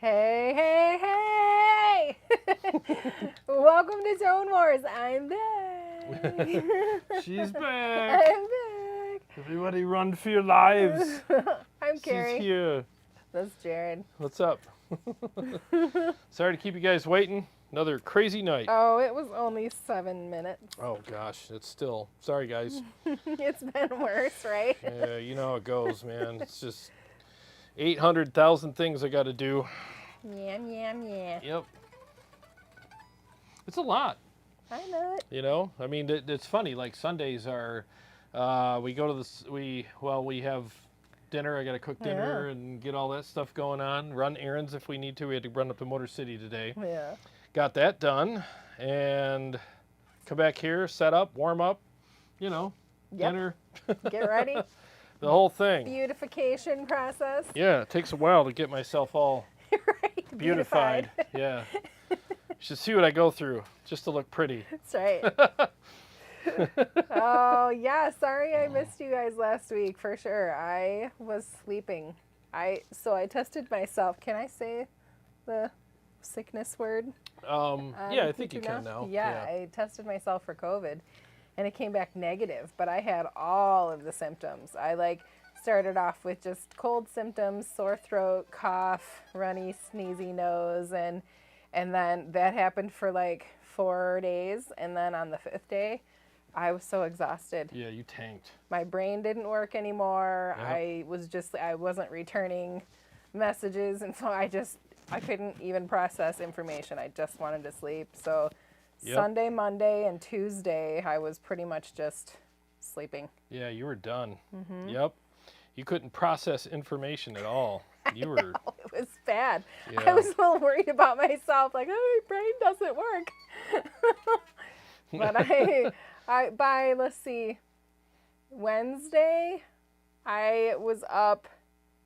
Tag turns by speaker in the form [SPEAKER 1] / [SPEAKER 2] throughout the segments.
[SPEAKER 1] Hey, hey, hey! Welcome to Tone Wars. I'm back.
[SPEAKER 2] She's back.
[SPEAKER 1] I'm back.
[SPEAKER 2] Everybody run for your lives.
[SPEAKER 1] I'm Carrie.
[SPEAKER 2] She's here.
[SPEAKER 1] That's Jarrod.
[SPEAKER 2] What's up? Sorry to keep you guys waiting. Another crazy night.
[SPEAKER 1] Oh, it was only 7 minutes.
[SPEAKER 2] Oh gosh, it's still. Sorry guys.
[SPEAKER 1] It's been worse, right?
[SPEAKER 2] Yeah, you know how it goes, man. It's just 800,000 things I got to do.
[SPEAKER 1] Yam, yam, yam.
[SPEAKER 2] Yep. It's a lot.
[SPEAKER 1] I know it.
[SPEAKER 2] You know, I mean, it's funny. Like Sundays are, we go to the we have dinner. I got to cook dinner and get all that stuff going on. Run errands if we need to. We had to run up to Motor City today.
[SPEAKER 1] Yeah.
[SPEAKER 2] Got that done, and come back here, set up, warm up. You know, dinner.
[SPEAKER 1] Get ready.
[SPEAKER 2] The whole thing.
[SPEAKER 1] Beautification process.
[SPEAKER 2] Yeah, it takes a while to get myself all
[SPEAKER 1] Right.
[SPEAKER 2] beautified. Yeah. You should see what I go through just to look pretty.
[SPEAKER 1] That's right. Oh, yeah. Sorry I missed you guys last week, for sure. I was sleeping. So I tested myself. Can I say the sickness word?
[SPEAKER 2] Yeah, I think you can now.
[SPEAKER 1] Yeah, I tested myself for COVID, and it came back negative, but I had all of the symptoms. I started off with just cold symptoms, sore throat, cough, runny, sneezy nose, and then that happened for 4 days, and then on the 5th day, I was so exhausted.
[SPEAKER 2] Yeah, you tanked.
[SPEAKER 1] My brain didn't work anymore.
[SPEAKER 2] Yep.
[SPEAKER 1] I wasn't returning messages, and so I couldn't even process information. I just wanted to sleep. So
[SPEAKER 2] Yep.
[SPEAKER 1] Sunday, Monday, and Tuesday, I was pretty much just sleeping.
[SPEAKER 2] Yeah, you were done.
[SPEAKER 1] Mm-hmm.
[SPEAKER 2] Yep. You couldn't process information at all. You were.
[SPEAKER 1] Oh, it was bad.
[SPEAKER 2] Yeah.
[SPEAKER 1] I was a little worried about myself, like, oh, my brain doesn't work. But by, let's see, Wednesday, I was up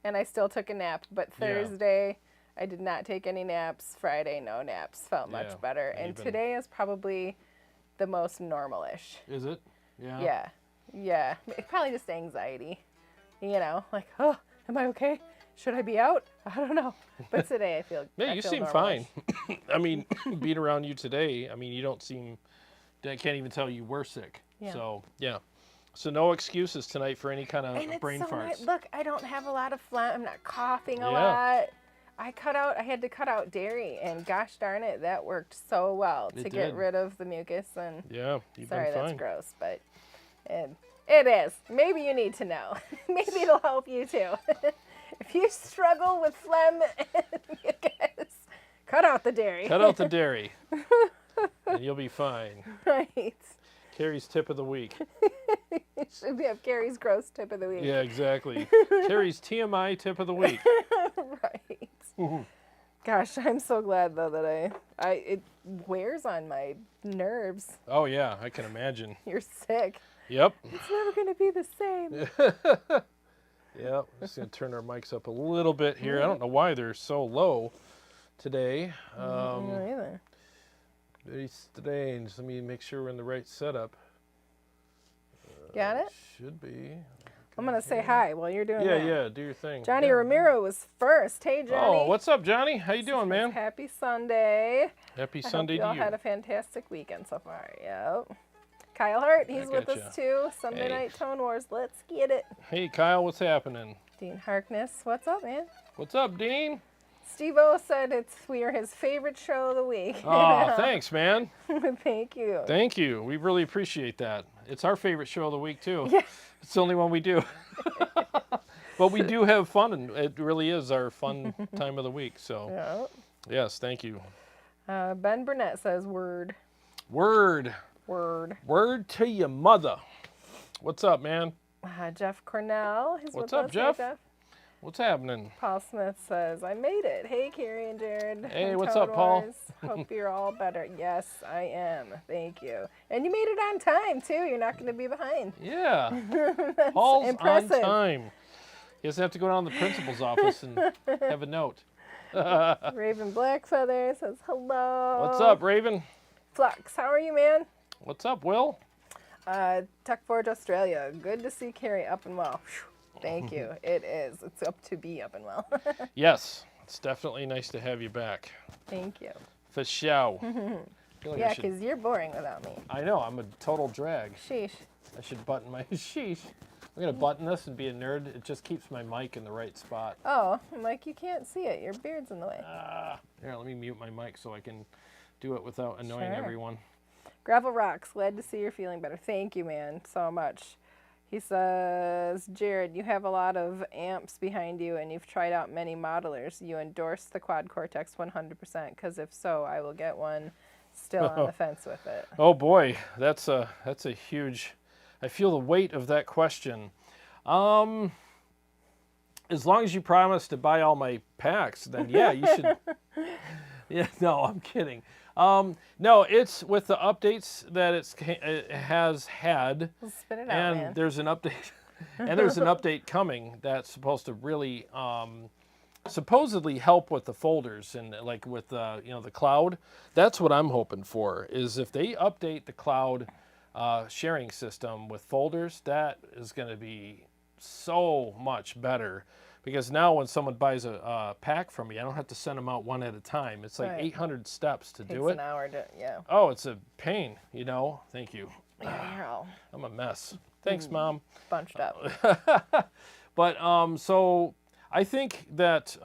[SPEAKER 1] and I still took a nap. But Thursday, I did not take any naps. Friday, no naps. Felt much better. And today is probably the most normal-ish.
[SPEAKER 2] Is it? Yeah.
[SPEAKER 1] Yeah. Yeah. It's probably just anxiety. You know, like, oh, am I okay? Should I be out? I don't know. But today I feel
[SPEAKER 2] Yeah, you seem fine. I mean, being around you today, I mean, you don't seem, I can't even tell you were sick.
[SPEAKER 1] Yeah.
[SPEAKER 2] So, yeah. So no excuses tonight for any kind of brain farts.
[SPEAKER 1] Look, I don't have a lot of phlegm. I'm not coughing a lot. I had to cut out dairy, and gosh darn it, that worked so well to get rid of the mucus. And
[SPEAKER 2] yeah, you've
[SPEAKER 1] sorry,
[SPEAKER 2] been fine.
[SPEAKER 1] that's gross, but it is. Maybe you need to know. Maybe it'll help you too. If you struggle with phlegm and mucus, cut out the dairy.
[SPEAKER 2] Cut out the dairy, and you'll be fine.
[SPEAKER 1] Right.
[SPEAKER 2] Carrie's tip of the week.
[SPEAKER 1] Should we have Carrie's gross tip of the week?
[SPEAKER 2] Yeah, exactly. Carrie's TMI tip of the week.
[SPEAKER 1] Right. Gosh, I'm so glad though that it wears on my nerves.
[SPEAKER 2] Oh yeah, I can imagine.
[SPEAKER 1] You're sick.
[SPEAKER 2] Yep.
[SPEAKER 1] It's never gonna be the same.
[SPEAKER 2] Yeah, I'm just gonna turn our mics up a little bit here. I don't know why they're so low today.
[SPEAKER 1] I don't know either.
[SPEAKER 2] Very strange. Let me make sure we're in the right setup.
[SPEAKER 1] Got it?
[SPEAKER 2] Should be.
[SPEAKER 1] I'm gonna say hi while you're doing that.
[SPEAKER 2] Yeah, do your thing.
[SPEAKER 1] Johnny Ramiro was first. Hey, Johnny.
[SPEAKER 2] Oh, what's up, Johnny? How you doing, man?
[SPEAKER 1] Happy Sunday.
[SPEAKER 2] Happy
[SPEAKER 1] I
[SPEAKER 2] Sunday
[SPEAKER 1] hope
[SPEAKER 2] to
[SPEAKER 1] you all
[SPEAKER 2] you.
[SPEAKER 1] had a fantastic weekend so far. Yep. Kyle Hart, he's with
[SPEAKER 2] gotcha.
[SPEAKER 1] us too. Sunday Night Tone Wars. Let's get it.
[SPEAKER 2] Hey, Kyle, what's happening?
[SPEAKER 1] Dean Harkness, what's up, man?
[SPEAKER 2] What's up, Dean?
[SPEAKER 1] Steve-O said we are his favorite show of the week.
[SPEAKER 2] Oh, thanks, man.
[SPEAKER 1] Thank you.
[SPEAKER 2] Thank you. We really appreciate that. It's our favorite show of the week, too.
[SPEAKER 1] Yeah.
[SPEAKER 2] It's the only one we do. But we do have fun, and it really is our fun time of the week. So, yes, thank you.
[SPEAKER 1] Ben Burnett says, word.
[SPEAKER 2] Word.
[SPEAKER 1] Word.
[SPEAKER 2] Word to your mother. What's up, man?
[SPEAKER 1] Jeff Cornell.
[SPEAKER 2] What's
[SPEAKER 1] with
[SPEAKER 2] up,
[SPEAKER 1] us.
[SPEAKER 2] Jeff?
[SPEAKER 1] Hey, Jeff?
[SPEAKER 2] What's happening?
[SPEAKER 1] Paul Smith says, I made it. Hey, Carrie and Jarrod.
[SPEAKER 2] Hey,
[SPEAKER 1] and
[SPEAKER 2] what's
[SPEAKER 1] Tone
[SPEAKER 2] up, Paul?
[SPEAKER 1] Wars. Hope you're all better. Yes, I am. Thank you. And you made it on time, too. You're not going to be behind.
[SPEAKER 2] Yeah.
[SPEAKER 1] That's
[SPEAKER 2] Paul's
[SPEAKER 1] impressive.
[SPEAKER 2] on time. He doesn't have to go down to the principal's office and have a note.
[SPEAKER 1] Raven Blackfeather says, hello.
[SPEAKER 2] What's up, Raven?
[SPEAKER 1] Flux, how are you, man?
[SPEAKER 2] What's up, Will?
[SPEAKER 1] Tech Forge Australia. Good to see Carrie up and well. Whew. Thank you. It is. It's up to be up and well.
[SPEAKER 2] Yes. It's definitely nice to have you back.
[SPEAKER 1] Thank you.
[SPEAKER 2] For sure. Feel like I
[SPEAKER 1] Yeah,
[SPEAKER 2] should-
[SPEAKER 1] because you're boring without me.
[SPEAKER 2] I know, I'm a total drag.
[SPEAKER 1] Sheesh.
[SPEAKER 2] I should button my sheesh. I'm gonna button this and be a nerd. It just keeps my mic in the right spot.
[SPEAKER 1] Oh, I'm like, you can't see it. Your beard's in the way.
[SPEAKER 2] Here, let me mute my mic so I can do it without annoying
[SPEAKER 1] Sure.
[SPEAKER 2] everyone.
[SPEAKER 1] Gravel Rocks, glad to see you're feeling better. Thank you, man, so much. He says, Jarrod, you have a lot of amps behind you and you've tried out many modelers. You endorse the Quad Cortex 100%, because if so, I will get one. Still on the fence with it.
[SPEAKER 2] Oh boy, that's a huge. I feel the weight of that question. As long as you promise to buy all my packs, then yeah, you should. Yeah, no, I'm kidding. No, it's with the updates that it has had,
[SPEAKER 1] Spit it out,
[SPEAKER 2] and
[SPEAKER 1] man.
[SPEAKER 2] there's an update, and there's an update coming that's supposed to really, supposedly help with the folders and like with the cloud. That's what I'm hoping for. Is if they update the cloud sharing system with folders, that is going to be so much better. Because now when someone buys a pack from me, I don't have to send them out one at a time. It's like
[SPEAKER 1] Right.
[SPEAKER 2] 800 steps to do
[SPEAKER 1] Takes
[SPEAKER 2] it.
[SPEAKER 1] an hour to, yeah.
[SPEAKER 2] Oh, it's a pain, you know. Thank you.
[SPEAKER 1] Yeah, you're all
[SPEAKER 2] I'm a mess. Thanks, Mom.
[SPEAKER 1] bunched up.
[SPEAKER 2] But so I think that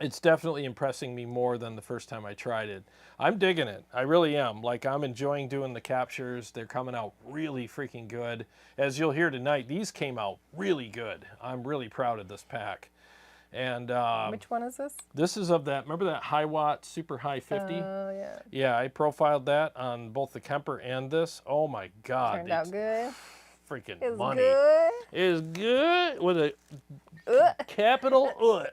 [SPEAKER 2] it's definitely impressing me more than the first time I tried it. I'm digging it. I really am. Like, I'm enjoying doing the captures. They're coming out really freaking good. As you'll hear tonight, these came out really good. I'm really proud of this pack. And
[SPEAKER 1] Which one is this?
[SPEAKER 2] this is of that, remember that Hiwatt Super High 50?
[SPEAKER 1] Oh, yeah.
[SPEAKER 2] Yeah, I profiled that on both the Kemper and this. Oh my God.
[SPEAKER 1] Turned out good.
[SPEAKER 2] Freaking
[SPEAKER 1] It's
[SPEAKER 2] money.
[SPEAKER 1] good.
[SPEAKER 2] Is good with a capital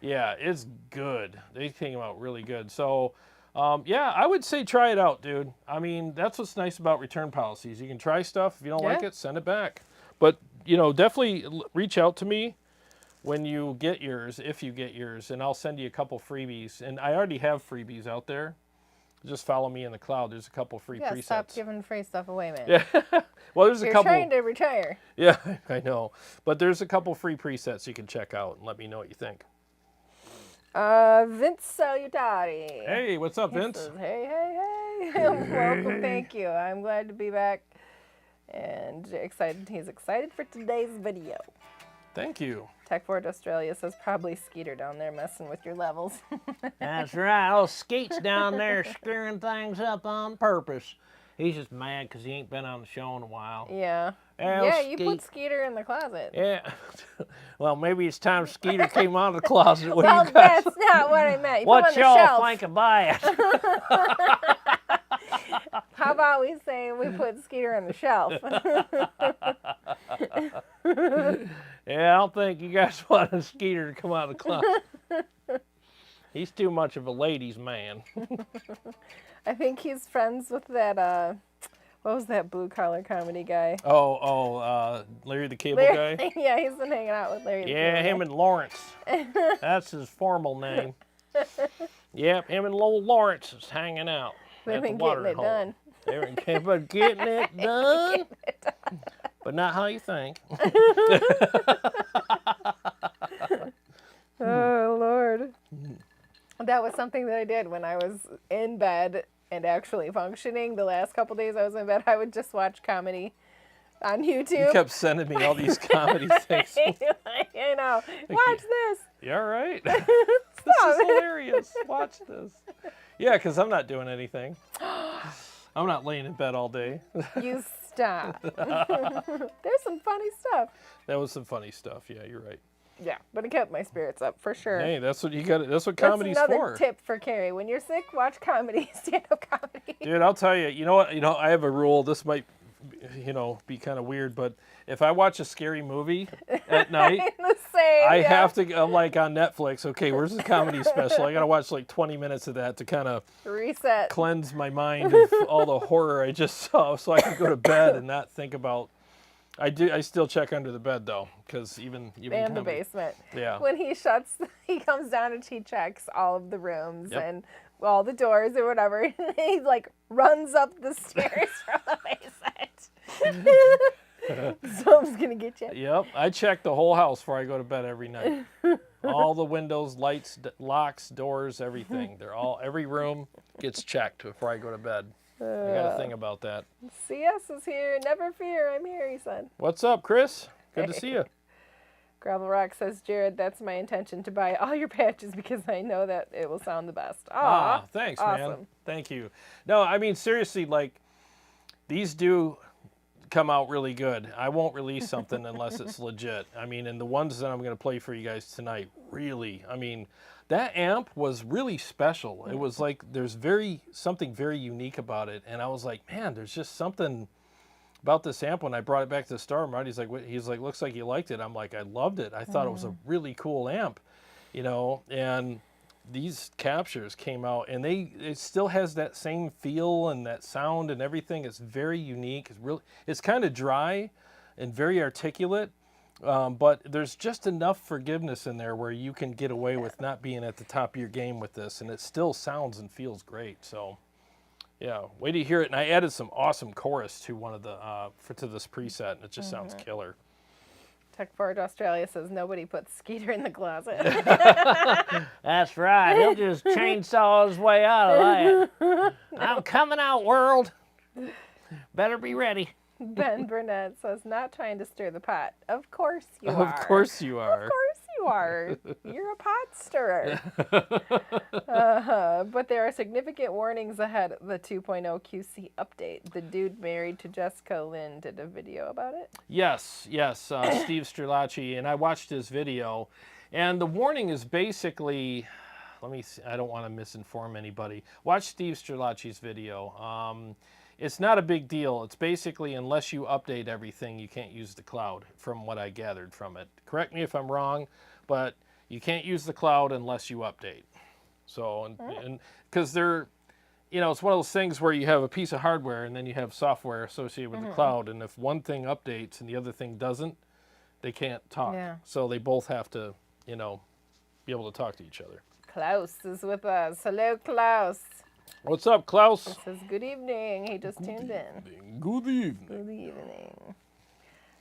[SPEAKER 2] Yeah, it's good. They came out really good. So, yeah, I would say try it out, dude. I mean, that's what's nice about return policies. You can try stuff. If you don't like
[SPEAKER 1] Yeah.
[SPEAKER 2] it, send it back. But, definitely reach out to me when you get yours, if you get yours, and I'll send you a couple freebies. And I already have freebies out there. Just follow me in the cloud. There's a couple free
[SPEAKER 1] Yeah,
[SPEAKER 2] presets.
[SPEAKER 1] stop giving free stuff away, man.
[SPEAKER 2] Yeah. Well, there's
[SPEAKER 1] You're
[SPEAKER 2] a couple.
[SPEAKER 1] trying to retire.
[SPEAKER 2] Yeah, I know. But there's a couple free presets you can check out and let me know what you think.
[SPEAKER 1] Vince Salutari.
[SPEAKER 2] Hey, what's up,
[SPEAKER 1] He
[SPEAKER 2] Vince?
[SPEAKER 1] says, hey. Welcome, thank you. I'm glad to be back and excited. He's excited for today's video.
[SPEAKER 2] Thank you.
[SPEAKER 1] Tech Ford Australia says probably Skeeter down there messing with your levels.
[SPEAKER 3] That's right. Old Skeet's down there screwing things up on purpose. He's just mad because he ain't been on the show in a while.
[SPEAKER 1] Yeah.
[SPEAKER 3] Well,
[SPEAKER 1] Yeah, you put
[SPEAKER 3] Skeet.
[SPEAKER 1] Skeeter in the closet.
[SPEAKER 3] Yeah. Well, maybe it's time Skeeter came out of the closet. What
[SPEAKER 1] Well,
[SPEAKER 3] do you guys?
[SPEAKER 1] that's not what I meant. You
[SPEAKER 3] What
[SPEAKER 1] put him on the
[SPEAKER 3] y'all
[SPEAKER 1] shelf.
[SPEAKER 3] think about it?
[SPEAKER 1] How about we say we put Skeeter on the shelf?
[SPEAKER 3] Yeah, I don't think you guys want a Skeeter to come out of the closet. He's too much of a ladies' man.
[SPEAKER 1] I think he's friends with that, what was that blue collar comedy guy?
[SPEAKER 2] Larry the Cable Guy?
[SPEAKER 1] Yeah, he's been hanging out with Larry. the
[SPEAKER 3] Yeah,
[SPEAKER 1] Cable
[SPEAKER 3] him
[SPEAKER 1] Guy.
[SPEAKER 3] and Lawrence. That's his formal name. Yep, him and Lowell Lawrence is hanging out.
[SPEAKER 1] They've
[SPEAKER 3] at the
[SPEAKER 1] been
[SPEAKER 3] water
[SPEAKER 1] getting it
[SPEAKER 3] hole.
[SPEAKER 1] done.
[SPEAKER 3] They're in Tampa getting it done, but not how you think.
[SPEAKER 1] Oh, Lord. That was something that I did when I was in bed and actually functioning. The last couple days I was in bed, I would just watch comedy on YouTube.
[SPEAKER 2] You kept sending me all these comedy things.
[SPEAKER 1] I know. Watch this.
[SPEAKER 2] You all right? This is hilarious. Watch this. Yeah, because I'm not doing anything. I'm not laying in bed all day.
[SPEAKER 1] You stop. There's some funny stuff.
[SPEAKER 2] That was some funny stuff. Yeah, you're right.
[SPEAKER 1] Yeah, but it kept my spirits up for sure.
[SPEAKER 2] Hey, that's what you got. That's what
[SPEAKER 1] That's
[SPEAKER 2] comedy's
[SPEAKER 1] another
[SPEAKER 2] for.
[SPEAKER 1] tip for Carrie. When you're sick, watch comedy, stand-up comedy.
[SPEAKER 2] Dude, I'll tell you. You know what? I have a rule. This might, be kind of weird, but if I watch a scary movie at night,
[SPEAKER 1] The same.
[SPEAKER 2] I
[SPEAKER 1] yeah.
[SPEAKER 2] have to. I'm like on Netflix. Okay, where's the comedy special? I gotta watch like 20 minutes of that to kind of
[SPEAKER 1] reset.
[SPEAKER 2] cleanse my mind of all the horror I just saw, so I can go to bed and not think about. I still check under the bed though, because even
[SPEAKER 1] And the
[SPEAKER 2] comedy-
[SPEAKER 1] basement.
[SPEAKER 2] Yeah.
[SPEAKER 1] When he he comes down and he checks all of the rooms
[SPEAKER 2] Yep.
[SPEAKER 1] and all the doors or whatever. And he like runs up the stairs from the basement. Someone's gonna get you.
[SPEAKER 2] Yep, I check the whole house before I go to bed every night. All the windows, lights, locks, doors, everything. Every room gets checked before I go to bed. I got a thing about that.
[SPEAKER 1] CS is here. Never fear. I'm here, he said.
[SPEAKER 2] What's up, Chris? Good to see you.
[SPEAKER 1] Gravel Rock says, Jarrod, that's my intention to buy all your patches because I know that it will sound the best.
[SPEAKER 2] Thanks,
[SPEAKER 1] awesome.
[SPEAKER 2] man. Thank you. No, I mean, seriously, like, these do come out really good. I won't release something unless it's legit. I mean, and the ones that I'm going to play for you guys tonight, really, I mean, that amp was really special. It was like, there's something very unique about it. And I was like, man, there's just something about this amp. When I brought it back to the store, Marty's like, he's like, looks like you liked it. I'm like, I loved it. I thought it was a really cool amp, you know, and these captures came out and it still has that same feel and that sound and everything. It's very unique. It's kind of dry and very articulate, but there's just enough forgiveness in there where you can get away with not being at the top of your game with this, and it still sounds and feels great. So yeah, wait to hear it. And I added some awesome chorus to one of the to this preset, and it just sounds killer.
[SPEAKER 1] Tech Forge Australia says nobody puts Skeeter in the closet.
[SPEAKER 3] That's right. He'll just chainsaw his way out of that. I'm coming out, world. Better be ready.
[SPEAKER 1] Ben Burnett says, not trying to stir the pot. Of course you are.
[SPEAKER 2] Of course you are.
[SPEAKER 1] Of course you are. You're a pot stirrer. But there are significant warnings ahead of the 2.0 QC update. The dude married to Jessica Lynn did a video about it.
[SPEAKER 2] Yes, Steve Strelacci, and I watched his video. And the warning is basically, let me see, I don't want to misinform anybody. Watch Steve Strelacci's video. It's not a big deal. It's basically, unless you update everything, you can't use the cloud, from what I gathered from it. Correct me if I'm wrong, but you can't use the cloud unless you update. So, and because they're, you know, it's one of those things where you have a piece of hardware and then you have software associated with the cloud, and if one thing updates and the other thing doesn't, they can't talk.
[SPEAKER 1] Yeah.
[SPEAKER 2] So they both have to, you know, be able to talk to each other.
[SPEAKER 1] Klaus is with us. Hello, Klaus.
[SPEAKER 2] What's up, Klaus?
[SPEAKER 1] He says, good evening. He just tuned in.
[SPEAKER 2] Good evening.
[SPEAKER 1] Good evening.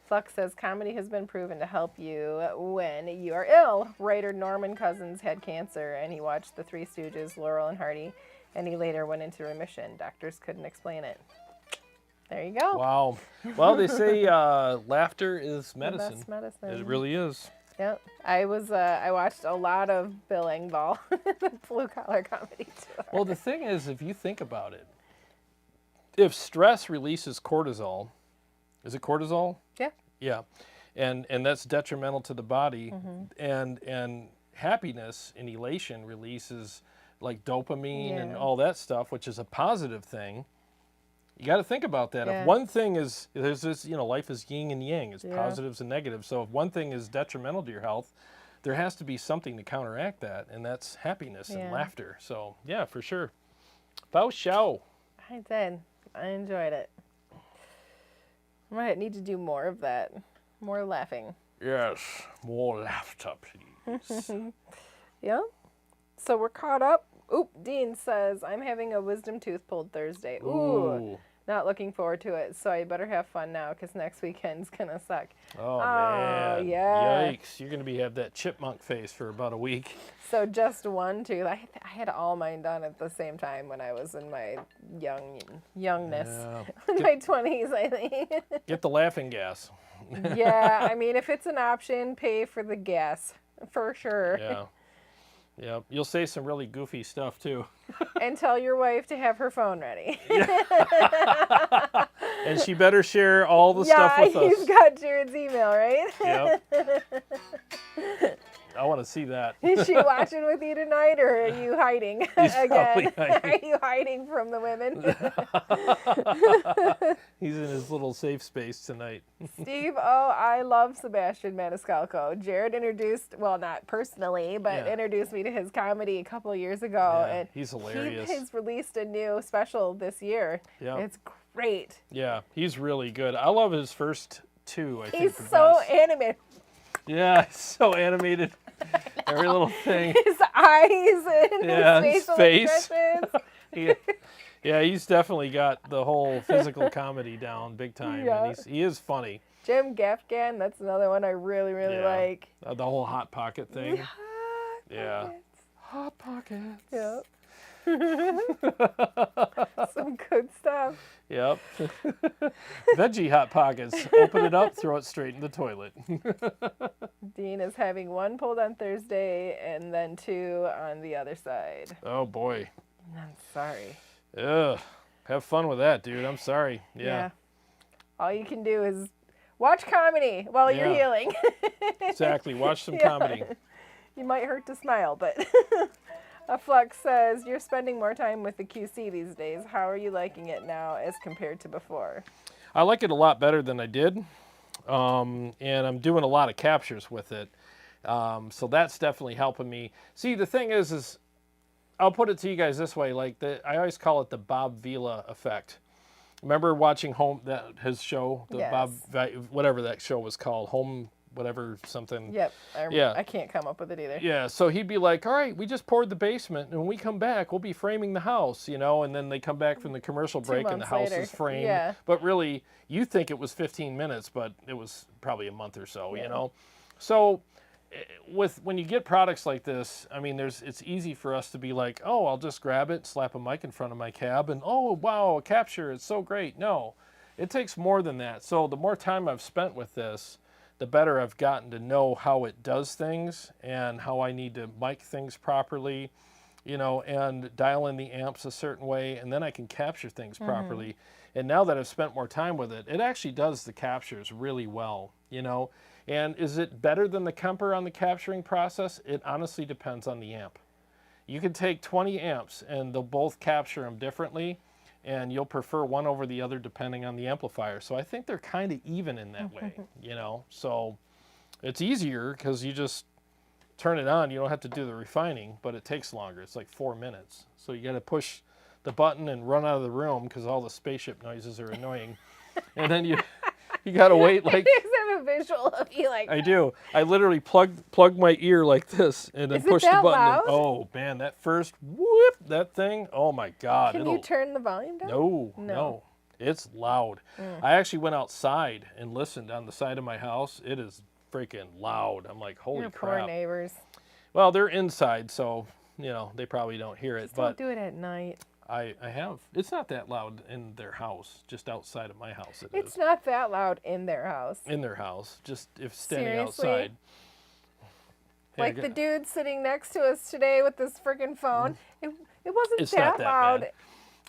[SPEAKER 1] Flux says, comedy has been proven to help you when you are ill. Writer Norman Cousins had cancer, and he watched The Three Stooges, Laurel and Hardy, and he later went into remission. Doctors couldn't explain it. There you go.
[SPEAKER 2] Wow. Well, they say laughter is medicine.
[SPEAKER 1] The best medicine.
[SPEAKER 2] It really is.
[SPEAKER 1] Yep. I watched a lot of Bill Engvall, the blue collar comedy tour.
[SPEAKER 2] Well, the thing is, if you think about it, if stress releases cortisol, is it cortisol?
[SPEAKER 1] Yeah.
[SPEAKER 2] Yeah. And that's detrimental to the body. And happiness and elation releases like dopamine and all that stuff, which is a positive thing. You got to think about that.
[SPEAKER 1] Yeah.
[SPEAKER 2] If one thing is, there's this, you know, life is yin and yang, it's positives and negatives. So if one thing is detrimental to your health, there has to be something to counteract that, and that's happiness and laughter. So yeah, for sure. Bao Xiao.
[SPEAKER 1] I did. I enjoyed it. I might need to do more of that. More laughing.
[SPEAKER 2] Yes, more laughter, please.
[SPEAKER 1] Yeah. So we're caught up. Oop, Dean says, I'm having a wisdom tooth pulled Thursday. Ooh. Not looking forward to it, so I better have fun now because next weekend's going to suck.
[SPEAKER 2] Oh, man.
[SPEAKER 1] Yeah.
[SPEAKER 2] Yikes. You're going to have that chipmunk face for about a week.
[SPEAKER 1] So just one tooth. I had all mine done at the same time when I was in my youngness.
[SPEAKER 2] Yeah.
[SPEAKER 1] In my 20s, I think.
[SPEAKER 2] Get the laughing gas.
[SPEAKER 1] Yeah, I mean, if it's an option, pay for the gas, for sure.
[SPEAKER 2] Yeah. Yeah, you'll say some really goofy stuff, too.
[SPEAKER 1] And tell your wife to have her phone ready.
[SPEAKER 2] And she better share all the stuff with us.
[SPEAKER 1] Yeah, you've got Jarrod's email, right?
[SPEAKER 2] Yep. I want to see that.
[SPEAKER 1] Is she watching with you tonight, or are you hiding
[SPEAKER 2] He's
[SPEAKER 1] again?
[SPEAKER 2] hiding.
[SPEAKER 1] Are you hiding from the women?
[SPEAKER 2] He's in his little safe space tonight.
[SPEAKER 1] Steve, I love Sebastian Maniscalco. Jarrod introduced, well, not personally, but introduced me to his comedy a couple of years ago.
[SPEAKER 2] Yeah,
[SPEAKER 1] and
[SPEAKER 2] he's hilarious.
[SPEAKER 1] He has released a new special this year.
[SPEAKER 2] Yeah.
[SPEAKER 1] It's great.
[SPEAKER 2] Yeah, he's really good. I love his first two, I think.
[SPEAKER 1] He's
[SPEAKER 2] the
[SPEAKER 1] so
[SPEAKER 2] best.
[SPEAKER 1] animated.
[SPEAKER 2] Yeah, he's so animated. Every little thing.
[SPEAKER 1] His eyes and his facial expressions.
[SPEAKER 2] Yeah, he's definitely got the whole physical comedy down big time.
[SPEAKER 1] Yeah.
[SPEAKER 2] And he is funny.
[SPEAKER 1] Jim Gaffigan, that's another one I really, really like.
[SPEAKER 2] The whole Hot Pocket thing. Yeah. Hot Pockets.
[SPEAKER 1] Yep. Some good stuff.
[SPEAKER 2] Yep. Veggie Hot Pockets. Open it up, throw it straight in the toilet.
[SPEAKER 1] Dean is having one pulled on Thursday and then 2 on the other side.
[SPEAKER 2] Oh, boy.
[SPEAKER 1] I'm sorry.
[SPEAKER 2] Ugh. Have fun with that, dude. I'm sorry. Yeah.
[SPEAKER 1] All you can do is watch comedy while you're healing.
[SPEAKER 2] Exactly. Watch some comedy.
[SPEAKER 1] You might hurt to smile, but a Flux says, you're spending more time with the QC these days. How are you liking it now as compared to before?
[SPEAKER 2] I like it a lot better than I did. And I'm doing a lot of captures with it. So that's definitely helping me. See, the thing is I'll put it to you guys this way. Like I always call it the Bob Vila effect. Remember watching his show,
[SPEAKER 1] Yes.
[SPEAKER 2] Bob, whatever that show was called, Home, whatever, something.
[SPEAKER 1] Yep.
[SPEAKER 2] Yeah.
[SPEAKER 1] I can't come up with it either.
[SPEAKER 2] Yeah, so he'd be like, all right, we just poured the basement, and when we come back, we'll be framing the house, and then they come back from the commercial break, and the house is framed.
[SPEAKER 1] Yeah.
[SPEAKER 2] But really, you think it was 15 minutes, but it was probably a month or so, So when you get products like this, I mean, it's easy for us to be like, oh, I'll just grab it, slap a mic in front of my cab, and oh, wow, a capture, it's so great. No, it takes more than that. So the more time I've spent with this, the better I've gotten to know how it does things and how I need to mic things properly, and dial in the amps a certain way, and then I can capture things properly. And now that I've spent more time with it, it actually does the captures really well, And is it better than the KEMPER on the capturing process? It honestly depends on the amp. You can take 20 amps and they'll both capture them differently, and you'll prefer one over the other depending on the amplifier. So I think they're kind of even in that way, So it's easier because you just turn it on. You don't have to do the refining, but it takes longer. It's like 4 minutes. So you got to push the button and run out of the room because all the spaceship noises are annoying. And then you got to wait like...
[SPEAKER 1] I just have a visual of you like...
[SPEAKER 2] I do. I literally plug my ear like this and then push the button.
[SPEAKER 1] Loud?
[SPEAKER 2] Oh, man, that first whoop, that thing, oh my God.
[SPEAKER 1] Can you turn the volume down?
[SPEAKER 2] No. It's loud. I actually went outside and listened on the side of my house. It is freaking loud. I'm like, holy crap.
[SPEAKER 1] Poor neighbors.
[SPEAKER 2] Well, they're inside, so, they probably don't hear it.
[SPEAKER 1] Just
[SPEAKER 2] but
[SPEAKER 1] don't do it at night.
[SPEAKER 2] I have. It's not that loud in their house, just outside of my house it is.
[SPEAKER 1] It's not that loud in their house.
[SPEAKER 2] In their house, just if standing
[SPEAKER 1] Seriously?
[SPEAKER 2] outside. Hey,
[SPEAKER 1] Like the dude sitting next to us today with this freaking phone. It wasn't
[SPEAKER 2] It's
[SPEAKER 1] that
[SPEAKER 2] not that
[SPEAKER 1] loud.
[SPEAKER 2] bad.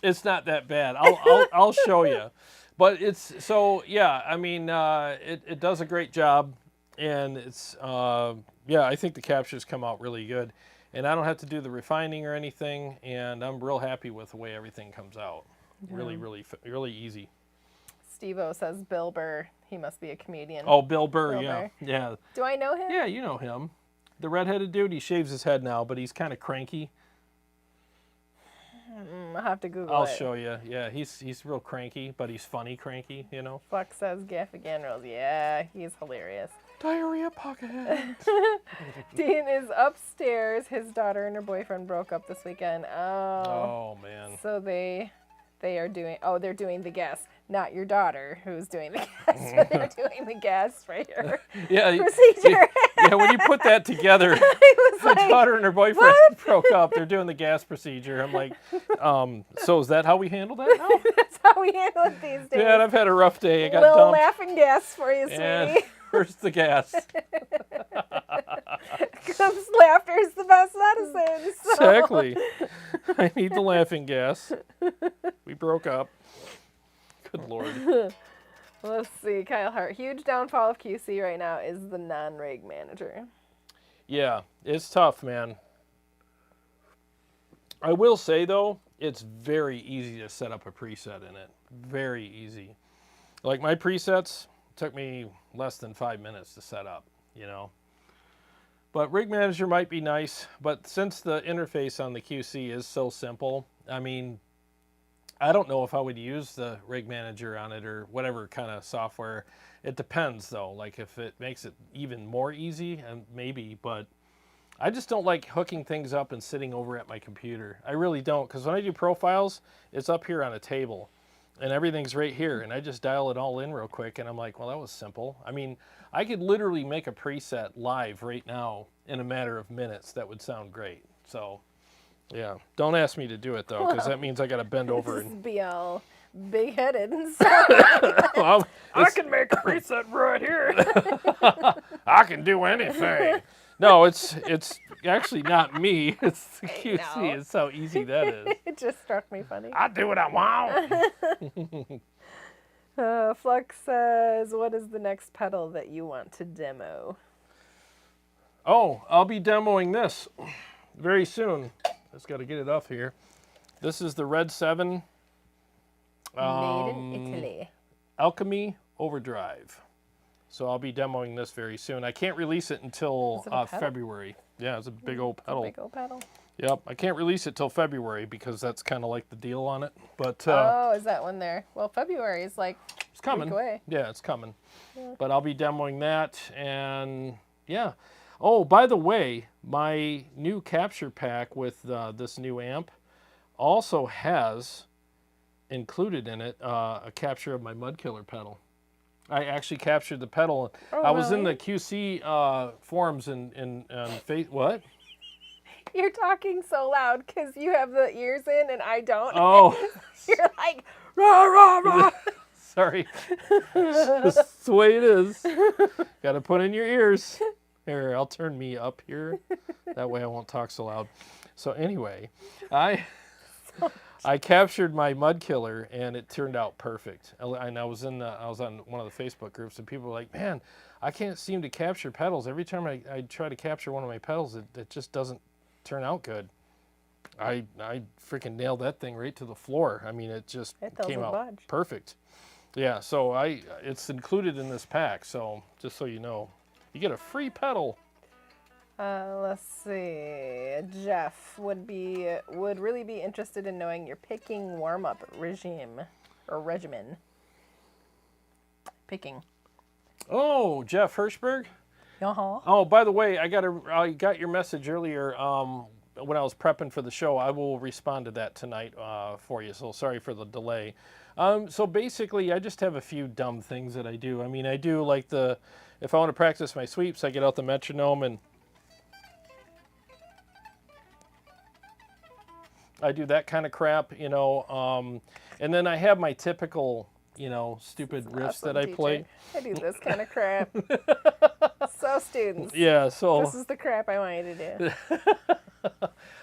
[SPEAKER 2] It's not that bad. I'll show you. But it's, so, yeah, I mean, it does a great job. And it's, I think the captures come out really good. And I don't have to do the refining or anything. And I'm real happy with the way everything comes out. Yeah. Really easy.
[SPEAKER 1] Steve-O says Bill Burr. He must be a comedian.
[SPEAKER 2] Oh, Bill Burr,
[SPEAKER 1] Bill
[SPEAKER 2] yeah.
[SPEAKER 1] Burr.
[SPEAKER 2] Yeah.
[SPEAKER 1] Do I know him?
[SPEAKER 2] Yeah, you know him. The redheaded dude, he shaves his head now, but he's kind of cranky.
[SPEAKER 1] I'll have to Google
[SPEAKER 2] I'll
[SPEAKER 1] it.
[SPEAKER 2] show you. Yeah, he's real cranky, but he's funny cranky,
[SPEAKER 1] Flex says Gaffigan rolls. Yeah, he's hilarious.
[SPEAKER 2] Diarrhea pocket.
[SPEAKER 1] Dean is upstairs. His daughter and her boyfriend broke up this weekend.
[SPEAKER 2] Oh man.
[SPEAKER 1] So they are doing. Oh, they're doing the gas. Not your daughter who's doing the gas, but they're doing the gas right here.
[SPEAKER 2] Yeah.
[SPEAKER 1] Procedure.
[SPEAKER 2] Yeah, when you put that together, her daughter and her boyfriend broke up. They're doing the gas procedure. I'm like, so is that how we handle that now?
[SPEAKER 1] That's how we handle it these days.
[SPEAKER 2] Yeah, I've had a rough day. I got
[SPEAKER 1] Little
[SPEAKER 2] dumped.
[SPEAKER 1] laughing gas for you,
[SPEAKER 2] And
[SPEAKER 1] sweetie.
[SPEAKER 2] where's the gas?
[SPEAKER 1] Because laughter is the best medicine. So.
[SPEAKER 2] Exactly. I need the laughing gas. We broke up. Good Lord.
[SPEAKER 1] Let's see, Kyle Hart. Huge downfall of QC right now is the non-rig manager.
[SPEAKER 2] Yeah, it's tough, man. I will say, though, it's very easy to set up a preset in it. Very easy. Like my presets took me less than 5 minutes to set up, But Rig Manager might be nice, but since the interface on the QC is so simple, I mean, I don't know if I would use the Rig Manager on it or whatever kind of software. It depends, though. Like, if it makes it even more easy, and maybe, but I just don't like hooking things up and sitting over at my computer. I really don't, because when I do profiles, it's up here on a table. and everything's right here, and I just dial it all in real quick, and I'm like, well, that was simple. I mean, I could literally make a preset live right now in a matter of minutes that would sound great. So, yeah, don't ask me to do it though, because that means I got to bend over
[SPEAKER 1] Just
[SPEAKER 2] and.
[SPEAKER 1] be all big-headed and stuff.
[SPEAKER 2] Well,
[SPEAKER 3] I can make a preset right here.
[SPEAKER 2] I can do anything. No, it's actually not me. It's the
[SPEAKER 1] know.
[SPEAKER 2] QC. It's how easy that is.
[SPEAKER 1] It just struck me funny.
[SPEAKER 2] I do what I want.
[SPEAKER 1] Flux says, what is the next pedal that you want to demo?
[SPEAKER 2] Oh, I'll be demoing this very soon. Just got to get it up here. This is the Red 7
[SPEAKER 1] Made in Italy.
[SPEAKER 2] Alchemy Overdrive. So I'll be demoing this very soon. I can't release it until
[SPEAKER 1] Is it a pedal?
[SPEAKER 2] February. Yeah, it's a big old pedal.
[SPEAKER 1] Big old pedal.
[SPEAKER 2] Yep, I can't release it till February because that's kind of like the deal on it. But
[SPEAKER 1] Oh, is that one there? Well, February is like
[SPEAKER 2] it's coming.
[SPEAKER 1] week away.
[SPEAKER 2] Yeah, it's coming. Yeah. But I'll be demoing that, and yeah. Oh, by the way, my new capture pack with this new amp also has included in it a capture of my Mud Killer pedal. I actually captured the pedal.
[SPEAKER 1] Oh,
[SPEAKER 2] I was in
[SPEAKER 1] really?
[SPEAKER 2] the QC forums in what?
[SPEAKER 1] You're talking so loud because you have the ears in and I don't.
[SPEAKER 2] Oh,
[SPEAKER 1] You're like, rah, rah, rah.
[SPEAKER 2] sorry. That's the way it is. Got to put in your ears. Here, I'll turn me up here. That way I won't talk so loud. So anyway, I captured my Mud Killer and it turned out perfect. And I was on one of the Facebook groups and people were like, man, I can't seem to capture pedals. Every time I try to capture one of my pedals, it just doesn't turn out good. I freaking nailed that thing right to the floor. I mean, it just came out
[SPEAKER 1] budge.
[SPEAKER 2] perfect. Yeah, so it's included in this pack. So just so you know, you get a free pedal.
[SPEAKER 1] Let's see. Jeff would really be interested in knowing your picking warm-up regime or regimen. Picking.
[SPEAKER 2] Oh, Jeff Hirschberg.
[SPEAKER 1] Uh-huh.
[SPEAKER 2] Oh, by the way, I got your message earlier when I was prepping for the show. I will respond to that tonight for you. So sorry for the delay. So basically, I just have a few dumb things that I do. I mean, I do like if I want to practice my sweeps, I get out the metronome and I do that kind of crap, you know. And then I have my typical, you know, stupid riffs
[SPEAKER 1] Awesome,
[SPEAKER 2] that I
[SPEAKER 1] teacher.
[SPEAKER 2] play.
[SPEAKER 1] I do this kind of crap. So students,
[SPEAKER 2] Yeah, so
[SPEAKER 1] this is the crap I want you to do.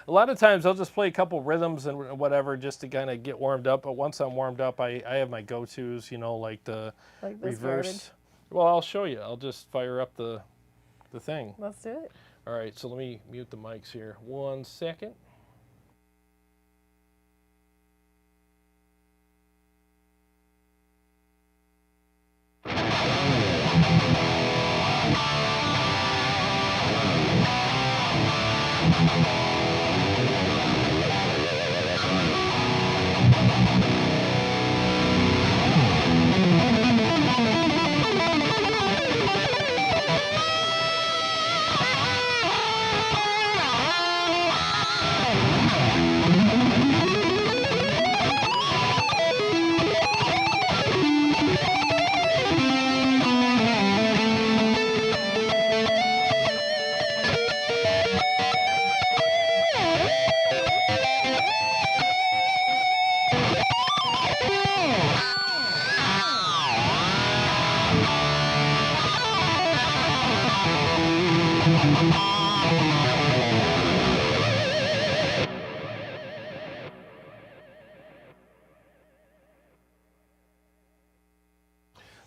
[SPEAKER 2] a lot of times I'll just play a couple rhythms and whatever just to kind of get warmed up. But once I'm warmed up, I have my go-tos, you know, like the
[SPEAKER 1] Like this
[SPEAKER 2] reverse.
[SPEAKER 1] garbage.
[SPEAKER 2] Well, I'll show you. I'll just fire up the thing.
[SPEAKER 1] Let's do it.
[SPEAKER 2] All right, so let me mute the mics here. 1 second.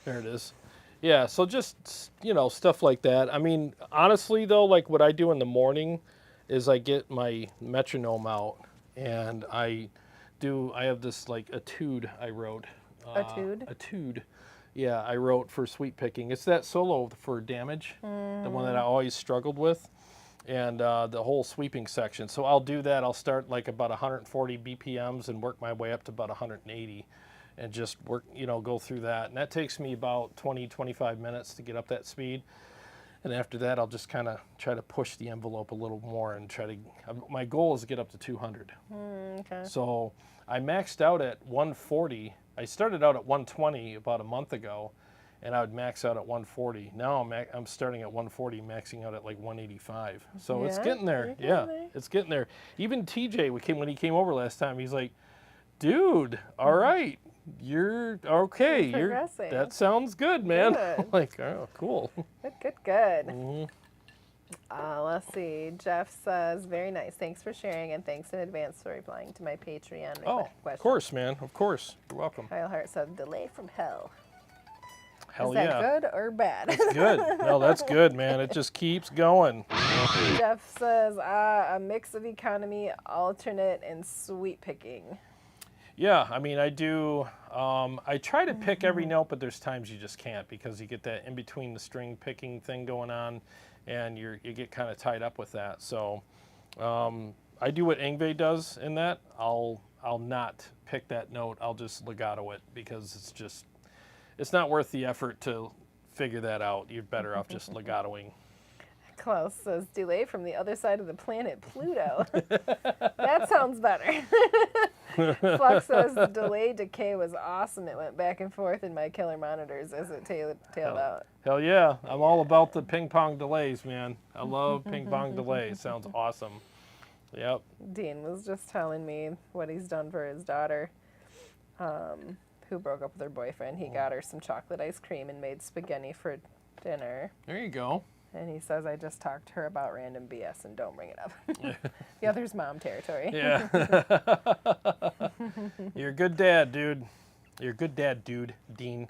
[SPEAKER 2] There it is. Yeah, so just, you know, stuff like that. I mean, honestly, though, like what I do in the morning is I get my metronome out and I have this like etude I wrote.
[SPEAKER 1] Etude?
[SPEAKER 2] Etude. Yeah, I wrote for sweep picking. It's that solo for Damage, the one that I always struggled with, and the whole sweeping section. So I'll do that. I'll start like about 140 BPMs and work my way up to about 180 and just work, you know, go through that. And that takes me about 20, 25 minutes to get up that speed. And after that, I'll just kind of try to push the envelope a little more and try to, my goal is to get up to 200.
[SPEAKER 1] Okay.
[SPEAKER 2] So I maxed out at 140 I started out at 120 about a month ago, and I would max out at 140. Now I'm starting at 140, maxing out at like 185. So it's
[SPEAKER 1] Yeah,
[SPEAKER 2] getting there.
[SPEAKER 1] you're getting
[SPEAKER 2] Yeah,
[SPEAKER 1] there.
[SPEAKER 2] it's getting there. Even TJ, when he came over last time, he's like, "Dude, all right, you're okay.
[SPEAKER 1] You're progressing.
[SPEAKER 2] That sounds good, man."
[SPEAKER 1] Good.
[SPEAKER 2] I'm like, oh, cool.
[SPEAKER 1] Good.
[SPEAKER 2] Mhm.
[SPEAKER 1] Let's see. Jeff says, very nice. Thanks for sharing, and thanks in advance for replying to my Patreon
[SPEAKER 2] Oh,
[SPEAKER 1] question.
[SPEAKER 2] of course, man. Of course. You're welcome.
[SPEAKER 1] Kyle Hart said, delay from hell.
[SPEAKER 2] Hell
[SPEAKER 1] Is that
[SPEAKER 2] yeah.
[SPEAKER 1] good or bad?
[SPEAKER 2] It's good. No, that's good, man. It just keeps going.
[SPEAKER 1] Jeff says, a mix of economy, alternate, and sweet picking.
[SPEAKER 2] Yeah, I mean, I do. I try to pick every note, but there's times you just can't because you get that in between the string picking thing going on, and you get kind of tied up with that. So I do what Yngwie does in that. I'll not pick that note. I'll just legato it because it's not worth the effort to figure that out. You're better off just legatoing.
[SPEAKER 1] Klaus says, delay from the other side of the planet, Pluto. That sounds better. Flux says, the delay decay was awesome. It went back and forth in my killer monitors as it tailed out.
[SPEAKER 2] Hell yeah. I'm all about the ping pong delays, man. I love ping pong delays. Sounds awesome. Yep.
[SPEAKER 1] Dean was just telling me what he's done for his daughter, who broke up with her boyfriend. He got her some chocolate ice cream and made spaghetti for dinner.
[SPEAKER 2] There you go.
[SPEAKER 1] And he says, I just talked to her about random BS and don't bring it up. The other's mom territory.
[SPEAKER 2] Yeah. You're a good dad, dude. You're a good dad, dude, Dean.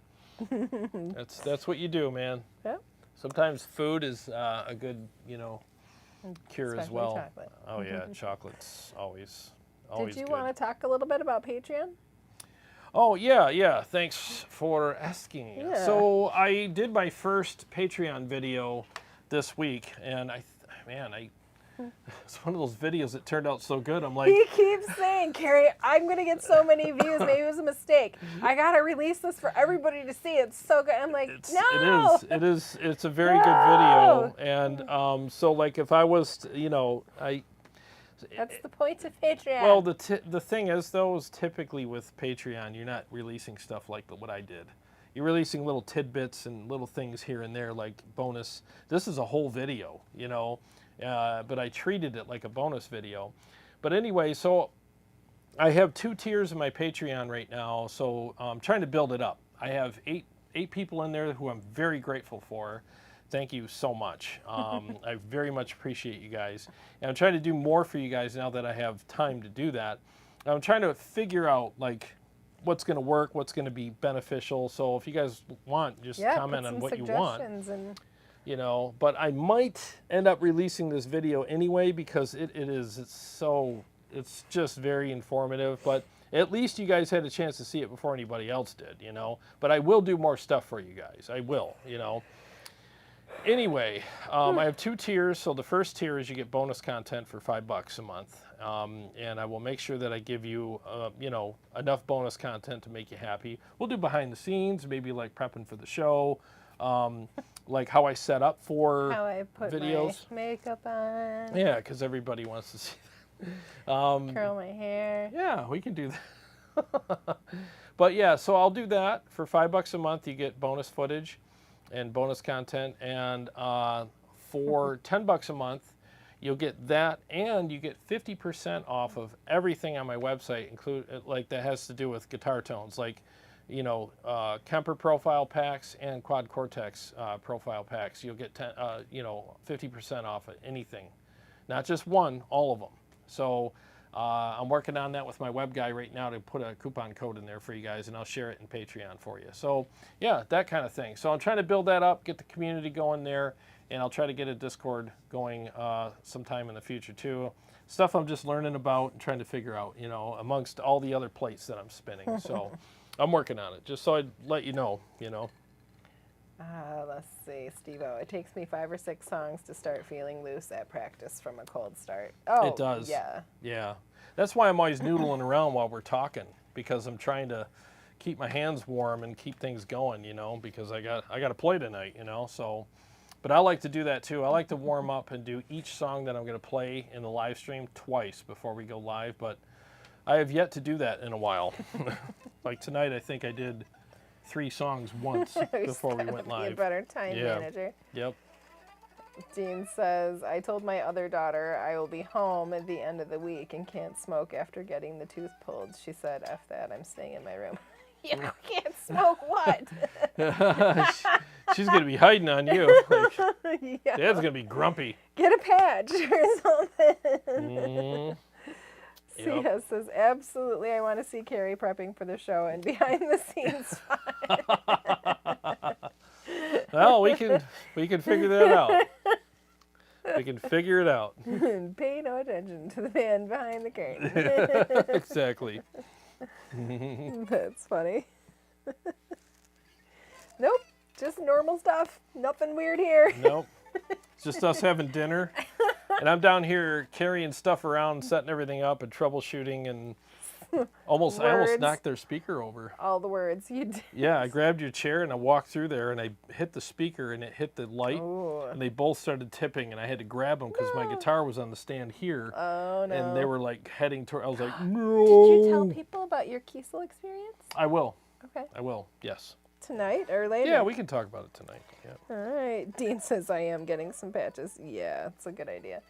[SPEAKER 2] That's what you do, man.
[SPEAKER 1] Yep.
[SPEAKER 2] Sometimes food is a good, cure as
[SPEAKER 1] Especially
[SPEAKER 2] well.
[SPEAKER 1] chocolate.
[SPEAKER 2] Oh yeah, chocolate's always
[SPEAKER 1] Did you
[SPEAKER 2] good.
[SPEAKER 1] want to talk a little bit about Patreon?
[SPEAKER 2] Oh yeah. Thanks for asking.
[SPEAKER 1] Yeah.
[SPEAKER 2] So I did my first Patreon video this week, and it's one of those videos that turned out so good. I'm like,
[SPEAKER 1] He keeps saying, Carrie, I'm going to get so many views. Maybe it was a mistake. I got to release this for everybody to see. It's so good. I'm like, no.
[SPEAKER 2] It's a very good video. And so like if I was,
[SPEAKER 1] That's the point of Patreon.
[SPEAKER 2] well, the thing is though, is typically with Patreon, you're not releasing stuff like what I did. You're releasing little tidbits and little things here and there, like bonus. This is a whole video, but I treated it like a bonus video. But anyway, so I have 2 tiers of my Patreon right now, so I'm trying to build it up. I have eight people in there who I'm very grateful for. Thank you so much. I very much appreciate you guys. And I'm trying to do more for you guys now that I have time to do that. I'm trying to figure out, like, what's going to work, what's going to be beneficial. So if you guys want, just comment on what you want.
[SPEAKER 1] And
[SPEAKER 2] But I might end up releasing this video anyway because it's just very informative. But at least you guys had a chance to see it before anybody else did, But I will do more stuff for you guys. I will, Anyway, I have 2 tiers. So the first tier is you get bonus content for $5 a month. And I will make sure that I give you, enough bonus content to make you happy. We'll do behind the scenes, maybe like prepping for the show, like how I set up for
[SPEAKER 1] how I put
[SPEAKER 2] videos.
[SPEAKER 1] my makeup on.
[SPEAKER 2] Yeah, because everybody wants to see that.
[SPEAKER 1] Curl my hair.
[SPEAKER 2] Yeah, we can do that. But yeah, so I'll do that. For $5 a month, you get bonus footage and bonus content. And for $10 a month, you'll get that, and you get 50% off of everything on my website, like that has to do with guitar tones, like, KEMPER profile packs and Quad Cortex profile packs. You'll get 50% off of anything, not just one, all of them. So I'm working on that with my web guy right now to put a coupon code in there for you guys, and I'll share it in Patreon for you. So yeah, that kind of thing. So I'm trying to build that up, get the community going there. And I'll try to get a Discord going sometime in the future too. Stuff I'm just learning about and trying to figure out, amongst all the other plates that I'm spinning. So I'm working on it, just so I'd let you know,
[SPEAKER 1] Let's see, Steve-O. It takes me 5 or 6 songs to start feeling loose at practice from a cold start. Oh,
[SPEAKER 2] it does.
[SPEAKER 1] Yeah.
[SPEAKER 2] Yeah. That's why I'm always noodling around while we're talking, because I'm trying to keep my hands warm and keep things going, because I got to play tonight, so. But I like to do that too. I like to warm up and do each song that I'm going to play in the live stream twice before we go live. But I have yet to do that in a while. Like tonight, I think I did 3 songs once before we went
[SPEAKER 1] Be
[SPEAKER 2] live.
[SPEAKER 1] a better time
[SPEAKER 2] Yeah.
[SPEAKER 1] manager.
[SPEAKER 2] Yep.
[SPEAKER 1] Dean says, I told my other daughter I will be home at the end of the week and can't smoke after getting the tooth pulled. She said, F that, I'm staying in my room. You can't smoke what?
[SPEAKER 2] She's going to be hiding on you. Like,
[SPEAKER 1] Yeah.
[SPEAKER 2] Dad's going to be grumpy.
[SPEAKER 1] Get a patch or something.
[SPEAKER 2] Mm, yep.
[SPEAKER 1] CS says, absolutely, I want to see Carrie prepping for the show and behind the scenes fun.
[SPEAKER 2] Well, we can figure that out. We can figure it out.
[SPEAKER 1] Pay no attention to the man behind the curtain.
[SPEAKER 2] Exactly.
[SPEAKER 1] That's funny. Nope, just normal stuff. Nothing weird here.
[SPEAKER 2] Nope. It's just us having dinner. And I'm down here carrying stuff around, setting everything up and troubleshooting and I almost knocked their speaker over.
[SPEAKER 1] All the words you did.
[SPEAKER 2] Yeah, I grabbed your chair and I walked through there and I hit the speaker and it hit the light.
[SPEAKER 1] Ooh.
[SPEAKER 2] And they both started tipping and I had to grab them because my guitar was on the stand here.
[SPEAKER 1] Oh, no.
[SPEAKER 2] And they were like heading toward, I was like, no.
[SPEAKER 1] Did you tell people about your Kiesel experience?
[SPEAKER 2] I will.
[SPEAKER 1] Okay.
[SPEAKER 2] I will, yes.
[SPEAKER 1] Tonight or later?
[SPEAKER 2] Yeah, we can talk about it tonight. Yeah.
[SPEAKER 1] All right. Dean says, I am getting some patches. Yeah, it's a good idea.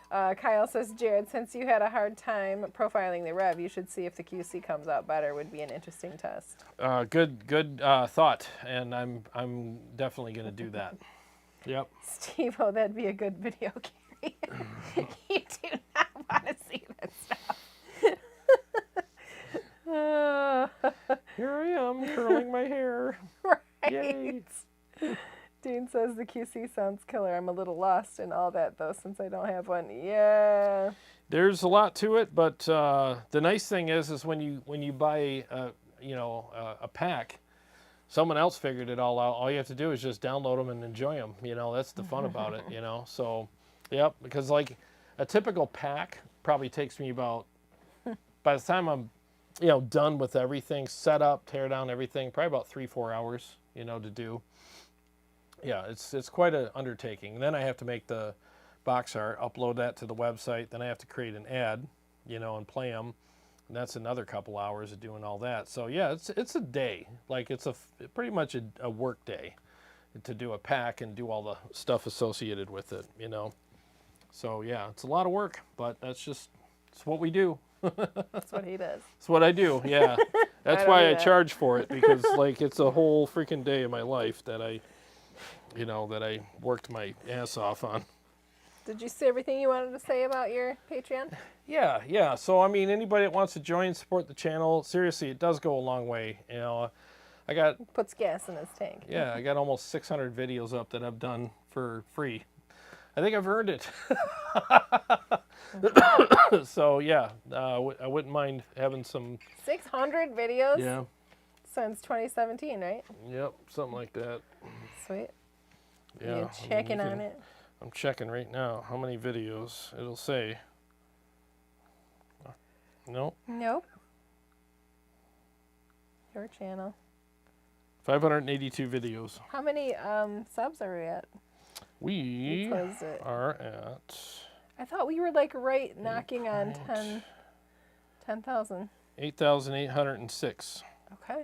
[SPEAKER 1] Kyle says, Jarrod, since you had a hard time profiling the rev, you should see if the QC comes out better. Would be an interesting test.
[SPEAKER 2] Good thought, and I'm definitely going to do that. Yep.
[SPEAKER 1] Steve-O, that'd be a good video, Carrie. You do not want to see that stuff.
[SPEAKER 2] Here I am, curling my hair.
[SPEAKER 1] Right.
[SPEAKER 2] Yay.
[SPEAKER 1] Dean says the QC sounds killer. I'm a little lost in all that, though, since I don't have one. Yeah.
[SPEAKER 2] There's a lot to it, but the nice thing is when you buy a pack, someone else figured it all out. All you have to do is just download them and enjoy them. You know, that's the fun about it. You know, so yep. Because like a typical pack probably takes me about, by the time I'm done with everything, set up, tear down everything, probably about 3-4 hours. To do. Yeah, it's quite an undertaking. And then I have to make the box art, upload that to the website. Then I have to create an ad, and play them. And that's another couple hours of doing all that. So yeah, it's a day. Like it's pretty much a work day to do a pack and do all the stuff associated with it. So yeah, it's a lot of work, but it's what we do.
[SPEAKER 1] That's what he does.
[SPEAKER 2] That's what I do. Yeah, that's
[SPEAKER 1] I
[SPEAKER 2] why I
[SPEAKER 1] do that.
[SPEAKER 2] charge for it because like it's a whole freaking day of my life that I worked my ass off on.
[SPEAKER 1] Did you say everything you wanted to say about your Patreon?
[SPEAKER 2] Yeah. So I mean, anybody that wants to join, support the channel, seriously, it does go a long way. I got
[SPEAKER 1] Puts gas in his tank.
[SPEAKER 2] yeah, I got almost 600 videos up that I've done for free. I think I've earned it. So yeah, I wouldn't mind having some.
[SPEAKER 1] 600 videos?
[SPEAKER 2] Yeah.
[SPEAKER 1] Since 2017, right?
[SPEAKER 2] Yep, something like that.
[SPEAKER 1] Sweet.
[SPEAKER 2] Yeah.
[SPEAKER 1] You checking on it?
[SPEAKER 2] I'm checking right now how many videos it'll say. Nope.
[SPEAKER 1] Nope. Your channel.
[SPEAKER 2] 582 videos.
[SPEAKER 1] How many subs are we at?
[SPEAKER 2] We
[SPEAKER 1] closed it.
[SPEAKER 2] are at
[SPEAKER 1] I thought we were like right knocking on 10,000.
[SPEAKER 2] 8,806.
[SPEAKER 1] Okay.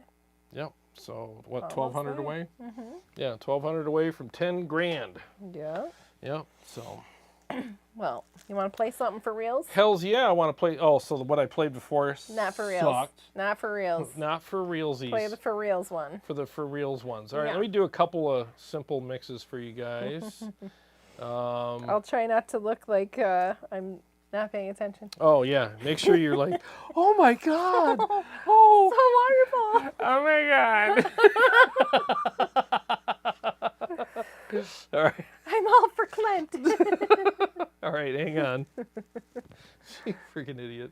[SPEAKER 2] Yep. So what,
[SPEAKER 1] Almost
[SPEAKER 2] 1,200
[SPEAKER 1] there.
[SPEAKER 2] away?
[SPEAKER 1] Mm-hmm.
[SPEAKER 2] Yeah, 1,200 away from 10 grand.
[SPEAKER 1] Yeah.
[SPEAKER 2] Yep. So
[SPEAKER 1] Well, you want to play something for reals?
[SPEAKER 2] hells yeah, I want to play. Oh, so what I played before
[SPEAKER 1] Not for reals.
[SPEAKER 2] sucked.
[SPEAKER 1] Not for reals.
[SPEAKER 2] Not for realsies.
[SPEAKER 1] Play the for reals one.
[SPEAKER 2] For the for reals ones. All right,
[SPEAKER 1] Yeah.
[SPEAKER 2] let me do a couple of simple mixes for you guys.
[SPEAKER 1] I'll try not to look like I'm not paying attention.
[SPEAKER 2] Oh yeah, make sure you're like, oh my god, oh,
[SPEAKER 1] So wonderful.
[SPEAKER 2] oh my god. All right,
[SPEAKER 1] I'm all for Clint.
[SPEAKER 2] all right, hang on. You freaking idiot.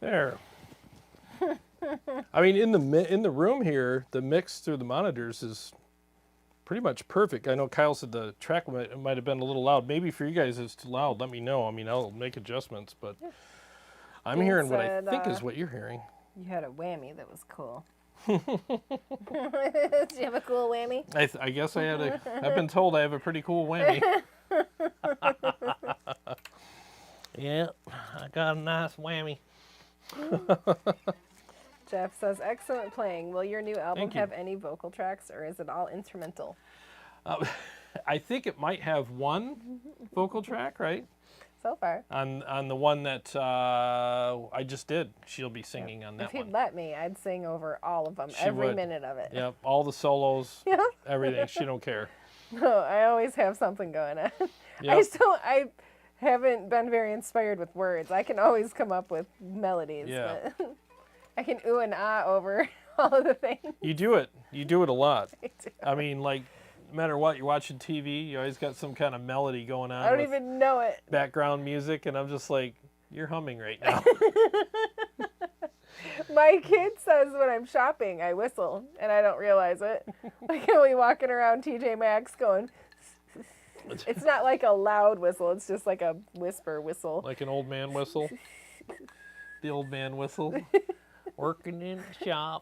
[SPEAKER 2] There. I mean, in the room here, the mix through the monitors is pretty much perfect. I know Kyle said the track might have been a little loud. Maybe for you guys it's too loud. Let me know. I mean, I'll make adjustments, but I'm
[SPEAKER 1] Dean
[SPEAKER 2] hearing what I
[SPEAKER 1] said,
[SPEAKER 2] think is what you're hearing.
[SPEAKER 1] You had a whammy that was cool. Do you have a cool whammy?
[SPEAKER 2] I guess I had I've been told I have a pretty cool whammy.
[SPEAKER 3] Yeah, I got a nice whammy.
[SPEAKER 1] Jeff says, excellent playing. Will your new album
[SPEAKER 2] Thank you.
[SPEAKER 1] have any vocal tracks or is it all instrumental?
[SPEAKER 2] I think it might have one vocal track, right?
[SPEAKER 1] So far.
[SPEAKER 2] On the one that I just did. She'll be singing on that
[SPEAKER 1] If he'd
[SPEAKER 2] one.
[SPEAKER 1] let me, I'd sing over all of them,
[SPEAKER 2] She
[SPEAKER 1] every
[SPEAKER 2] would.
[SPEAKER 1] minute of it.
[SPEAKER 2] Yep, all the solos,
[SPEAKER 1] Yeah.
[SPEAKER 2] everything. She don't care.
[SPEAKER 1] No, I always have something going on.
[SPEAKER 2] Yep.
[SPEAKER 1] I haven't been very inspired with words. I can always come up with melodies.
[SPEAKER 2] Yeah.
[SPEAKER 1] But I can ooh and ah over all of the things.
[SPEAKER 2] You do it. You do it a lot.
[SPEAKER 1] I do.
[SPEAKER 2] I mean, like, no matter what, you're watching TV, you always got some kind of melody going on.
[SPEAKER 1] I don't
[SPEAKER 2] with
[SPEAKER 1] even know it.
[SPEAKER 2] background music, and I'm just like, you're humming right now.
[SPEAKER 1] My kid says when I'm shopping, I whistle, and I don't realize it. Like, are we walking around TJ Maxx going, it's not like a loud whistle, it's just like a whisper whistle.
[SPEAKER 2] Like an old man whistle. The old man whistle.
[SPEAKER 3] Working in the shop.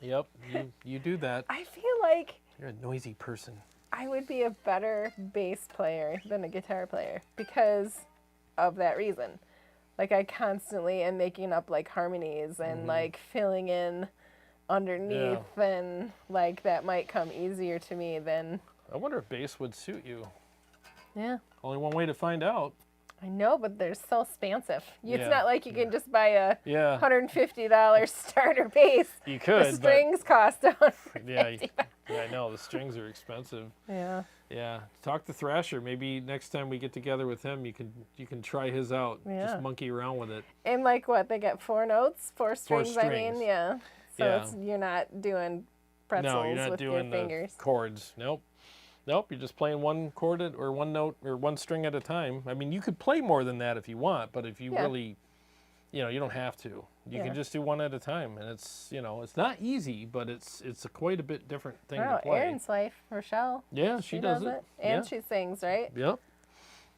[SPEAKER 2] Yep, you do that.
[SPEAKER 1] I feel like
[SPEAKER 2] You're a noisy person.
[SPEAKER 1] I would be a better bass player than a guitar player because of that reason. Like, I constantly am making up like harmonies and like filling in underneath, and like that might come easier to me than.
[SPEAKER 2] I wonder if bass would suit you.
[SPEAKER 1] Yeah,
[SPEAKER 2] Only one way to find out.
[SPEAKER 1] I know, but they're so expensive. It's
[SPEAKER 2] Yeah.
[SPEAKER 1] not like you can just buy a
[SPEAKER 2] Yeah,
[SPEAKER 1] $150 starter bass.
[SPEAKER 2] you
[SPEAKER 1] The
[SPEAKER 2] could, but
[SPEAKER 1] strings cost $150.
[SPEAKER 2] yeah, I know the strings are expensive.
[SPEAKER 1] Yeah.
[SPEAKER 2] Yeah, talk to Thrasher. Maybe next time we get together with him, you can try his out.
[SPEAKER 1] Yeah.
[SPEAKER 2] Just monkey around with it.
[SPEAKER 1] And like what? They get four notes, four strings. I mean,
[SPEAKER 2] strings.
[SPEAKER 1] yeah. So
[SPEAKER 2] Yeah.
[SPEAKER 1] you're not doing pretzels
[SPEAKER 2] No, you're not
[SPEAKER 1] with your
[SPEAKER 2] doing the
[SPEAKER 1] fingers.
[SPEAKER 2] chords. Nope. You're just playing one chord or one note or one string at a time. I mean, you could play more than that if you want, but if you
[SPEAKER 1] Yeah.
[SPEAKER 2] really, you don't have to. You
[SPEAKER 1] Yeah.
[SPEAKER 2] can just do one at a time, and it's it's not easy, but it's a quite a bit different thing
[SPEAKER 1] Oh,
[SPEAKER 2] to play.
[SPEAKER 1] Erin's wife, Rochelle.
[SPEAKER 2] Yeah, she does it.
[SPEAKER 1] And
[SPEAKER 2] Yeah.
[SPEAKER 1] she sings, right?
[SPEAKER 2] Yep.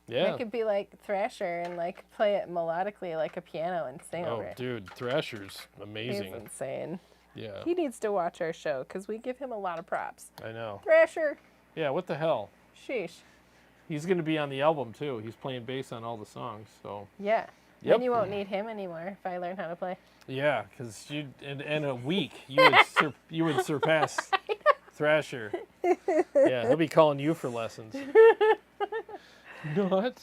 [SPEAKER 2] Yeah.
[SPEAKER 1] I could be like Thrasher and like play it melodically like a piano and sing
[SPEAKER 2] Oh,
[SPEAKER 1] over it.
[SPEAKER 2] dude, Thrasher's
[SPEAKER 1] He's
[SPEAKER 2] amazing.
[SPEAKER 1] insane.
[SPEAKER 2] Yeah,
[SPEAKER 1] He needs to watch our show because we give him a lot of props.
[SPEAKER 2] I know.
[SPEAKER 1] Thrasher,
[SPEAKER 2] Yeah, what the hell?
[SPEAKER 1] sheesh.
[SPEAKER 2] He's going to be on the album too. He's playing bass on all the songs. So
[SPEAKER 1] Yeah.
[SPEAKER 2] Yep.
[SPEAKER 1] Then you won't need him anymore if I learn how to play.
[SPEAKER 2] yeah, because in a week you would surpass Thrasher. Yeah, he'll be calling you for lessons. What?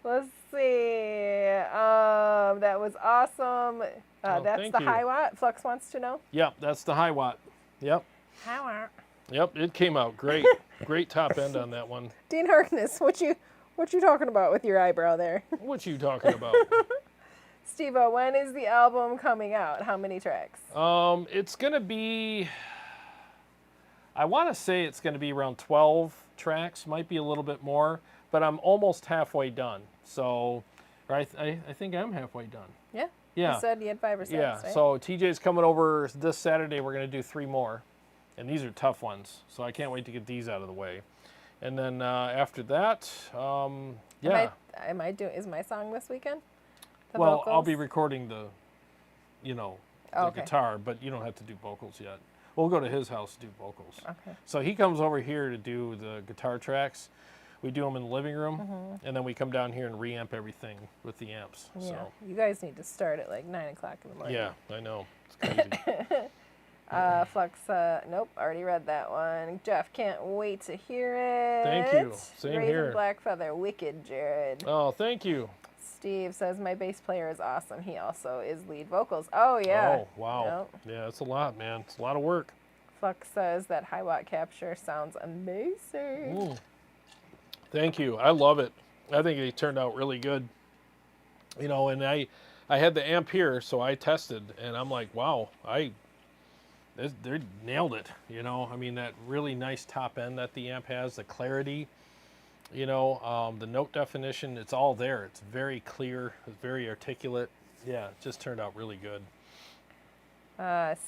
[SPEAKER 1] Let's see. That was awesome. That's
[SPEAKER 2] thank
[SPEAKER 1] the
[SPEAKER 2] you.
[SPEAKER 1] Hiwatt. Flux wants to know.
[SPEAKER 2] Yep, that's the Hiwatt. Yep,
[SPEAKER 1] Hiwatt.
[SPEAKER 2] yep, it came out great. Great top end on that one.
[SPEAKER 1] Dean Harkness, what you talking about with your eyebrow there?
[SPEAKER 2] What you talking about?
[SPEAKER 1] Steve-O, when is the album coming out? How many tracks?
[SPEAKER 2] It's gonna be. I want to say it's gonna be around 12 tracks. Might be a little bit more, but I'm almost halfway done. So, I think I'm halfway done.
[SPEAKER 1] Yeah.
[SPEAKER 2] Yeah.
[SPEAKER 1] You said you had 5 or 6,
[SPEAKER 2] Yeah,
[SPEAKER 1] right?
[SPEAKER 2] so TJ's coming over this Saturday. We're going to do 3 more. And these are tough ones. So I can't wait to get these out of the way. And then after that, yeah.
[SPEAKER 1] Is my song this weekend? The
[SPEAKER 2] Well,
[SPEAKER 1] vocals?
[SPEAKER 2] I'll be recording the
[SPEAKER 1] Okay.
[SPEAKER 2] guitar, but you don't have to do vocals yet. We'll go to his house to do vocals.
[SPEAKER 1] Okay.
[SPEAKER 2] So he comes over here to do the guitar tracks. We do them in the living room, and then we come down here and reamp everything with the amps.
[SPEAKER 1] Yeah.
[SPEAKER 2] So,
[SPEAKER 1] You guys need to start at like 9 o'clock in the morning.
[SPEAKER 2] yeah, I know. It's crazy.
[SPEAKER 1] Flux, nope, already read that one. Jeff, can't wait to hear it.
[SPEAKER 2] Thank you. Same
[SPEAKER 1] Raven
[SPEAKER 2] here.
[SPEAKER 1] Blackfeather, wicked, Jarrod.
[SPEAKER 2] Oh, thank you.
[SPEAKER 1] Steve says, my bass player is awesome. He also is lead vocals. Oh, yeah.
[SPEAKER 2] Oh, wow.
[SPEAKER 1] Yep.
[SPEAKER 2] Yeah, it's a lot, man. It's a lot of work.
[SPEAKER 1] Flux says that Hiwatt capture sounds amazing.
[SPEAKER 2] Ooh. Thank you. I love it. I think they turned out really good. And I had the amp here, so I tested, and I'm like, wow, they nailed it. I mean, that really nice top end that the amp has, the clarity, You know, the note definition, it's all there. It's very clear. It's very articulate. Yeah, it just turned out really good.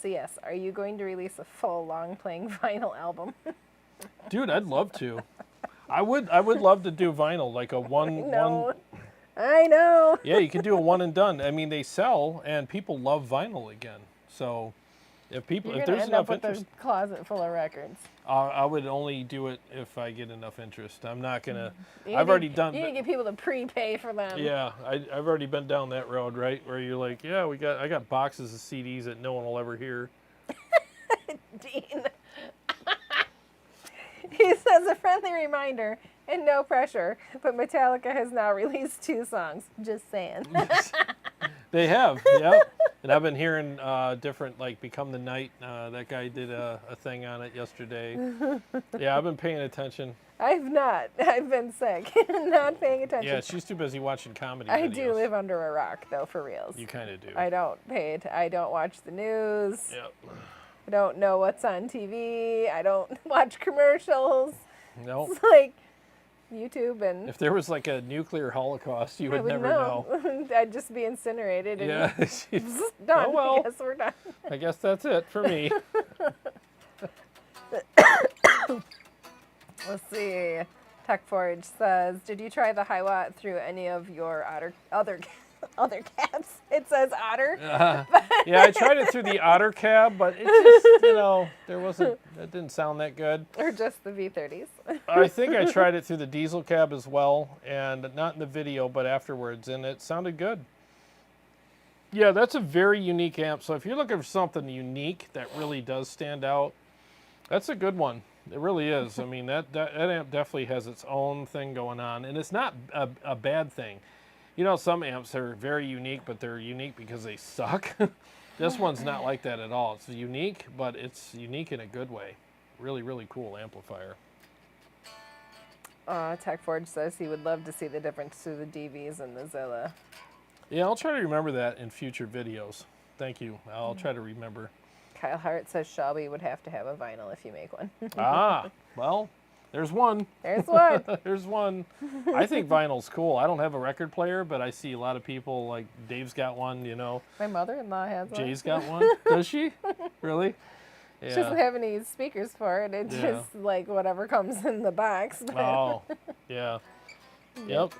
[SPEAKER 1] CS, are you going to release a full long-playing vinyl album?
[SPEAKER 2] Dude, I'd love to. I would love to do vinyl, like a one.
[SPEAKER 1] I know.
[SPEAKER 2] Yeah, you can do a one and done. I mean, they sell, and people love vinyl again. So, if there's
[SPEAKER 1] end
[SPEAKER 2] enough
[SPEAKER 1] up with
[SPEAKER 2] interest,
[SPEAKER 1] a closet full of records.
[SPEAKER 2] I would only do it if I get enough interest. I'm not gonna.
[SPEAKER 1] You
[SPEAKER 2] I've already done.
[SPEAKER 1] You need to get people to prepay for them.
[SPEAKER 2] Yeah, I've already been down that road, right? Where you're like, yeah, I got boxes of CDs that no one will ever hear.
[SPEAKER 1] Dean. He says a friendly reminder and no pressure, but Metallica has now released 2 songs. Just saying.
[SPEAKER 2] They have, yeah. And I've been hearing different, like Become the Night. That guy did a thing on it yesterday. Yeah, I've been paying attention.
[SPEAKER 1] I've not. I've been sick. Not paying attention.
[SPEAKER 2] Yeah, she's too busy watching comedy
[SPEAKER 1] I
[SPEAKER 2] videos.
[SPEAKER 1] do live under a rock, though, for reals.
[SPEAKER 2] You kind of do.
[SPEAKER 1] I don't pay it. I don't watch the news.
[SPEAKER 2] Yep.
[SPEAKER 1] I don't know what's on TV. I don't watch commercials.
[SPEAKER 2] No.
[SPEAKER 1] It's like YouTube and
[SPEAKER 2] If there was like a nuclear holocaust, you
[SPEAKER 1] I
[SPEAKER 2] would never know.
[SPEAKER 1] I'd just be incinerated and
[SPEAKER 2] Yeah.
[SPEAKER 1] done.
[SPEAKER 2] Oh, well.
[SPEAKER 1] I guess we're done.
[SPEAKER 2] I guess that's it for me.
[SPEAKER 1] Let's see. TechForge says, did you try the Hiwatt through any of your other cabs? It says Otter.
[SPEAKER 2] Yeah, I tried it through the Otter cab, but it just, that didn't sound that good.
[SPEAKER 1] Or just the V30s.
[SPEAKER 2] I think I tried it through the diesel cab as well, and not in the video, but afterwards, and it sounded good. Yeah, that's a very unique amp. So if you're looking for something unique that really does stand out, that's a good one. It really is. I mean, that amp definitely has its own thing going on, and it's not a bad thing. You know, some amps are very unique, but they're unique because they suck. This one's not like that at all. It's unique, but it's unique in a good way. Really, really cool amplifier.
[SPEAKER 1] TechForge says he would love to see the difference through the DVs and the Zilla.
[SPEAKER 2] Yeah, I'll try to remember that in future videos. Thank you. I'll try to remember.
[SPEAKER 1] Kyle Hart says Shelby would have to have a vinyl if you make one.
[SPEAKER 2] Well, there's one.
[SPEAKER 1] There's one.
[SPEAKER 2] There's one. I think vinyl's cool. I don't have a record player, but I see a lot of people, like Dave's got one, you know.
[SPEAKER 1] My mother-in-law has one.
[SPEAKER 2] Jay's got one. Does she? Really? Yeah.
[SPEAKER 1] She doesn't have any speakers for it. It's just like whatever comes in the box.
[SPEAKER 2] Oh, yeah. Yep.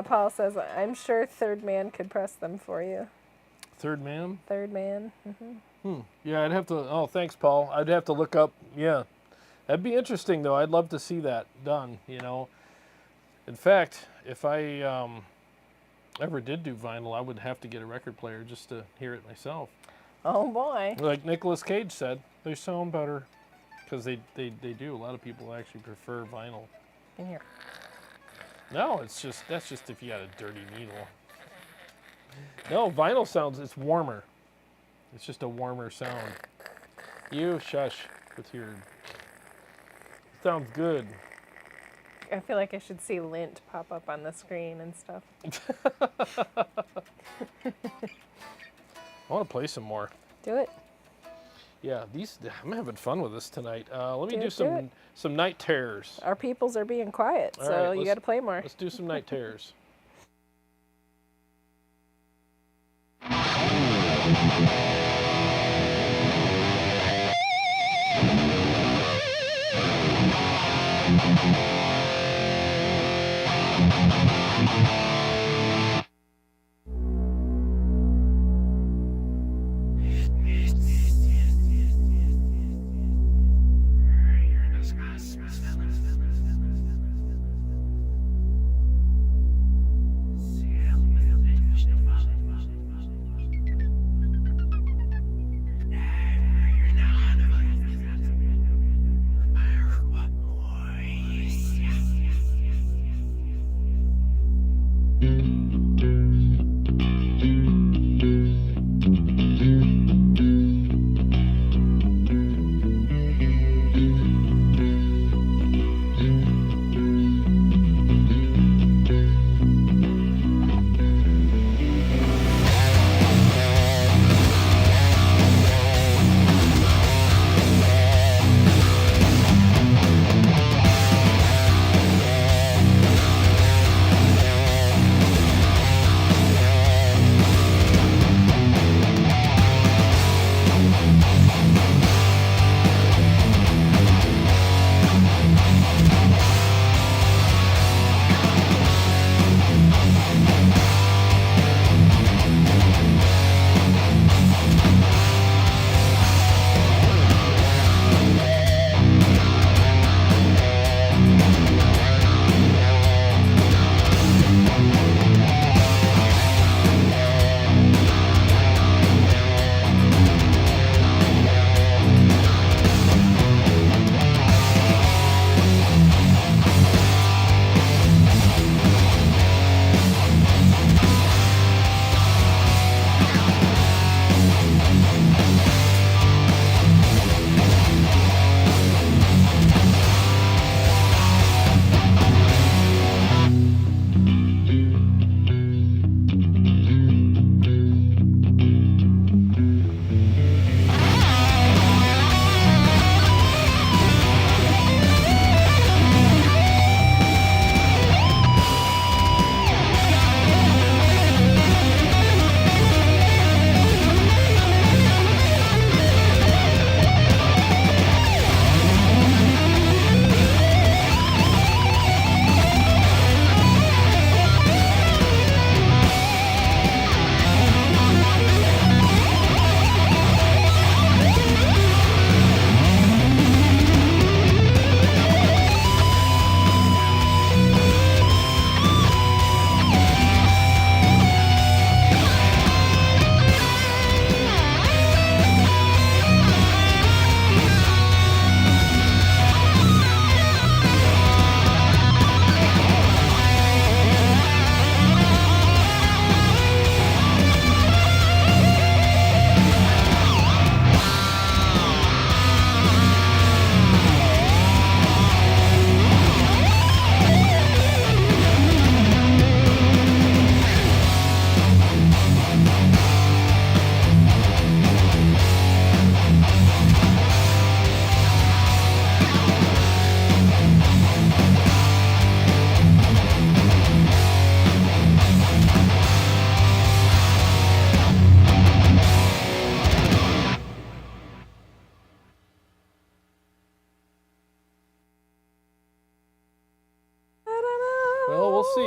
[SPEAKER 1] Paul says, I'm sure Third Man could press them for you.
[SPEAKER 2] Third Man?
[SPEAKER 1] Third Man.
[SPEAKER 2] Yeah, I'd have to. Oh, thanks, Paul. I'd have to look up. Yeah. That'd be interesting, though. I'd love to see that done, you know. In fact, if I ever did do vinyl, I would have to get a record player just to hear it myself.
[SPEAKER 1] Oh, boy.
[SPEAKER 2] Like Nicolas Cage said, they sound better. Because they do. A lot of people actually prefer vinyl.
[SPEAKER 1] In here.
[SPEAKER 2] No, that's just if you got a dirty needle. No, vinyl sounds, it's warmer. It's just a warmer sound. You shush with your... Sounds good.
[SPEAKER 1] I feel like I should see lint pop up on the screen and stuff.
[SPEAKER 2] I want to play some more.
[SPEAKER 1] Do it.
[SPEAKER 2] Yeah, I'm having fun with this tonight. Let me do
[SPEAKER 1] it.
[SPEAKER 2] some night terrors.
[SPEAKER 1] Our peoples are being quiet,
[SPEAKER 2] All
[SPEAKER 1] so
[SPEAKER 2] right,
[SPEAKER 1] you got to play more.
[SPEAKER 2] Let's do some night terrors.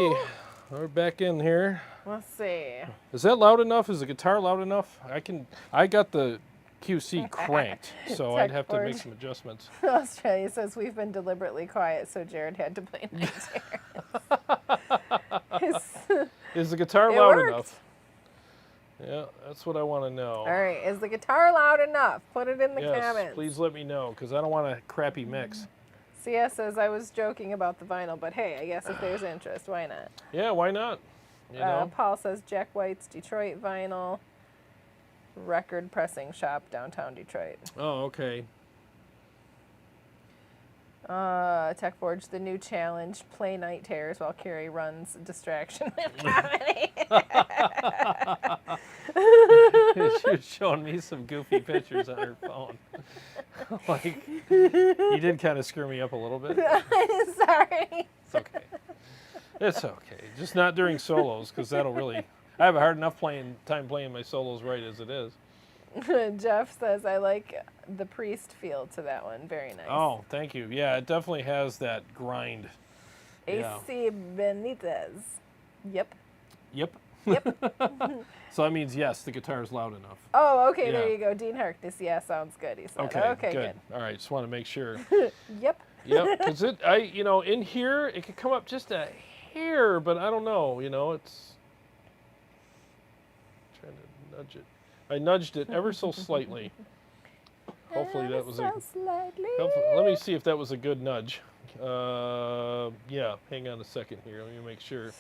[SPEAKER 2] see. We're back in here.
[SPEAKER 1] Let's see.
[SPEAKER 2] Is that loud enough? Is the guitar loud enough? I got the QC cranked, so I'd have to make some adjustments.
[SPEAKER 1] Australia says we've been deliberately quiet, so Jarrod had to play night terrors.
[SPEAKER 2] Is the guitar
[SPEAKER 1] It
[SPEAKER 2] loud
[SPEAKER 1] worked.
[SPEAKER 2] enough? Yeah, that's what I want to know.
[SPEAKER 1] All right, is the guitar loud enough? Put it in the
[SPEAKER 2] Yes,
[SPEAKER 1] comments.
[SPEAKER 2] please let me know, because I don't want a crappy mix.
[SPEAKER 1] CS says I was joking about the vinyl, but hey, I guess if there's interest, why not?
[SPEAKER 2] Yeah, why not? You know?
[SPEAKER 1] Paul says Jack White's Detroit vinyl record pressing shop downtown Detroit.
[SPEAKER 2] Oh, okay.
[SPEAKER 1] Tech Forge, the new challenge, play night terrors while Carrie runs distraction with comedy.
[SPEAKER 2] She was showing me some goofy pictures on her phone. Like, you did kind of screw me up a little bit.
[SPEAKER 1] Sorry.
[SPEAKER 2] It's okay. It's okay. Just not during solos, because that'll really... I have a hard enough time playing my solos right as it is.
[SPEAKER 1] Jeff says, I like the Priest feel to that one. Very nice.
[SPEAKER 2] Oh, thank you. Yeah, it definitely has that grind. Yeah.
[SPEAKER 1] AC Benitez. Yep.
[SPEAKER 2] Yep.
[SPEAKER 1] Yep.
[SPEAKER 2] So that means, yes, the guitar is loud enough.
[SPEAKER 1] Oh, okay, there
[SPEAKER 2] Yeah.
[SPEAKER 1] you go. Dean Harkness. Yeah, sounds good, he said.
[SPEAKER 2] Okay, good. All right, just want to make sure.
[SPEAKER 1] Yep.
[SPEAKER 2] Yep, because in here, it could come up just a hair, but I don't know, it's... Trying to nudge it. I nudged it ever so slightly. Hopefully that was let me see if that was a good nudge. Yeah, hang on a second here. Let me make sure.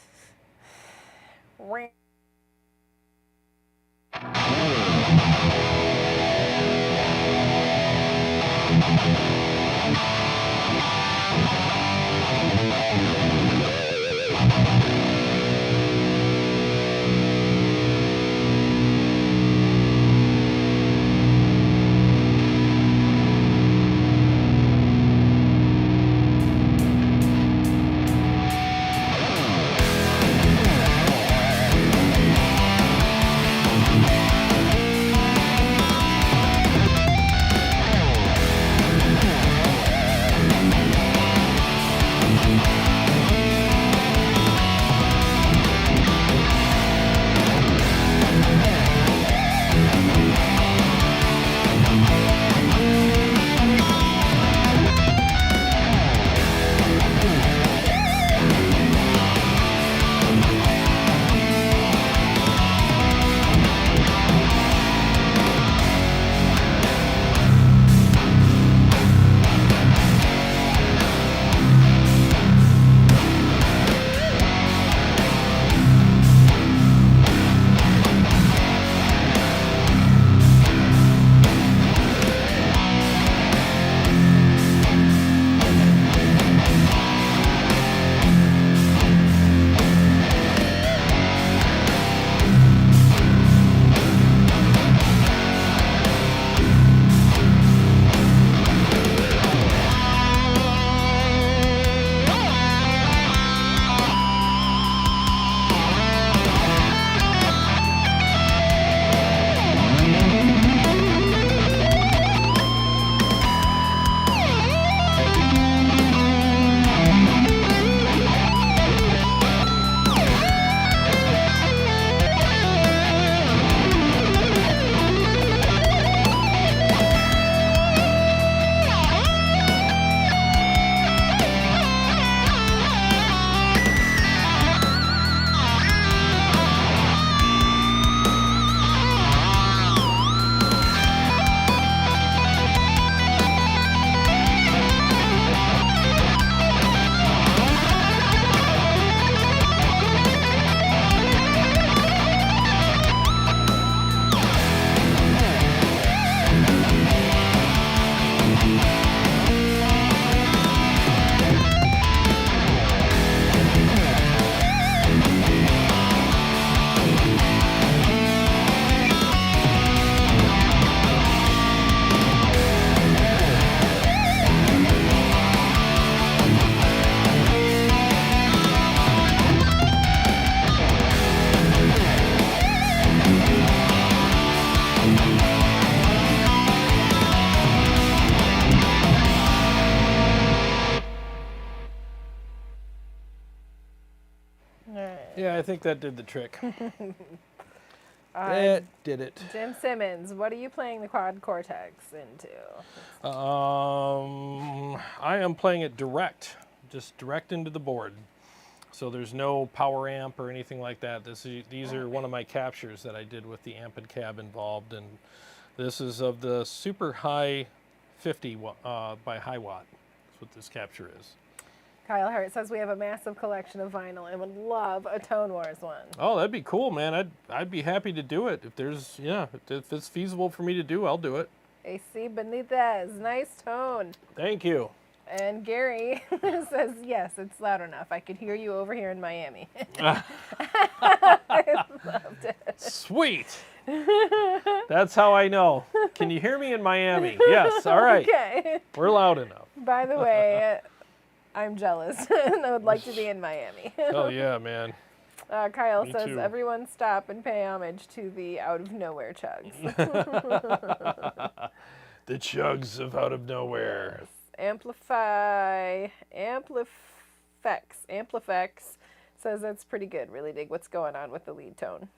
[SPEAKER 2] Yeah, I think that did the trick. That did it.
[SPEAKER 1] Jim Simmons, what are you playing the quad Cortex into?
[SPEAKER 2] I am playing it direct, just direct into the board. So there's no power amp or anything like that. These are one of my captures that I did with the amp and cab involved, and this is of the Super High 50 by Hiwatt. That's what this capture is.
[SPEAKER 1] Kyle Hart says we have a massive collection of vinyl and would love a Tone Wars one.
[SPEAKER 2] Oh, that'd be cool, man. I'd be happy to do it. If it's feasible for me to do, I'll do it.
[SPEAKER 1] AC Benitez, nice tone.
[SPEAKER 2] Thank you.
[SPEAKER 1] And Gary says, yes, it's loud enough. I could hear you over here in Miami. I loved it.
[SPEAKER 2] Sweet. That's how I know. Can you hear me in Miami? Yes, all right.
[SPEAKER 1] Okay.
[SPEAKER 2] We're loud enough.
[SPEAKER 1] By the way, I'm jealous and I would like to be in Miami.
[SPEAKER 2] Oh, yeah, man.
[SPEAKER 1] Kyle
[SPEAKER 2] Me
[SPEAKER 1] says,
[SPEAKER 2] too.
[SPEAKER 1] everyone stop and pay homage to the out of nowhere chugs.
[SPEAKER 2] The chugs of out of nowhere.
[SPEAKER 1] Amplifex says that's pretty good. Really dig what's going on with the lead tone.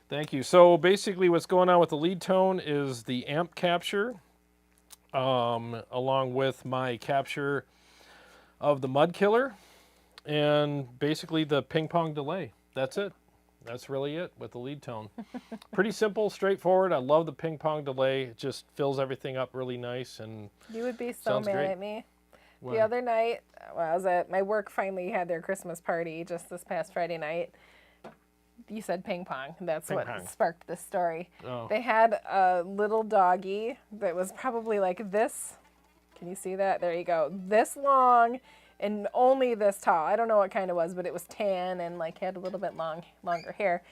[SPEAKER 2] Thank you. So basically what's going on with the lead tone is the amp capture, along with my capture of the mud killer, and basically the ping pong delay. That's it. That's really it with the lead tone. Pretty simple, straightforward. I love the ping pong delay. It just fills everything up really nice. And
[SPEAKER 1] You would be so
[SPEAKER 2] sounds
[SPEAKER 1] mad
[SPEAKER 2] great.
[SPEAKER 1] at me.
[SPEAKER 2] What?
[SPEAKER 1] The other night, well, I was at my work finally had their Christmas party just this past Friday night. You said ping pong. That's
[SPEAKER 2] Ping
[SPEAKER 1] what
[SPEAKER 2] pong.
[SPEAKER 1] sparked this story.
[SPEAKER 2] Oh.
[SPEAKER 1] They had a little doggy that was probably like this. Can you see that? There you go. This long and only this tall. I don't know what kind it was, but it was tan and like had a little bit longer hair.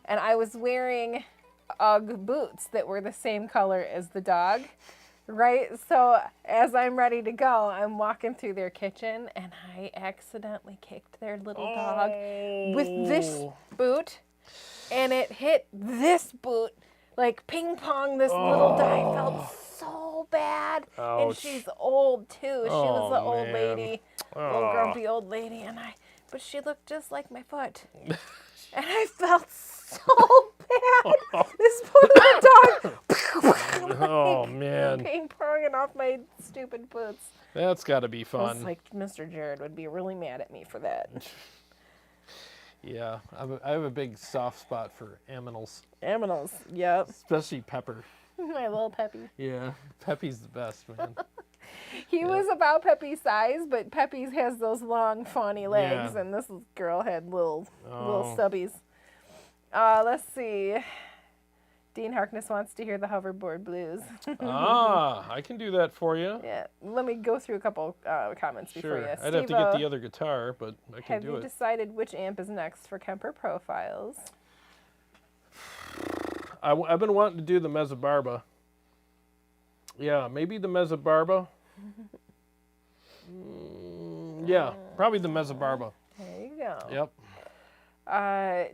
[SPEAKER 1] And I was wearing Ugg boots that were the same color as the dog. Right? So as I'm ready to go, I'm walking through their kitchen and I accidentally kicked their little dog with this boot, and it hit this boot like ping pong this little dog. I felt so bad. And
[SPEAKER 2] Ouch.
[SPEAKER 1] she's old too. She was the old
[SPEAKER 2] man.
[SPEAKER 1] lady, old grumpy old lady, but she looked just like my foot. And I felt so bad. This poor little dog.
[SPEAKER 2] Oh, man.
[SPEAKER 1] Ping ponging off my stupid boots.
[SPEAKER 2] That's got to be
[SPEAKER 1] I was
[SPEAKER 2] fun.
[SPEAKER 1] like, Mr. Jarrod would be really mad at me for that.
[SPEAKER 2] Yeah, I have a big soft spot for aminals,
[SPEAKER 1] Aminals, yep.
[SPEAKER 2] especially Pepper.
[SPEAKER 1] My little Peppy.
[SPEAKER 2] Yeah, Peppy's the best, man.
[SPEAKER 1] He was about Peppy's size, but Peppy's has those long, fawny legs,
[SPEAKER 2] Yeah.
[SPEAKER 1] and this girl had little
[SPEAKER 2] Oh.
[SPEAKER 1] stubbies. Let's see. Dean Harkness wants to hear the hoverboard blues.
[SPEAKER 2] I can do that for you.
[SPEAKER 1] Yeah, let me go through a couple comments before
[SPEAKER 2] Sure.
[SPEAKER 1] you.
[SPEAKER 2] I'd have to get the other guitar, but I can
[SPEAKER 1] Have
[SPEAKER 2] do
[SPEAKER 1] you
[SPEAKER 2] it.
[SPEAKER 1] decided which amp is next for Kemper profiles?
[SPEAKER 2] I've been wanting to do the Mezzabarba. Yeah, maybe the Mezzabarba. Yeah, probably the Mezzabarba.
[SPEAKER 1] There you go.
[SPEAKER 2] Yep.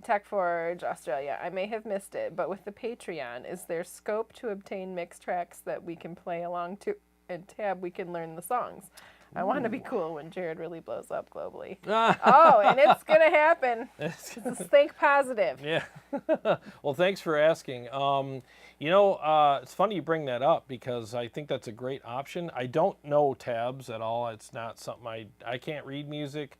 [SPEAKER 1] Tech Forge Australia. I may have missed it, but with the Patreon, is there scope to obtain mix tracks that we can play along to, and tab we can learn the songs? I want to be cool when Jarrod really blows up globally. Oh, and it's gonna happen. Just think positive.
[SPEAKER 2] Yeah. Well, thanks for asking. It's funny you bring that up because I think that's a great option. I don't know tabs at all. It's not something I can't read music.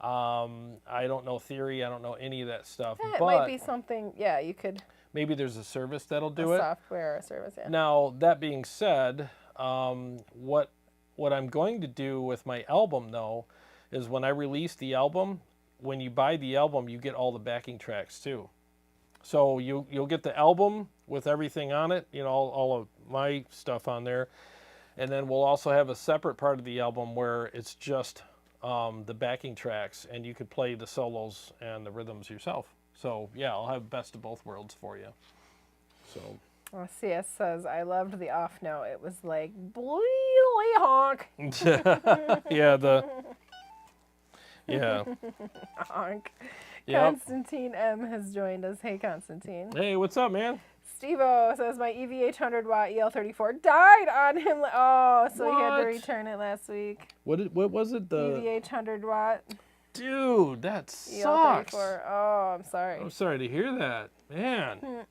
[SPEAKER 2] I don't know theory. I don't know any of that stuff.
[SPEAKER 1] Yeah, it
[SPEAKER 2] but
[SPEAKER 1] might be something. Yeah, you could.
[SPEAKER 2] maybe there's a service that'll do
[SPEAKER 1] a
[SPEAKER 2] it.
[SPEAKER 1] software or a service. Yeah.
[SPEAKER 2] Now, that being said, what I'm going to do with my album, though, is when I release the album, when you buy the album, you get all the backing tracks, too. So you'll get the album with everything on it, all of my stuff on there. And then we'll also have a separate part of the album where it's just the backing tracks, and you could play the solos and the rhythms yourself. So, yeah, I'll have best of both worlds for you. So...
[SPEAKER 1] Well, CS says, I loved the off note. It was like, bleely honk.
[SPEAKER 2] Yeah,
[SPEAKER 1] Honk.
[SPEAKER 2] Yep.
[SPEAKER 1] Constantine M has joined us. Hey, Constantine.
[SPEAKER 2] Hey, what's up, man?
[SPEAKER 1] Steve-O says, my EVH 100-watt EL34 died on him. Oh, so he had to
[SPEAKER 2] What?
[SPEAKER 1] return it last week.
[SPEAKER 2] What was it? The
[SPEAKER 1] EVH 100-watt.
[SPEAKER 2] Dude, that
[SPEAKER 1] EL34.
[SPEAKER 2] sucks.
[SPEAKER 1] Oh, I'm sorry.
[SPEAKER 2] I'm sorry to hear that. Man.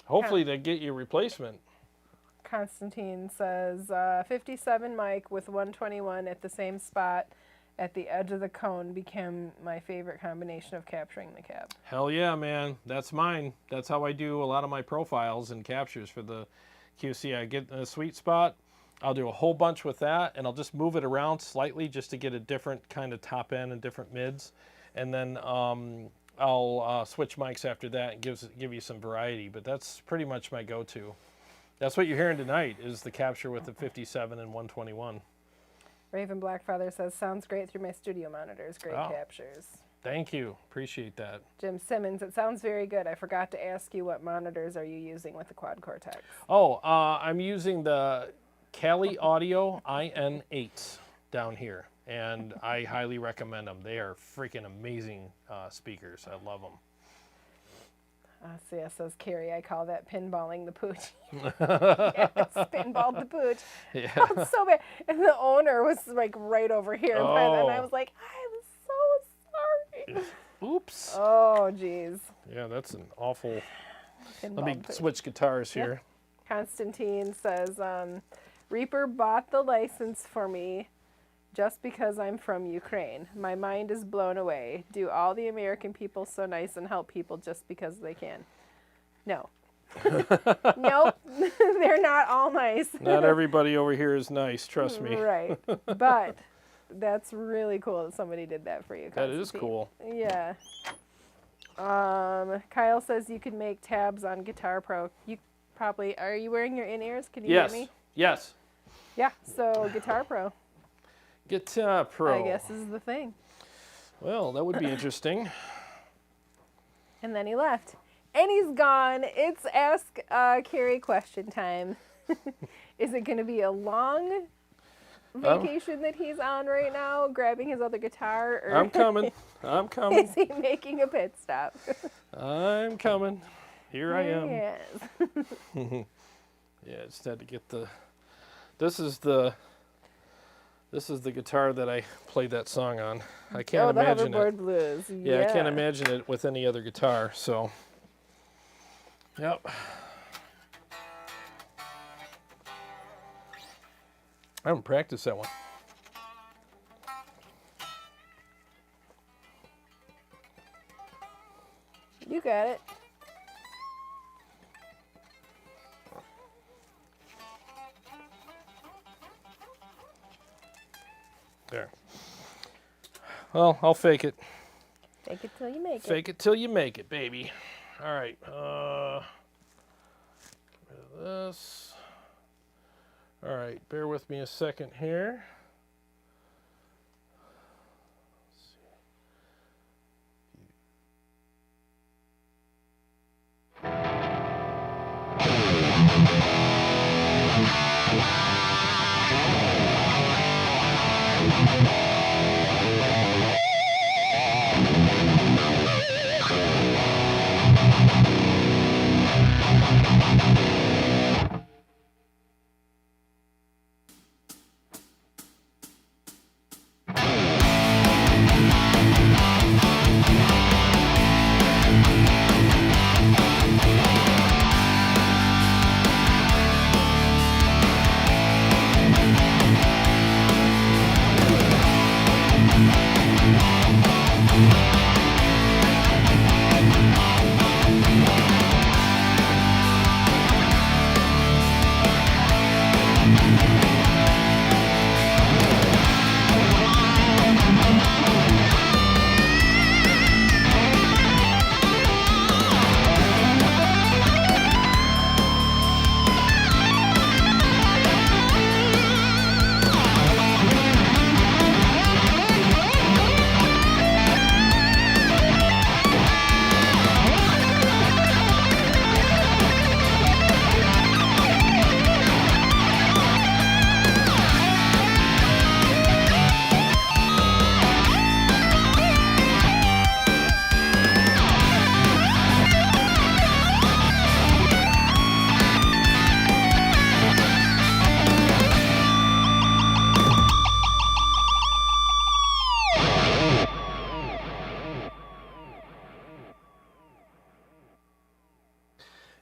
[SPEAKER 2] Hopefully they get you a replacement.
[SPEAKER 1] Constantine says 57 mic with 121 at the same spot at the edge of the cone became my favorite combination of capturing the cab.
[SPEAKER 2] Hell yeah, man. That's mine. That's how I do a lot of my profiles and captures for the QC. I get a sweet spot. I'll do a whole bunch with that, and I'll just move it around slightly just to get a different kind of top end and different mids. And then I'll switch mics after that and give you some variety. But that's pretty much my go-to. That's what you're hearing tonight is the capture with the 57 and 121.
[SPEAKER 1] Raven Blackfeather says, sounds great through my studio monitors. Great captures.
[SPEAKER 2] Thank you. Appreciate that.
[SPEAKER 1] Jim Simmons, it sounds very good. I forgot to ask you what monitors are you using with the quad Cortex?
[SPEAKER 2] Oh, I'm using the Cali Audio IN8s down here, and I highly recommend them. They are freaking amazing speakers. I love them.
[SPEAKER 1] CS says, Carrie, I call that pinballing the pooch. Yes, pinballed the pooch.
[SPEAKER 2] Yeah.
[SPEAKER 1] Oh, so bad. And the owner was like right over here. And by then I was like, I'm so sorry.
[SPEAKER 2] Oops.
[SPEAKER 1] Oh, geez.
[SPEAKER 2] Yeah, that's an awful... Let me
[SPEAKER 1] Pinballed pooch.
[SPEAKER 2] switch guitars here.
[SPEAKER 1] Constantine says, Reaper bought the license for me just because I'm from Ukraine. My mind is blown away. Do all the American people so nice and help people just because they can? No. Nope. They're not all nice.
[SPEAKER 2] Not everybody over here is nice, trust me.
[SPEAKER 1] Right. But that's really cool that somebody did that for you,
[SPEAKER 2] That is
[SPEAKER 1] Constantine.
[SPEAKER 2] cool.
[SPEAKER 1] Yeah. Kyle says you can make tabs on Guitar Pro. You probably, are you wearing your in-ears? Can you
[SPEAKER 2] Yes.
[SPEAKER 1] hear me?
[SPEAKER 2] Yes.
[SPEAKER 1] Yeah, so Guitar Pro,
[SPEAKER 2] Guitar Pro.
[SPEAKER 1] I guess, is the thing.
[SPEAKER 2] Well, that would be interesting.
[SPEAKER 1] And then he left. And he's gone. It's Ask Carrie question time. Is it going to be a long vacation that he's on right now, grabbing his other guitar? Or
[SPEAKER 2] I'm coming. I'm coming.
[SPEAKER 1] is he making a pit stop?
[SPEAKER 2] I'm coming. Here I am.
[SPEAKER 1] Yes.
[SPEAKER 2] Yeah, just had to get the... This is the guitar that I played that song on. I can't
[SPEAKER 1] the
[SPEAKER 2] imagine
[SPEAKER 1] Hoverboard
[SPEAKER 2] it.
[SPEAKER 1] Blues.
[SPEAKER 2] Yeah, I can't imagine it with any other guitar, so... Yep. I haven't practiced that one.
[SPEAKER 1] You got it.
[SPEAKER 2] There. Well, I'll fake it.
[SPEAKER 1] Fake it till you make it.
[SPEAKER 2] Fake it till you make it, baby. All right. This. All right. Bear with me a second here.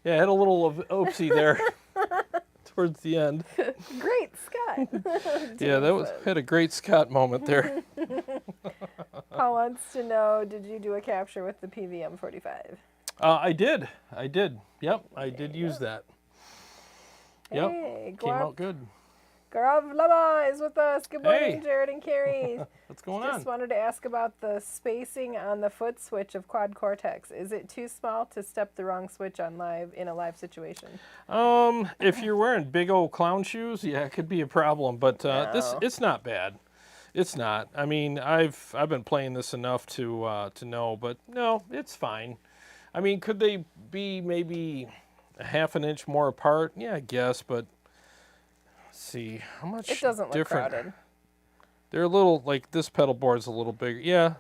[SPEAKER 2] Yeah, I had a little of oopsie there towards the end.
[SPEAKER 1] Great Scott.
[SPEAKER 2] Yeah, that was had a great Scott moment there.
[SPEAKER 1] Paul wants to know, did you do a capture with the PVM 45?
[SPEAKER 2] I did. Yep, I did use that. Yep,
[SPEAKER 1] Hey,
[SPEAKER 2] came out good.
[SPEAKER 1] Gaurav Lama is with us. Good morning,
[SPEAKER 2] Hey.
[SPEAKER 1] Jarrod and Carrie.
[SPEAKER 2] What's going
[SPEAKER 1] Just wanted to ask about the spacing on the foot switch of quad Cortex. Is it too small to step the wrong switch on in a live situation?
[SPEAKER 2] If you're wearing big old clown shoes, yeah, it could be a problem. But
[SPEAKER 1] No.
[SPEAKER 2] it's not bad. It's not. I mean, I've been playing this enough to know, but no, it's fine. I mean, could they be maybe a half an inch more apart? Yeah, I guess, but let's see how much.
[SPEAKER 1] It doesn't look
[SPEAKER 2] different.
[SPEAKER 1] crowded.
[SPEAKER 2] They're a little like this pedal board's a little bigger. Yeah,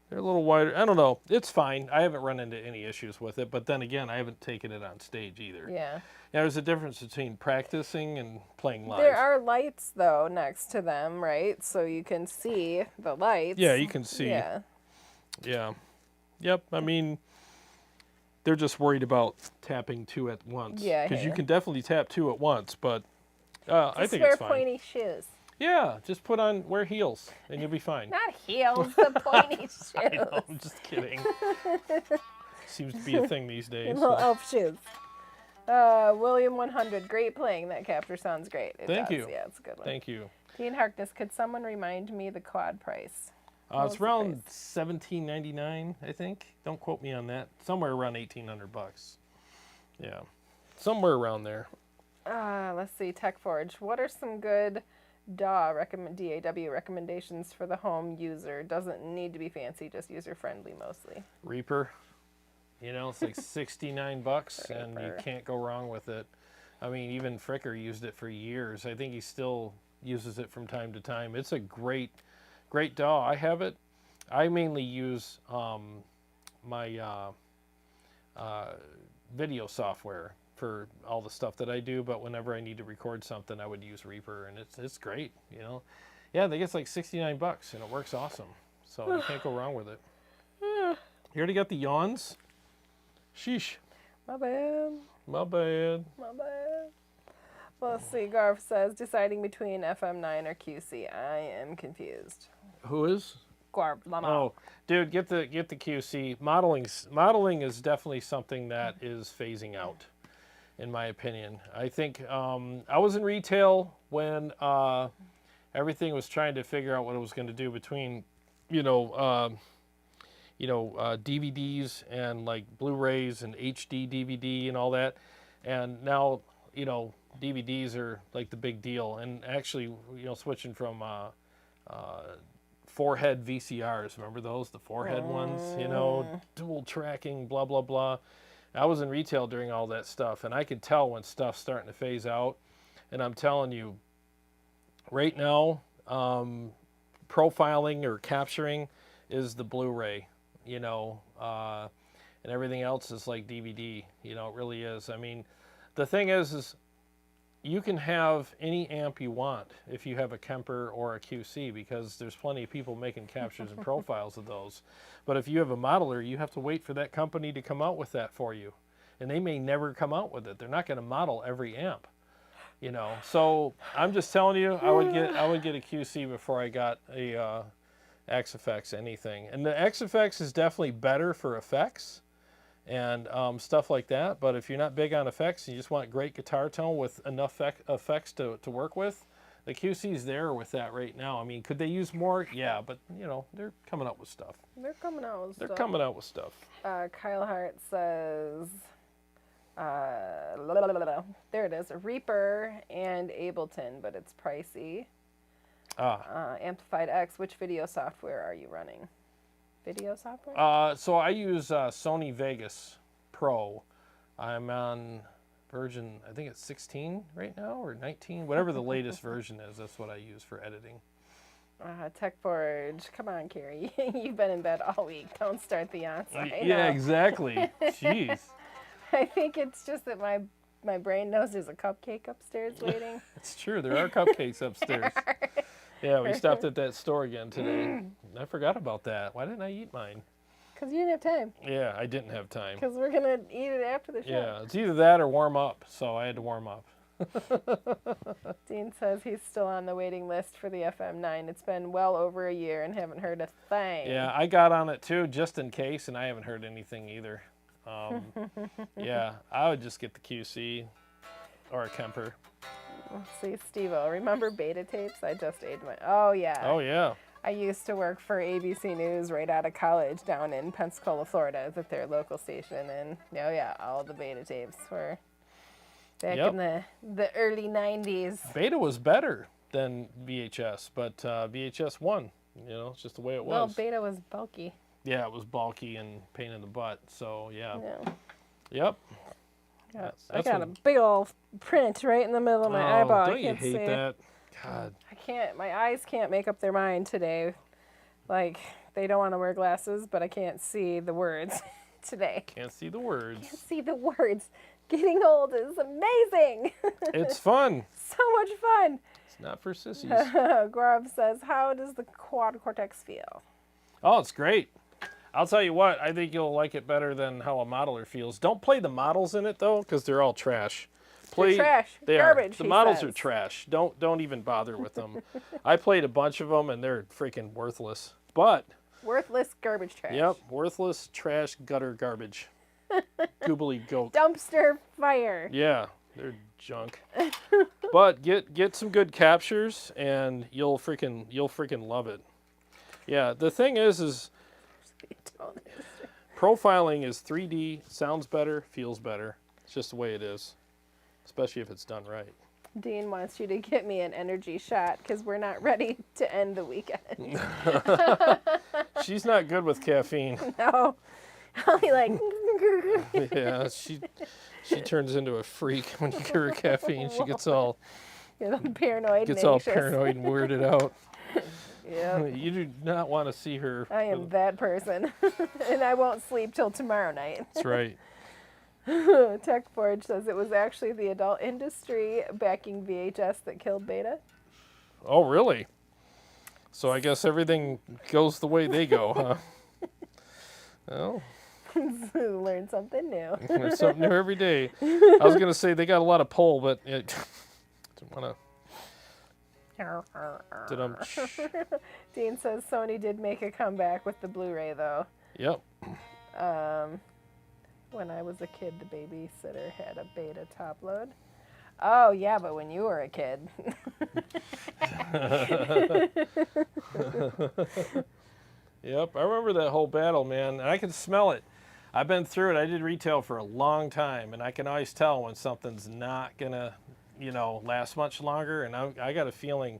[SPEAKER 2] they're a little wider. I don't know. It's fine. I haven't run into any issues with it, but then again, I haven't taken it on stage either.
[SPEAKER 1] Yeah.
[SPEAKER 2] Yeah, there's a difference between practicing and playing live.
[SPEAKER 1] There are lights, though, next to them, right? So you can see the lights.
[SPEAKER 2] Yeah, you can see.
[SPEAKER 1] Yeah.
[SPEAKER 2] Yeah. Yep. I mean, they're just worried about tapping two at once.
[SPEAKER 1] Yeah, I
[SPEAKER 2] Because
[SPEAKER 1] hear
[SPEAKER 2] you
[SPEAKER 1] ya.
[SPEAKER 2] can definitely tap two at once, but I
[SPEAKER 1] Just
[SPEAKER 2] think
[SPEAKER 1] wear
[SPEAKER 2] it's fine.
[SPEAKER 1] pointy shoes.
[SPEAKER 2] Yeah, just wear heels, and you'll be fine.
[SPEAKER 1] Not heels, the pointy shoes.
[SPEAKER 2] I know, I'm just kidding. Seems to be a thing these days.
[SPEAKER 1] Little elf shoes. William 100, great playing. That capture sounds great. It
[SPEAKER 2] Thank
[SPEAKER 1] does.
[SPEAKER 2] you.
[SPEAKER 1] Yeah, it's a good one.
[SPEAKER 2] Thank you.
[SPEAKER 1] Dean Harkness, could someone remind me the quad price?
[SPEAKER 2] It's
[SPEAKER 1] the
[SPEAKER 2] around $17.99, I think. Don't quote me on that. Somewhere around $1,800. Yeah, somewhere around there.
[SPEAKER 1] Let's see, TechForge. What are some good DAW recommendations for the home user? Doesn't need to be fancy, just user friendly mostly.
[SPEAKER 2] Reaper, you know, it's like 69 bucks, and you
[SPEAKER 1] Reaper.
[SPEAKER 2] can't go wrong with it. I mean, even Fricker used it for years. I think he still uses it from time to time. It's a great DAW. I have it. I mainly use my video software for all the stuff that I do, but whenever I need to record something, I would use Reaper, and it's great, you know. Yeah, they get like 69 bucks, and it works awesome. So you can't go wrong with it. You already got the yawns? Sheesh.
[SPEAKER 1] My bad.
[SPEAKER 2] My bad.
[SPEAKER 1] My bad. Let's see, Garf says, deciding between FM9 or QC. I am confused.
[SPEAKER 2] Who is?
[SPEAKER 1] Garf, Lama.
[SPEAKER 2] Oh, dude, get the QC. Modeling is definitely something that is phasing out, in my opinion. I think I was in retail when everything was trying to figure out what it was going to do between, DVDs and like Blu-rays and HD DVD and all that, and now DVDs are like the big deal, and actually switching from four-head VCRs. Remember those, the four-head ones? Dual tracking, blah blah blah. I was in retail during all that stuff, and I could tell when stuff's starting to phase out. And I'm telling you, right now, profiling or capturing is the Blu-ray, and everything else is like DVD. It really is. I mean, the thing is you can have any amp you want if you have a Kemper or a QC, because there's plenty of people making captures and profiles of those. But if you have a modeler, you have to wait for that company to come out with that for you. And they may never come out with it. They're not going to model every amp. So I'm just telling you, I would get a QC before I got a XFX anything. And the XFX is definitely better for effects and stuff like that. But if you're not big on effects and you just want great guitar tone with enough effects to work with, the QC's there with that right now. I mean, could they use more? Yeah, but they're coming out with stuff.
[SPEAKER 1] They're coming out with stuff.
[SPEAKER 2] Coming out with stuff.
[SPEAKER 1] Kyle Hart says, there it is, Reaper and Ableton, but it's pricey. Amplified X, which video software are you running? Video software?
[SPEAKER 2] So I use Sony Vegas Pro. I'm on version, I think it's 16 right now, or 19, whatever the latest version is. That's what I use for editing.
[SPEAKER 1] TechForge, come on, Carrie. You've been in bed all week. Don't start the onset.
[SPEAKER 2] Yeah, exactly. Jeez.
[SPEAKER 1] I think it's just that my brain knows there's a cupcake upstairs waiting.
[SPEAKER 2] It's true. There are cupcakes upstairs. Yeah, we stopped at that store again today. I forgot about that. Why didn't I eat mine?
[SPEAKER 1] Because you didn't have time.
[SPEAKER 2] Yeah, I didn't have time.
[SPEAKER 1] Because we're going to eat it after the show.
[SPEAKER 2] Yeah, it's either that or warm up, so I had to warm up.
[SPEAKER 1] Dean says he's still on the waiting list for the FM9. It's been well over a year and haven't heard a thing.
[SPEAKER 2] Yeah, I got on it too, just in case, and I haven't heard anything either. Yeah, I would just get the QC or a KEMPER.
[SPEAKER 1] Let's see, Steve-O, remember beta tapes? I just ate my... Oh, yeah.
[SPEAKER 2] Oh, yeah.
[SPEAKER 1] I used to work for ABC News right out of college down in Pensacola, Florida, at their local station. And, oh, yeah, all the beta tapes were back in the early 90s.
[SPEAKER 2] Beta was better than VHS, but VHS won. You know, it's just the way it was.
[SPEAKER 1] Well, beta was bulky.
[SPEAKER 2] Yeah, it was bulky and pain in the butt. So, yeah.
[SPEAKER 1] Yeah.
[SPEAKER 2] Yep.
[SPEAKER 1] I got a big old print right in the middle of my eyeball.
[SPEAKER 2] Don't you hate that? God.
[SPEAKER 1] I can't. My eyes can't make up their mind today. Like, they don't want to wear glasses, but I can't see the words today.
[SPEAKER 2] Can't see the words.
[SPEAKER 1] Can't see the words. Getting old is amazing.
[SPEAKER 2] It's fun.
[SPEAKER 1] So much fun.
[SPEAKER 2] It's not for sissies.
[SPEAKER 1] Grub says, how does the quad Cortex feel?
[SPEAKER 2] Oh, it's great. I'll tell you what, I think you'll like it better than how a modeler feels. Don't play the models in it, though, because they're all trash.
[SPEAKER 1] They're trash.
[SPEAKER 2] They
[SPEAKER 1] Garbage,
[SPEAKER 2] are. The
[SPEAKER 1] he
[SPEAKER 2] models
[SPEAKER 1] says.
[SPEAKER 2] are trash. Don't even bother with them. I played a bunch of them, and they're freaking worthless. But,
[SPEAKER 1] Worthless garbage trash.
[SPEAKER 2] yep, worthless trash gutter garbage. Goobly goat.
[SPEAKER 1] Dumpster fire.
[SPEAKER 2] Yeah, they're junk. But get some good captures, and you'll freaking love it. Yeah, the thing is profiling is 3D, sounds better, feels better. It's just the way it is, especially if it's done right.
[SPEAKER 1] Dean wants you to get me an energy shot because we're not ready to end the weekend.
[SPEAKER 2] She's not good with caffeine.
[SPEAKER 1] No. I'll be like...
[SPEAKER 2] Yeah, she turns into a freak when you give her caffeine. She gets all
[SPEAKER 1] paranoid and
[SPEAKER 2] all
[SPEAKER 1] anxious.
[SPEAKER 2] paranoid and weirded out.
[SPEAKER 1] Yep.
[SPEAKER 2] You do not want to see her.
[SPEAKER 1] I am that person. And I won't sleep till tomorrow night.
[SPEAKER 2] That's right.
[SPEAKER 1] Tech Forge says it was actually the adult industry backing VHS that killed beta.
[SPEAKER 2] Oh, really? So I guess everything goes the way they go, huh? Well,
[SPEAKER 1] Learn something new.
[SPEAKER 2] there's something new every day. I was going to say they got a lot of pull, but it didn't want to.
[SPEAKER 1] Dean says Sony did make a comeback with the Blu-ray, though.
[SPEAKER 2] Yep.
[SPEAKER 1] When I was a kid, the babysitter had a beta top load. Oh, yeah, but when you were a kid.
[SPEAKER 2] Yep, I remember that whole battle, man. And I can smell it. I've been through it. I did retail for a long time, and I can always tell when something's not going to, last much longer. And I got a feeling,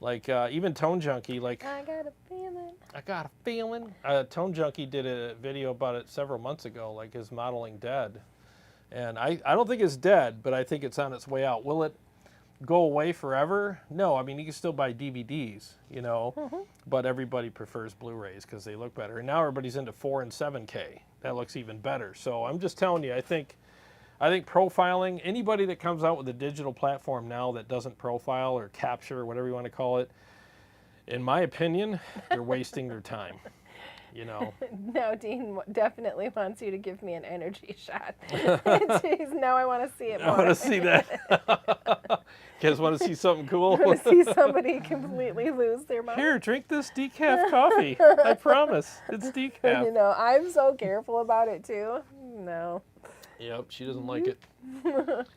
[SPEAKER 2] like even Tone Junkie, like...
[SPEAKER 1] I got a feeling.
[SPEAKER 2] I got a feeling. Tone Junkie did a video about it several months ago, like his modeling dead. And I don't think it's dead, but I think it's on its way out. Will it go away forever? No, I mean, you can still buy DVDs, but everybody prefers Blu-rays because they look better. And now everybody's into 4 and 7K. That looks even better. So I'm just telling you, I think profiling, anybody that comes out with a digital platform now that doesn't profile or capture, whatever you want to call it, in my opinion, they're wasting their time.
[SPEAKER 1] No, Dean definitely wants you to give me an energy shot. Jeez, now I want to see it more.
[SPEAKER 2] I want to see that. You guys want to see something cool?
[SPEAKER 1] I want to see somebody completely lose their mind.
[SPEAKER 2] Here, drink this decaf coffee. I promise. It's decaf.
[SPEAKER 1] I'm so careful about it, too. No.
[SPEAKER 2] Yep, she doesn't like it.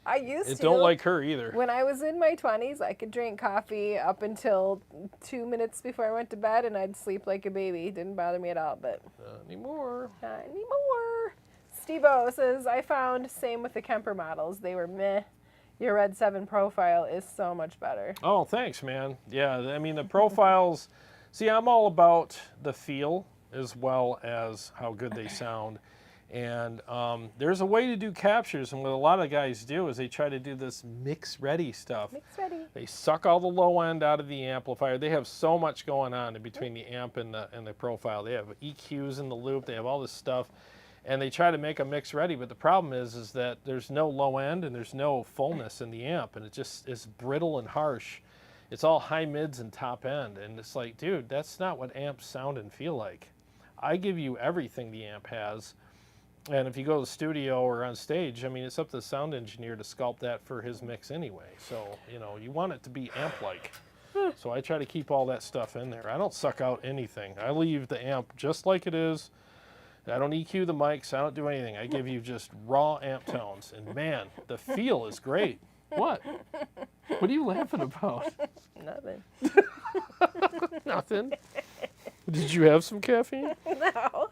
[SPEAKER 1] I used to.
[SPEAKER 2] It don't like her either.
[SPEAKER 1] When I was in my 20s, I could drink coffee up until 2 minutes before I went to bed, and I'd sleep like a baby. It didn't bother me at all, but...
[SPEAKER 2] Not anymore.
[SPEAKER 1] Not anymore. Steve-O says, I found same with the KEMPER models. They were meh. Your Red 7 profile is so much better.
[SPEAKER 2] Oh, thanks, man. Yeah, I mean, the profiles... See, I'm all about the feel as well as how good they sound. And there's a way to do captures, and what a lot of guys do is they try to do this mix-ready stuff.
[SPEAKER 1] Mix-ready.
[SPEAKER 2] They suck all the low end out of the amplifier. They have so much going on in between the amp and the profile. They have EQs in the loop. They have all this stuff, and they try to make a mix-ready. But the problem is that there's no low end and there's no fullness in the amp, and it's brittle and harsh. It's all high mids and top end, and it's like, dude, that's not what amps sound and feel like. I give you everything the amp has. And if you go to the studio or on stage, I mean, it's up to the sound engineer to sculpt that for his mix anyway. So, you know, you want it to be amp-like. So I try to keep all that stuff in there. I don't suck out anything. I leave the amp just like it is. I don't EQ the mics. I don't do anything. I give you just raw amp tones. And man, the feel is great. What? What are you laughing about?
[SPEAKER 1] Nothing.
[SPEAKER 2] Nothing. Did you have some caffeine?
[SPEAKER 1] No.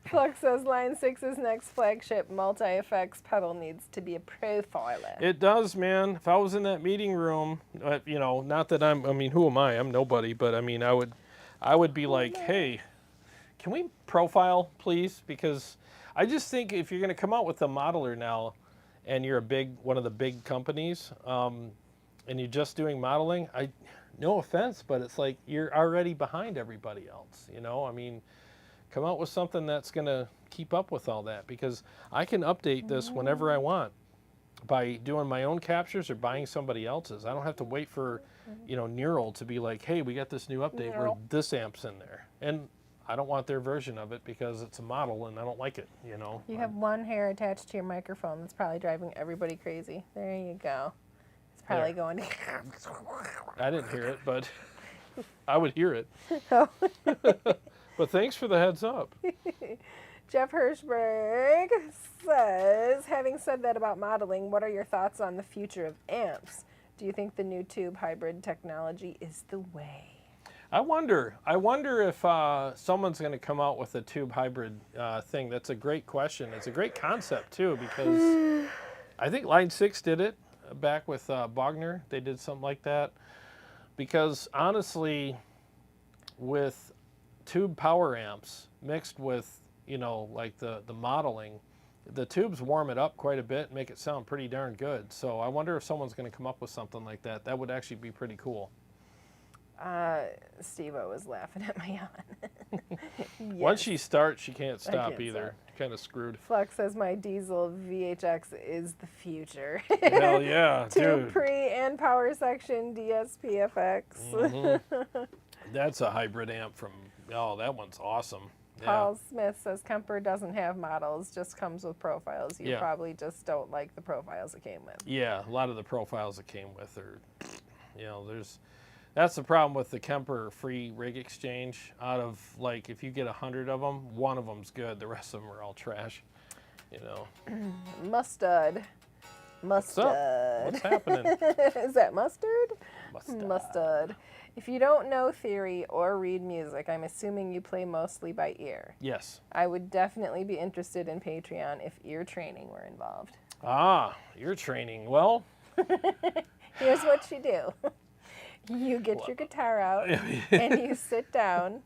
[SPEAKER 1] Flux says Line 6's next flagship multi-effects pedal needs to be a profiler.
[SPEAKER 2] It does, man. If I was in that meeting room, you know, not that I mean, who am I? I'm nobody, but I mean, I would be like, hey, can we profile, please? Because I just think if you're going to come out with a modeler now, and you're one of the big companies, and you're just doing modeling, no offense, but it's like you're already behind everybody else, you know? I mean, come out with something that's going to keep up with all that, because I can update this whenever I want by doing my own captures or buying somebody else's. I don't have to wait for, you know, Neural to be like, hey, we got this new update where this amp's in there. And I don't want their version of it because it's a model and I don't like it, you know.
[SPEAKER 1] You have one hair attached to your microphone that's probably driving everybody crazy. There you go. It's probably going to...
[SPEAKER 2] I didn't hear it, but I would hear it.
[SPEAKER 1] Oh.
[SPEAKER 2] But thanks for the heads up.
[SPEAKER 1] Jeff Hirschberg says, having said that about modeling, what are your thoughts on the future of amps? Do you think the new tube hybrid technology is the way?
[SPEAKER 2] I wonder if someone's going to come out with a tube hybrid thing. That's a great question. It's a great concept, too, because I think Line 6 did it back with Bogner. They did something like that. Because, honestly, with tube power amps mixed with, you know, like the modeling, the tubes warm it up quite a bit and make it sound pretty darn good. So I wonder if someone's going to come up with something like that. That would actually be pretty cool.
[SPEAKER 1] Steve-O was laughing at my yawn. Yes.
[SPEAKER 2] Once she starts, she can't stop
[SPEAKER 1] can't
[SPEAKER 2] either. Kind of screwed.
[SPEAKER 1] Flux says my diesel VHX is the future.
[SPEAKER 2] Hell yeah,
[SPEAKER 1] Tube
[SPEAKER 2] dude.
[SPEAKER 1] pre and power section DSPFX.
[SPEAKER 2] Mm-hmm. That's a hybrid amp from, oh, that one's awesome. Yeah.
[SPEAKER 1] Paul Smith says Kemper doesn't have models, just comes with profiles. You probably just don't like the profiles it came with.
[SPEAKER 2] Yeah, a lot of the profiles it came with are, you know, that's the problem with the Kemper free rig exchange. Out of, like, if you get 100 of them, one of them's good. The rest of them are all trash, you know.
[SPEAKER 1] Mustard.
[SPEAKER 2] What's up? What's happening?
[SPEAKER 1] Is that mustard?
[SPEAKER 2] Mustard.
[SPEAKER 1] Mustard. If you don't know theory or read music, I'm assuming you play mostly by ear.
[SPEAKER 2] Yes.
[SPEAKER 1] I would definitely be interested in Patreon if ear training were involved.
[SPEAKER 2] Ah, ear training. Well.
[SPEAKER 1] Here's what you do. You get your guitar out and you sit down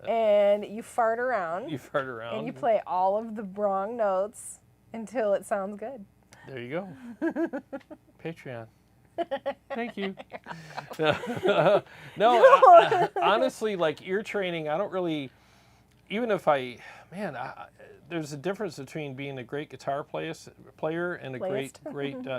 [SPEAKER 1] and you fart around.
[SPEAKER 2] You fart around.
[SPEAKER 1] And you play all of the wrong notes until it sounds good.
[SPEAKER 2] There you go. Patreon. Thank you. No, honestly, like ear training, I don't really, even if there's a difference between being a great guitar player and a great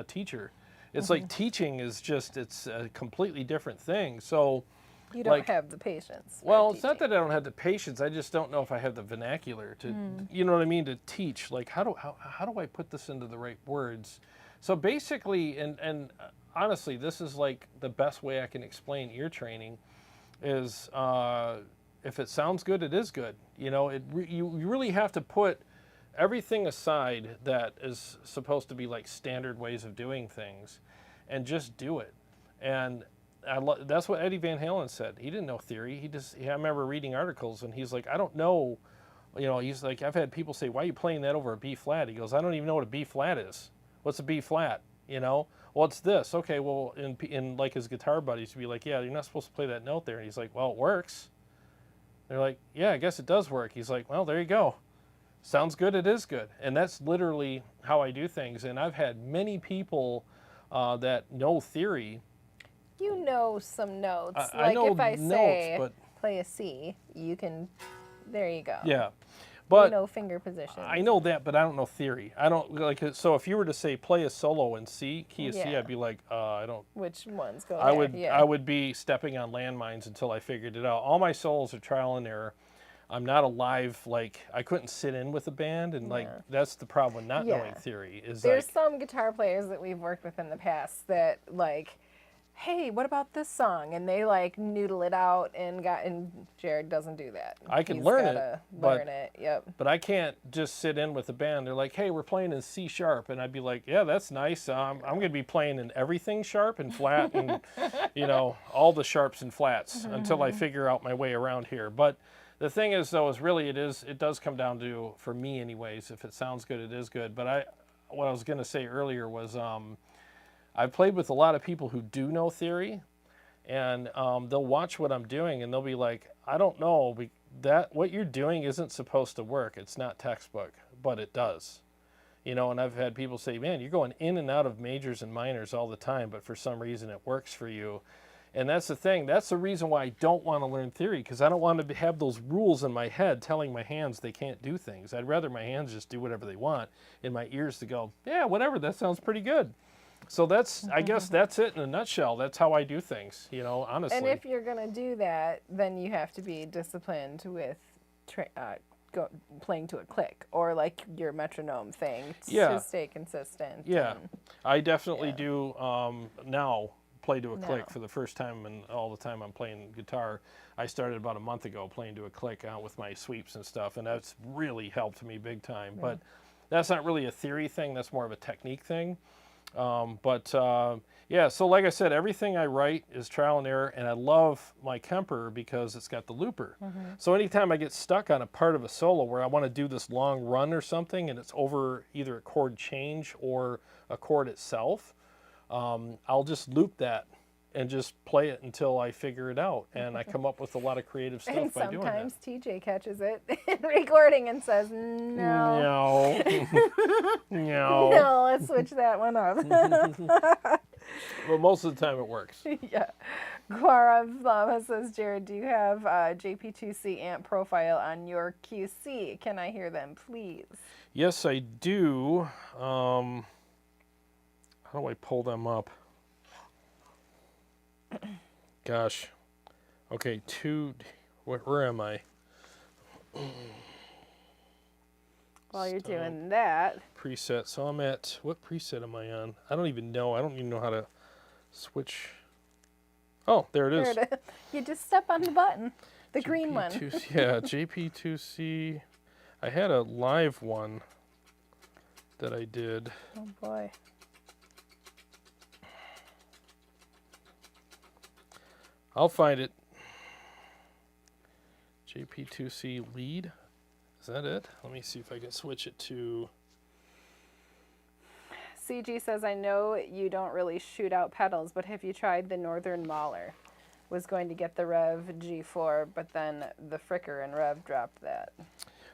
[SPEAKER 2] teacher. It's like teaching is just, it's a completely different thing. So
[SPEAKER 1] you don't have the patience.
[SPEAKER 2] Well, it's not that I don't have the patience. I just don't know if I have the vernacular to, you know what I mean, to teach. Like, how do I put this into the right words? So basically, and honestly, this is like the best way I can explain ear training is if it sounds good, it is good. You know, you really have to put everything aside that is supposed to be like standard ways of doing things and just do it. And that's what Eddie Van Halen said. He didn't know theory. I remember reading articles and he's like, I don't know, you know, he's like, I've had people say, why are you playing that over a B flat? He goes, I don't even know what a B flat is. What's a B flat? You know, well, it's this. Okay, well, in like his guitar buddies to be like, yeah, you're not supposed to play that note there. And he's like, well, it works. They're like, yeah, I guess it does work. He's like, well, there you go. Sounds good, it is good. And that's literally how I do things. And I've had many people that know theory.
[SPEAKER 1] You know some notes.
[SPEAKER 2] I know
[SPEAKER 1] if I
[SPEAKER 2] notes,
[SPEAKER 1] say
[SPEAKER 2] but
[SPEAKER 1] play a C, you can, there you go.
[SPEAKER 2] Yeah. But
[SPEAKER 1] you know finger position.
[SPEAKER 2] I know that, but I don't know theory. I don't, like, so if you were to say play a solo in C, key of C, I'd be like, I don't.
[SPEAKER 1] Which ones go
[SPEAKER 2] I
[SPEAKER 1] there?
[SPEAKER 2] would be stepping on landmines until I figured it out. All my solos are trial and error. I'm not a live, like, I couldn't sit in with a band, and like that's the problem with not knowing theory is
[SPEAKER 1] There's
[SPEAKER 2] like,
[SPEAKER 1] some guitar players that we've worked with in the past that like, hey, what about this song? And they like noodle it out and Jarrod doesn't do that.
[SPEAKER 2] I can
[SPEAKER 1] He's
[SPEAKER 2] learn it,
[SPEAKER 1] gotta
[SPEAKER 2] but-
[SPEAKER 1] learn it. Yep.
[SPEAKER 2] but I can't just sit in with the band. They're like, hey, we're playing in C sharp, and I'd be like, yeah, that's nice. I'm gonna be playing in everything sharp and flat, and you know, all the sharps and flats until I figure out my way around here. But the thing is, though, is really it does come down to, for me anyways, if it sounds good, it is good. But what I was gonna say earlier was I've played with a lot of people who do know theory, and they'll watch what I'm doing and they'll be like, I don't know, that what you're doing isn't supposed to work. It's not textbook, but it does. You know, and I've had people say, man, you're going in and out of majors and minors all the time, but for some reason it works for you. And that's the thing. That's the reason why I don't want to learn theory, because I don't want to have those rules in my head telling my hands they can't do things. I'd rather my hands just do whatever they want, and my ears to go, yeah, whatever, that sounds pretty good. So that's, I guess that's it in a nutshell. That's how I do things, you know, honestly.
[SPEAKER 1] And if you're gonna do that, then you have to be disciplined with playing to a click, or like your metronome thing to stay consistent.
[SPEAKER 2] Yeah, I definitely do now play to a click for the first time, and all the time I'm playing guitar. I started about a month ago playing to a click out with my sweeps and stuff, and that's really helped me big time. But that's not really a theory thing. That's more of a technique thing. Yeah, so like I said, everything I write is trial and error, and I love my KEMPER because it's got the looper. So anytime I get stuck on a part of a solo where I want to do this long run or something, and it's over either a chord change or a chord itself, I'll just loop that and just play it until I figure it out. And I come up with a lot of creative stuff by doing that.
[SPEAKER 1] And sometimes TJ catches it in recording and says, no. No, let's switch that one up.
[SPEAKER 2] Well, most of the time it works.
[SPEAKER 1] Yeah. Guara says, Jarrod, do you have a JP2C amp profile on your QC? Can I hear them, please?
[SPEAKER 2] Yes, I do. How do I pull them up? Gosh. Okay, where am I?
[SPEAKER 1] While you're doing that.
[SPEAKER 2] Preset. So I'm at, what preset am I on? I don't even know. I don't even know how to switch. Oh, there it is.
[SPEAKER 1] You just step on the button. The green one.
[SPEAKER 2] Yeah, JP2C. I had a live one that I did.
[SPEAKER 1] Oh, boy.
[SPEAKER 2] I'll find it. JP2C lead. Is that it? Let me see if I can switch it to...
[SPEAKER 1] CG says, I know you don't really shoot out pedals, but have you tried the Northern Mauler? Was going to get the Rev G4, but then the Fricker and Rev dropped that.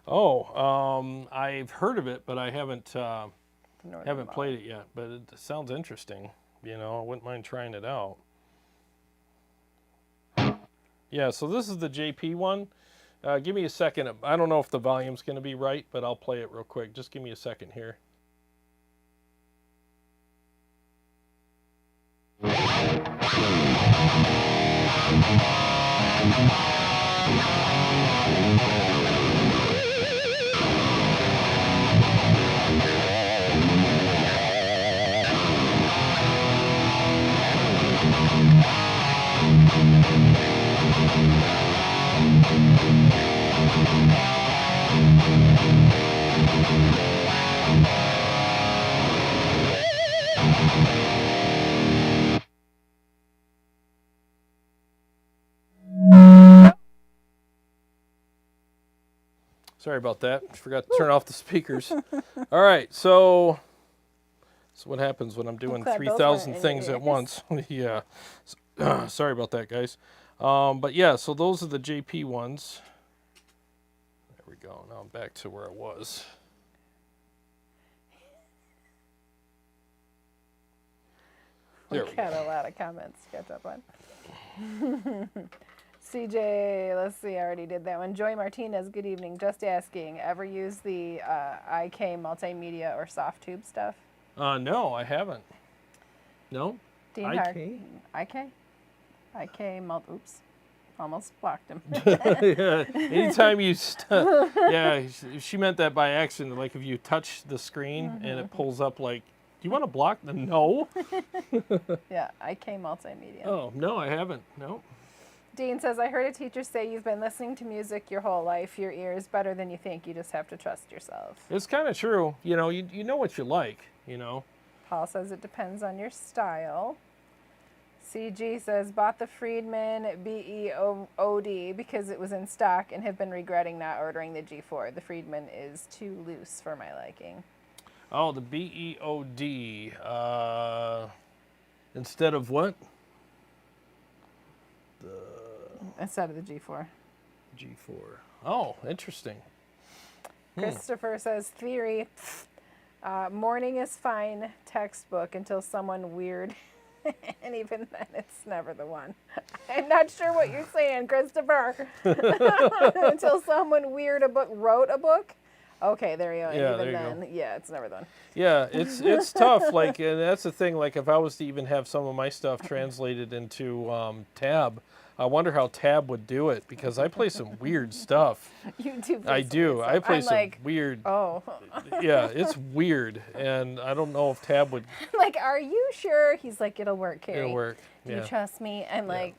[SPEAKER 2] Oh, I've heard of it, but I haven't
[SPEAKER 1] Mauler.
[SPEAKER 2] played it yet. But it sounds interesting. You know, I wouldn't mind trying it out. Yeah, so this is the JP one. Give me a second. I don't know if the volume's going to be right, but I'll play it real quick. Just give me a second here. Sorry about that. Forgot to turn off the speakers. All right, so what happens when I'm doing 3,000 things at once. Yeah. Sorry about that, guys. But yeah, so those are the JP ones. There we go. Now I'm back to where I was.
[SPEAKER 1] We got a lot of comments to catch up on. CJ, let's see, I already did that one. Joy Martinez, good evening. Just asking, ever use the IK multimedia or soft tube stuff?
[SPEAKER 2] No, I haven't. No?
[SPEAKER 1] Dean
[SPEAKER 2] IK?
[SPEAKER 1] IK? IK oops. Almost blocked him.
[SPEAKER 2] Yeah, anytime you, yeah, she meant that by accident. Like if you touch the screen and it pulls up like, do you want to block them? No.
[SPEAKER 1] Yeah, IK Multimedia.
[SPEAKER 2] Oh, no, I haven't. No.
[SPEAKER 1] Dean says, I heard a teacher say you've been listening to music your whole life. Your ear is better than you think. You just have to trust yourself.
[SPEAKER 2] It's kind of true. You know, you know what you like, you know.
[SPEAKER 1] Paul says it depends on your style. CG says, bought the Friedman BEOD because it was in stock and have been regretting not ordering the G4. The Friedman is too loose for my liking.
[SPEAKER 2] Oh, the BEOD. Instead of what?
[SPEAKER 1] Instead of the G4.
[SPEAKER 2] G4. Oh, interesting.
[SPEAKER 1] Christopher says, theory, morning is fine, textbook until someone weird, and even then it's never the one. I'm not sure what you're saying, Christopher. Until someone weird wrote a book. Okay, there you go.
[SPEAKER 2] Yeah,
[SPEAKER 1] and even
[SPEAKER 2] there you
[SPEAKER 1] then, yeah, it's never the one.
[SPEAKER 2] Yeah, it's tough. Like, and that's the thing. Like, if I was to even have some of my stuff translated into Tab, I wonder how Tab would do it because I play some weird stuff.
[SPEAKER 1] You do.
[SPEAKER 2] I do. I play
[SPEAKER 1] I'm
[SPEAKER 2] some
[SPEAKER 1] like,
[SPEAKER 2] weird.
[SPEAKER 1] Oh.
[SPEAKER 2] Yeah, it's weird, and I don't know if Tab would.
[SPEAKER 1] Like, are you sure? He's like, it'll work, Carrie.
[SPEAKER 2] It'll work.
[SPEAKER 1] Do
[SPEAKER 2] Yeah.
[SPEAKER 1] you trust me? I'm like,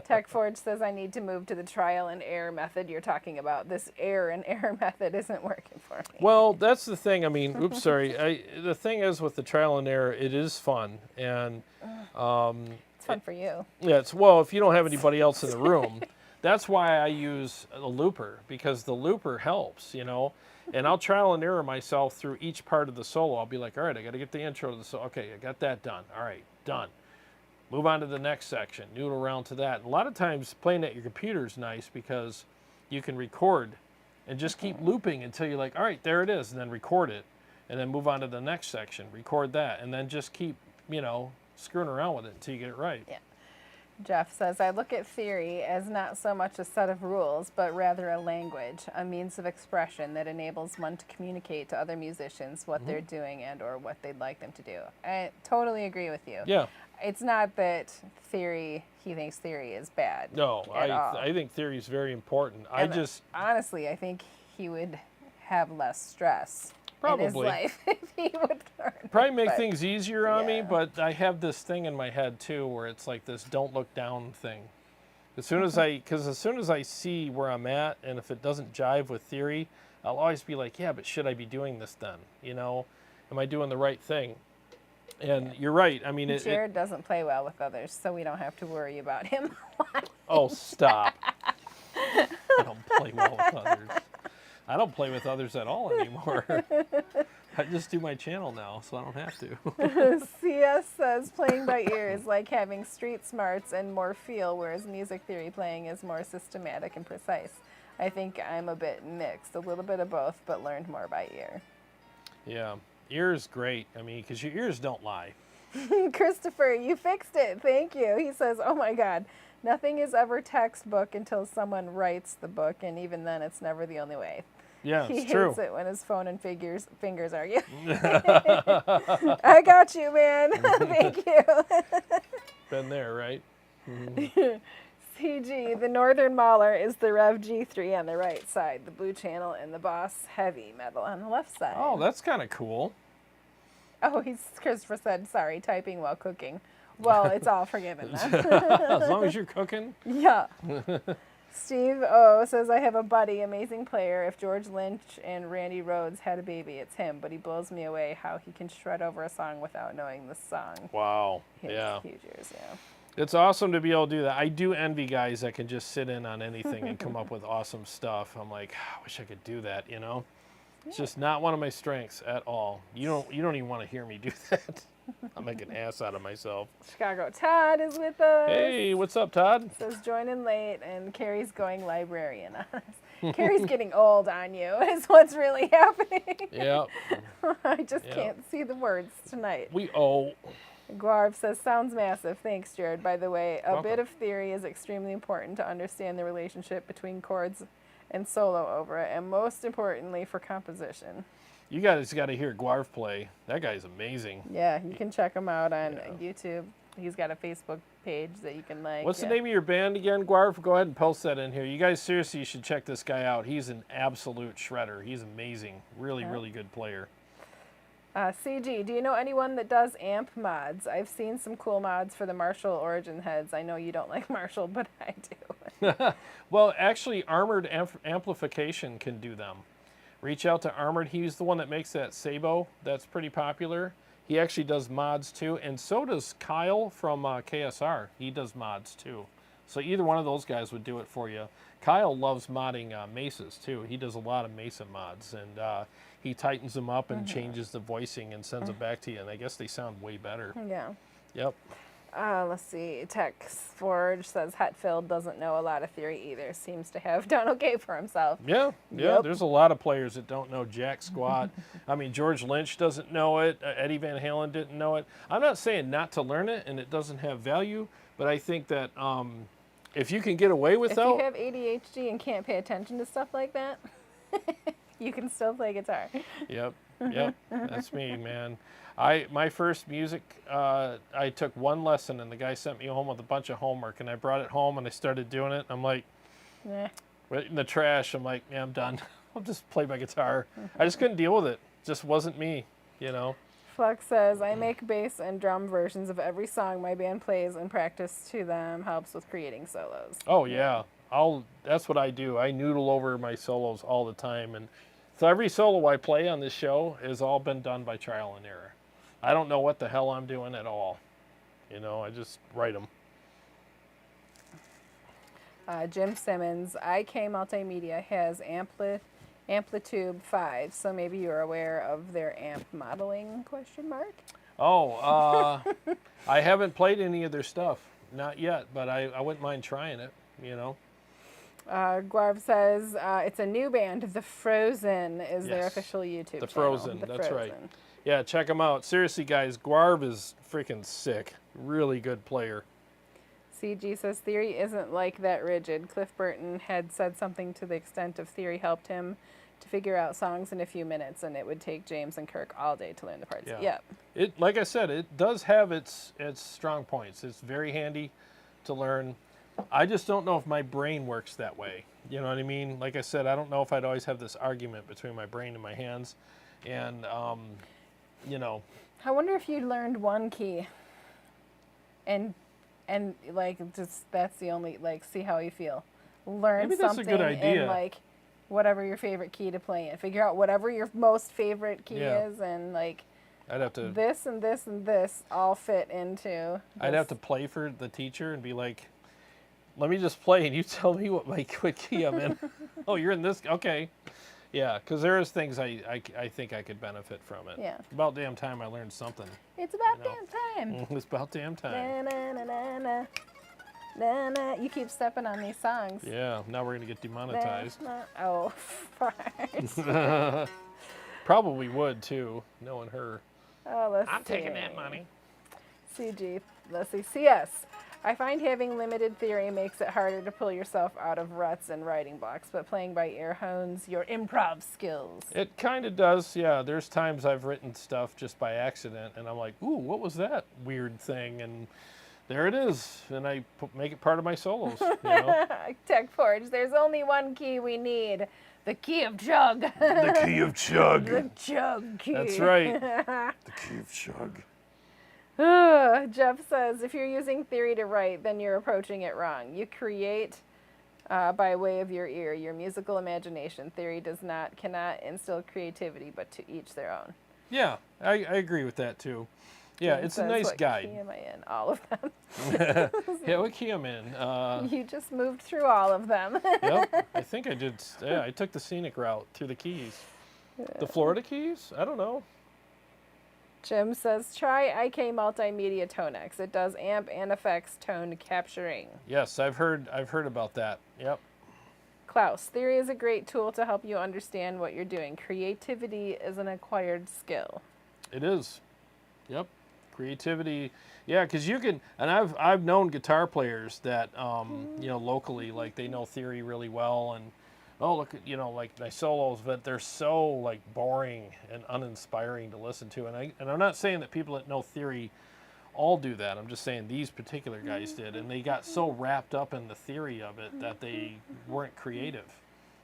[SPEAKER 1] Tech Forge says I need to move to the trial and error method you're talking about. This error and error method isn't working for me.
[SPEAKER 2] Well, that's the thing. I mean, oops, sorry. The thing is with the trial and error, it is fun, and
[SPEAKER 1] It's fun for you.
[SPEAKER 2] yeah, it's well if you don't have anybody else in the room. That's why I use a looper because the looper helps, you know. And I'll trial and error myself through each part of the solo. I'll be like, all right, I got to get the intro to the solo. Okay, I got that done. All right, done. Move on to the next section. Noodle around to that. And a lot of times playing at your computer is nice because you can record and just keep looping until you're like, all right, there it is, and then record it, and then move on to the next section, record that, and then just keep, you know, screwing around with it until you get it right.
[SPEAKER 1] Yeah. Jeff says, I look at theory as not so much a set of rules, but rather a language, a means of expression that enables one to communicate to other musicians what they're doing and or what they'd like them to do. I totally agree with you.
[SPEAKER 2] Yeah.
[SPEAKER 1] It's not that he thinks theory is bad.
[SPEAKER 2] No,
[SPEAKER 1] at all.
[SPEAKER 2] I think theory is very important.
[SPEAKER 1] And honestly, I think he would have less stress in his
[SPEAKER 2] Probably.
[SPEAKER 1] life if he would learn.
[SPEAKER 2] Probably make
[SPEAKER 1] But-
[SPEAKER 2] things easier on me,
[SPEAKER 1] yeah.
[SPEAKER 2] but I have this thing in my head too where it's like this don't look down thing. As soon as I see where I'm at and if it doesn't jive with theory, I'll always be like, yeah, but should I be doing this then? You know, am I doing the right thing? And you're right. I mean,
[SPEAKER 1] Jarrod doesn't play well with others, so we don't have to worry about him.
[SPEAKER 2] oh, stop. I don't play well with others. I don't play with others at all anymore. I just do my channel now, so I don't have to.
[SPEAKER 1] CS says playing by ear is like having street smarts and more feel, whereas music theory playing is more systematic and precise. I think I'm a bit mixed, a little bit of both, but learned more by ear.
[SPEAKER 2] Yeah, ear is great. I mean, because your ears don't lie.
[SPEAKER 1] Christopher, you fixed it. Thank you. He says, oh my God, nothing is ever textbook until someone writes the book, and even then it's never the only way.
[SPEAKER 2] Yeah,
[SPEAKER 1] He
[SPEAKER 2] it's true.
[SPEAKER 1] hates it when his phone and fingers argue. I got you, man. Thank you.
[SPEAKER 2] Been there, right?
[SPEAKER 1] CG, the Northern Mauler is the Rev G3 on the right side, the blue channel, and the Boss Heavy Metal on the left side.
[SPEAKER 2] Oh, that's kind of cool.
[SPEAKER 1] Oh, Christopher said, sorry, typing while cooking. Well, it's all forgiven then.
[SPEAKER 2] As long as you're cooking.
[SPEAKER 1] Yeah. Steve O says, I have a buddy, amazing player. If George Lynch and Randy Rhoads had a baby, it's him. But he blows me away how he can shred over a song without knowing the song.
[SPEAKER 2] Wow.
[SPEAKER 1] He has
[SPEAKER 2] Yeah.
[SPEAKER 1] huge ears, yeah.
[SPEAKER 2] It's awesome to be able to do that. I do envy guys that can just sit in on anything and come up with awesome stuff. I'm like, I wish I could do that, you know? It's just not one of my strengths at all. You don't even want to hear me do that. I'll make an ass out of myself.
[SPEAKER 1] Chicago Todd is with us.
[SPEAKER 2] Hey, what's up, Todd?
[SPEAKER 1] Says join in late, and Carrie's going librarian on us. Carrie's getting old on you is what's really happening.
[SPEAKER 2] Yep.
[SPEAKER 1] I just
[SPEAKER 2] Yep.
[SPEAKER 1] can't see the words tonight.
[SPEAKER 2] We owe.
[SPEAKER 1] Guarv says, sounds massive. Thanks, Jarrod. By the way, a
[SPEAKER 2] Welcome.
[SPEAKER 1] bit of theory is extremely important to understand the relationship between chords and solo over it, and most importantly for composition.
[SPEAKER 2] You guys got to hear Guarv play. That guy's amazing.
[SPEAKER 1] Yeah, you can check him out on
[SPEAKER 2] Yeah.
[SPEAKER 1] YouTube. he's got a Facebook page that you can like.
[SPEAKER 2] What's the name of your band again, Guarv? Go ahead and post that in here. You guys seriously should check this guy out. He's an absolute shredder. He's amazing. Really, really good player.
[SPEAKER 1] CG, do you know anyone that does amp mods? I've seen some cool mods for the Marshall Origin heads. I know you don't like Marshall, but I do.
[SPEAKER 2] Well, actually, Armored Amplification can do them. Reach out to Armored. He's the one that makes that Sabo. That's pretty popular. He actually does mods too, and so does Kyle from KSR. He does mods too. So either one of those guys would do it for you. Kyle loves modding mesas too. He does a lot of mesa mods, and he tightens them up and changes the voicing and sends them back to you, and I guess they sound way better.
[SPEAKER 1] Yeah.
[SPEAKER 2] Yep.
[SPEAKER 1] Let's see. Tex Forge says Hetfield doesn't know a lot of theory either. Seems to have done okay for himself.
[SPEAKER 2] Yeah, yeah.
[SPEAKER 1] Yep.
[SPEAKER 2] There's a lot of players that don't know jack squat. I mean, George Lynch doesn't know it. Eddie Van Halen didn't know it. I'm not saying not to learn it and it doesn't have value, but I think that if you can get away
[SPEAKER 1] If
[SPEAKER 2] without,
[SPEAKER 1] you have ADHD and can't pay attention to stuff like that, you can still play guitar.
[SPEAKER 2] Yep, yep, that's me, man. My first music, I took one lesson and the guy sent me home with a bunch of homework, and I brought it home and I started doing it. I'm like,
[SPEAKER 1] Eh.
[SPEAKER 2] right in the trash. I'm like, yeah, I'm done. I'll just play my guitar. I just couldn't deal with it. Just wasn't me, you know.
[SPEAKER 1] Flux says, I make bass and drum versions of every song my band plays, and practice to them helps with creating solos.
[SPEAKER 2] Oh yeah, that's what I do. I noodle over my solos all the time, and so every solo I play on this show has all been done by trial and error. I don't know what the hell I'm doing at all. You know, I just write them.
[SPEAKER 1] Jim Simmons, IK Multimedia has Amplitude 5, so maybe you're aware of their amp modeling, question mark?
[SPEAKER 2] Oh, I haven't played any of their stuff. Not yet, but I wouldn't mind trying it, you know.
[SPEAKER 1] Guarv says, it's a new band, The Frozen is their
[SPEAKER 2] Yes.
[SPEAKER 1] official YouTube
[SPEAKER 2] The
[SPEAKER 1] channel.
[SPEAKER 2] Frozen, that's right. Yeah, check them out. Seriously, guys, Guarv is freaking sick. Really good player.
[SPEAKER 1] CG says, Theory isn't like that rigid. Cliff Burton had said something to the extent of Theory helped him to figure out songs in a few minutes, and it would take James and Kirk all day to learn the parts.
[SPEAKER 2] Yeah.
[SPEAKER 1] Yep.
[SPEAKER 2] It, like I said, it does have its strong points. It's very handy to learn. I just don't know if my brain works that way. You know what I mean? Like I said, I don't know if I'd always have this argument between my brain and my hands. And, you know.
[SPEAKER 1] I wonder if you learned one key and like just that's the only, like, see how you feel. Learn
[SPEAKER 2] Maybe that's a
[SPEAKER 1] something
[SPEAKER 2] good idea.
[SPEAKER 1] in, like, whatever your favorite key to play in. Figure out whatever your most favorite key
[SPEAKER 2] Yeah.
[SPEAKER 1] is, and like
[SPEAKER 2] I'd have to
[SPEAKER 1] this and this and this all fit into
[SPEAKER 2] I'd have to play for the teacher and be like, let me just play and you tell me what key I'm in. Oh, you're in this? Okay. Yeah, because there is things I think I could benefit from it.
[SPEAKER 1] Yeah.
[SPEAKER 2] About damn time I learned something.
[SPEAKER 1] It's about
[SPEAKER 2] You know.
[SPEAKER 1] damn time.
[SPEAKER 2] It's about damn time.
[SPEAKER 1] Na, na, na, na, na. Na, na. You keep stepping on these songs.
[SPEAKER 2] Yeah, now we're going to get
[SPEAKER 1] Na,
[SPEAKER 2] demonetized.
[SPEAKER 1] na. Oh, farts.
[SPEAKER 2] Probably would too, knowing her.
[SPEAKER 1] Oh, let's
[SPEAKER 3] I'm taking
[SPEAKER 1] see.
[SPEAKER 3] that money.
[SPEAKER 1] CG, let's see. CS. I find having limited theory makes it harder to pull yourself out of ruts and writing blocks, but playing by ear hones your improv skills.
[SPEAKER 2] It kind of does, yeah. There's times I've written stuff just by accident, and I'm like, ooh, what was that weird thing? And there it is, and I make it part of my solos. You know?
[SPEAKER 1] Tech Forge, there's only one key we need. The key of chug.
[SPEAKER 2] The key of chug.
[SPEAKER 1] The chug key.
[SPEAKER 2] That's right. The key of chug.
[SPEAKER 1] Jeff says, if you're using theory to write, then you're approaching it wrong. You create by way of your ear, your musical imagination. Theory cannot instill creativity, but to each their own.
[SPEAKER 2] Yeah, I agree with that too. Yeah,
[SPEAKER 1] Jim
[SPEAKER 2] it's a
[SPEAKER 1] says,
[SPEAKER 2] nice
[SPEAKER 1] what
[SPEAKER 2] guide.
[SPEAKER 1] key am I in? All of them.
[SPEAKER 2] Yeah, what key I'm in?
[SPEAKER 1] You just moved through all of them.
[SPEAKER 2] Yep, I think I did. Yeah, I took the scenic route through the keys. The Florida keys? I don't know.
[SPEAKER 1] Jim says, try IK Multimedia Tonex. It does amp and effects tone capturing.
[SPEAKER 2] Yes, I've heard about that. Yep.
[SPEAKER 1] Klaus, theory is a great tool to help you understand what you're doing. Creativity is an acquired skill.
[SPEAKER 2] It is. Yep. Creativity. Yeah, because you can, and I've known guitar players that, you know, locally, like they know theory really well, and oh, look at, you know, like my solos, but they're so like boring and uninspiring to listen to. And I'm not saying that people that know theory all do that. I'm just saying these particular guys did, and they got so wrapped up in the theory of it that they weren't creative.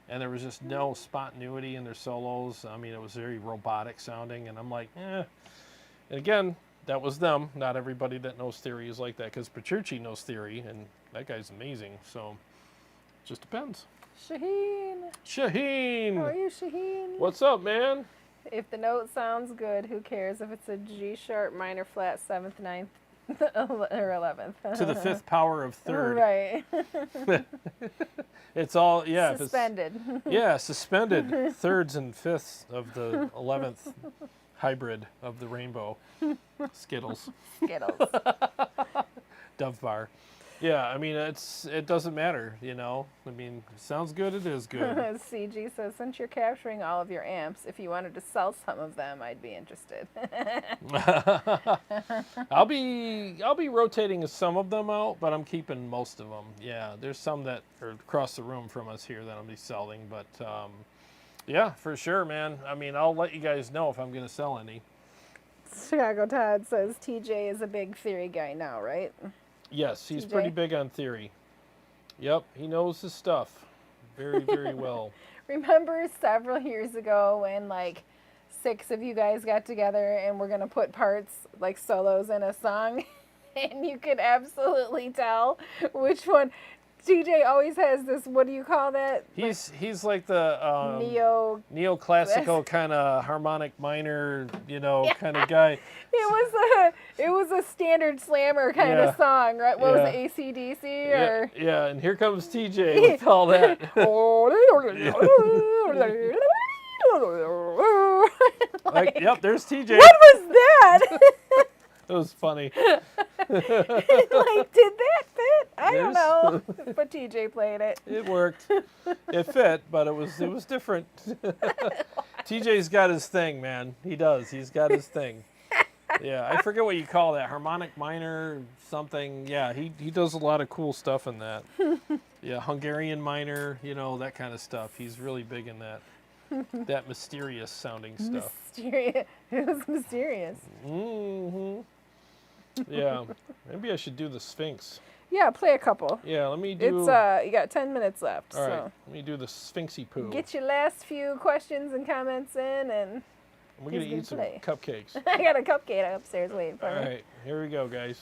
[SPEAKER 2] And there was just no spontaneity in their solos. I mean, it was very robotic sounding, and I'm like, eh. And again, that was them. Not everybody that knows theory is like that, because Petrucci knows theory, and that guy's amazing. So, it just depends.
[SPEAKER 1] Shaheen.
[SPEAKER 2] Shaheen!
[SPEAKER 1] How are you, Shaheen?
[SPEAKER 2] What's up, man?
[SPEAKER 1] If the note sounds good, who cares if it's a G sharp minor flat 7th, 9th, or 11th?
[SPEAKER 2] To the 5th power of 3rd.
[SPEAKER 1] Right.
[SPEAKER 2] It's all, yeah.
[SPEAKER 1] Suspended.
[SPEAKER 2] Yeah, suspended 3rds and 5ths of the 11th hybrid of the rainbow. Skittles.
[SPEAKER 1] Skittles.
[SPEAKER 2] Dove bar. Yeah, I mean, it doesn't matter, you know. I mean, sounds good, it is good.
[SPEAKER 1] CG says, since you're capturing all of your amps, if you wanted to sell some of them, I'd be interested.
[SPEAKER 2] I'll be rotating some of them out, but I'm keeping most of them. Yeah, there's some that are across the room from us here that I'll be selling, but yeah, for sure, man. I mean, I'll let you guys know if I'm going to sell any.
[SPEAKER 1] Chicago Todd says, TJ is a big theory guy now, right?
[SPEAKER 2] Yes, he's
[SPEAKER 1] TJ?
[SPEAKER 2] pretty big on theory. Yep, he knows his stuff very, very well.
[SPEAKER 1] Remember several years ago when like 6 of you guys got together and we're going to put parts like solos in a song and you could absolutely tell which one. TJ always has this, what do you call that?
[SPEAKER 2] He's like the neoclassical kind of harmonic minor, you know, kind of guy.
[SPEAKER 1] It was a standard slammer kind of song, right? What was it, AC/DC or?
[SPEAKER 2] Yeah, and here comes TJ with all that. Like, yep, there's TJ.
[SPEAKER 1] What was that?
[SPEAKER 2] It was funny.
[SPEAKER 1] Like, did that fit? I don't know. But TJ played it.
[SPEAKER 2] It worked. It fit, but it was different. TJ's got his thing, man. He does. He's got his thing. Yeah, I forget what you call that. Harmonic minor something. Yeah, he does a lot of cool stuff in that. Yeah, Hungarian minor, you know, that kind of stuff. He's really big in that. That mysterious sounding stuff.
[SPEAKER 1] Mysterious. It was mysterious.
[SPEAKER 2] Mm-hmm. Yeah, maybe I should do the Sphinx.
[SPEAKER 1] Yeah, play a couple.
[SPEAKER 2] Yeah, let me do.
[SPEAKER 1] It's you got 10 minutes left.
[SPEAKER 2] All right,
[SPEAKER 1] so
[SPEAKER 2] let me do the Sphinxy poo.
[SPEAKER 1] get your last few questions and comments in, and
[SPEAKER 2] We're gonna eat some cupcakes.
[SPEAKER 1] I got a cupcake upstairs waiting for
[SPEAKER 2] All
[SPEAKER 1] me.
[SPEAKER 2] right, here we go, guys.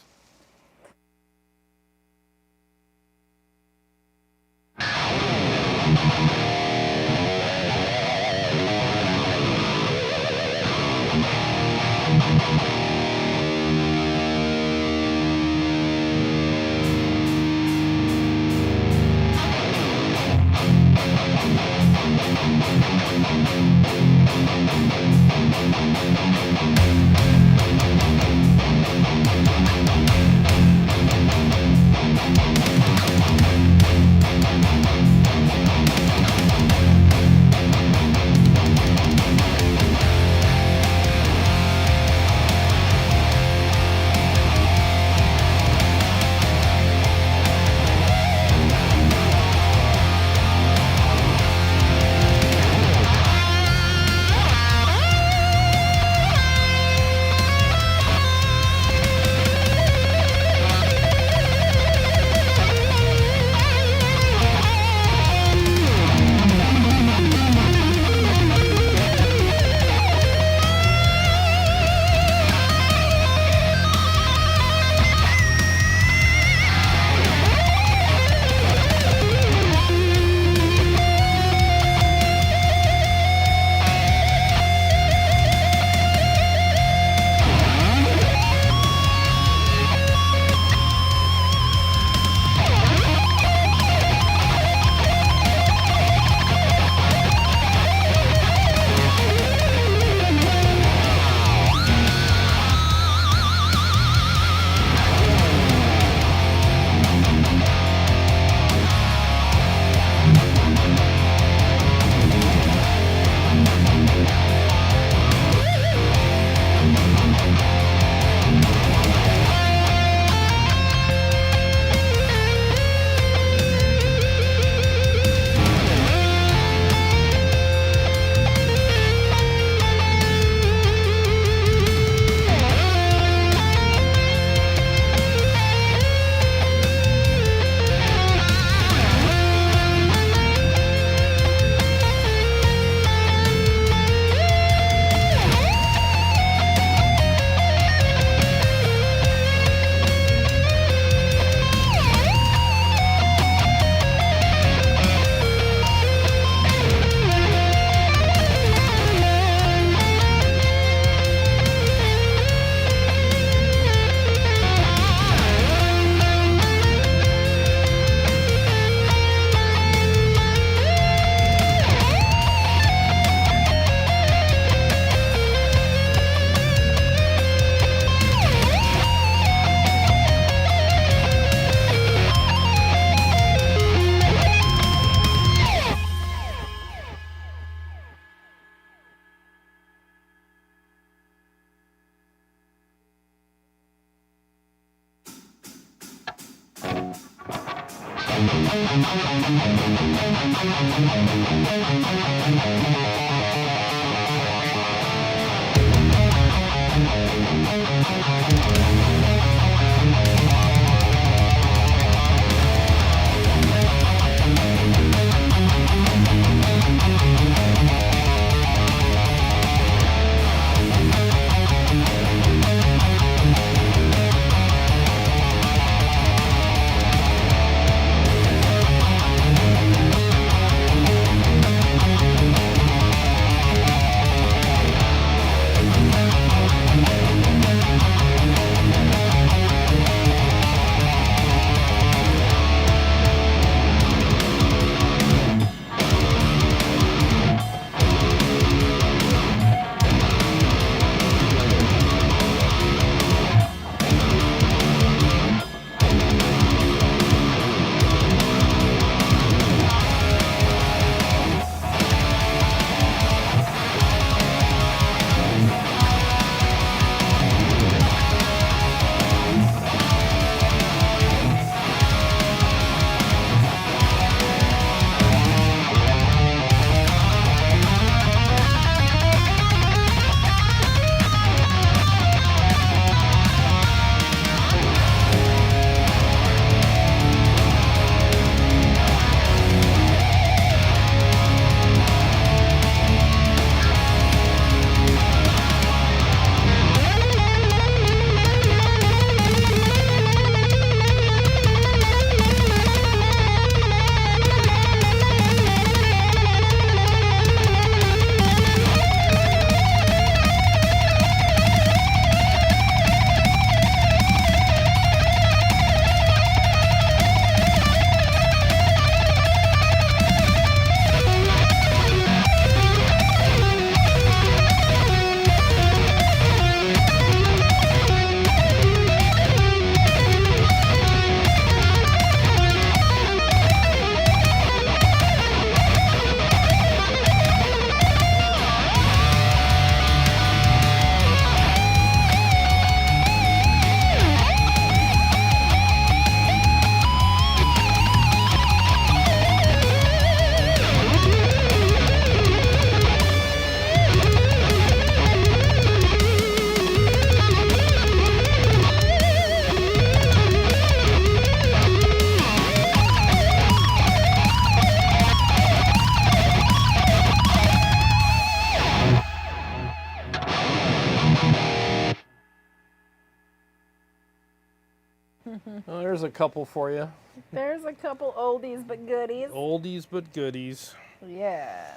[SPEAKER 2] Well, there's a couple for you.
[SPEAKER 1] There's a couple oldies but goodies.
[SPEAKER 2] Oldies but goodies.
[SPEAKER 1] Yeah.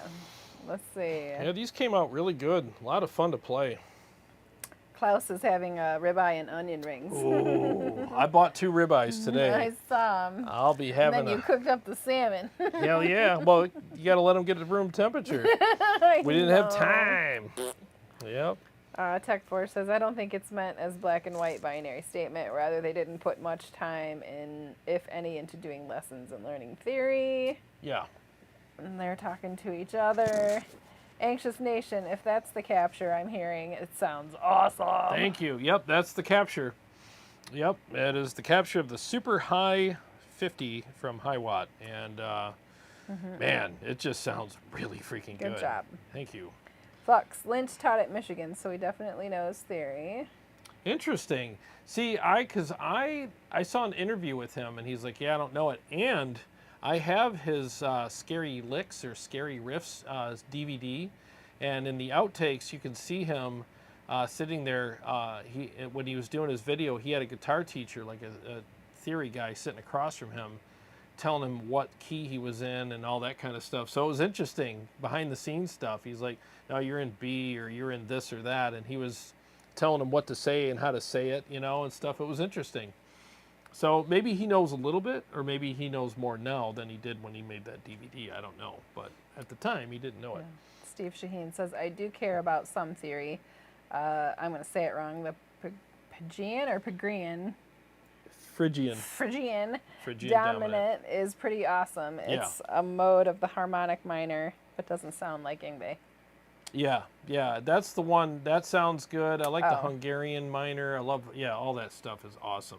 [SPEAKER 1] Let's see.
[SPEAKER 2] Yeah, these came out really good. A lot of fun to play.
[SPEAKER 1] Klaus is having a ribeye and onion rings.
[SPEAKER 2] Ooh, I bought 2 ribeyes today.
[SPEAKER 1] I saw 'em.
[SPEAKER 2] I'll be
[SPEAKER 1] And
[SPEAKER 2] having
[SPEAKER 1] then you cooked up the salmon.
[SPEAKER 2] Hell yeah. Well, you got to let them get to room temperature. We didn't have time. Yep.
[SPEAKER 1] Tech Force says, I don't think it's meant as black and white binary statement. Rather, they didn't put much time in, if any, into doing lessons and learning theory.
[SPEAKER 2] Yeah.
[SPEAKER 1] And they're talking to each other. Anxious Nation, if that's the capture I'm hearing, it sounds awesome.
[SPEAKER 2] Thank you. Yep, that's the capture. Yep, it is the capture of the Super High 50 from Hiwatt. And man, it just sounds really freaking good.
[SPEAKER 1] Good job.
[SPEAKER 2] Thank you.
[SPEAKER 1] Flux, Lynch taught at Michigan, so he definitely knows theory.
[SPEAKER 2] Interesting. See, because I saw an interview with him, and he's like, yeah, I don't know it. And I have his Scary Licks or Scary Riffs DVD, and in the outtakes, you can see him sitting there. When he was doing his video, he had a guitar teacher, like a theory guy, sitting across from him, telling him what key he was in and all that kind of stuff. So it was interesting, behind the scenes stuff. He's like, no, you're in B, or you're in this or that, and he was telling him what to say and how to say it, you know, and stuff. It was interesting. So maybe he knows a little bit, or maybe he knows more now than he did when he made that DVD. I don't know, but at the time he didn't know it.
[SPEAKER 1] Steve Shaheen says, I do care about some theory. I'm going to say it wrong. The Phrygian or Phrygian?
[SPEAKER 2] Phrygian
[SPEAKER 1] Dominant is pretty awesome. It's a mode of the harmonic minor, but doesn't sound like Yngwie.
[SPEAKER 2] Yeah, that's the one. That sounds good. I like the Hungarian minor. I love, all that stuff is awesome.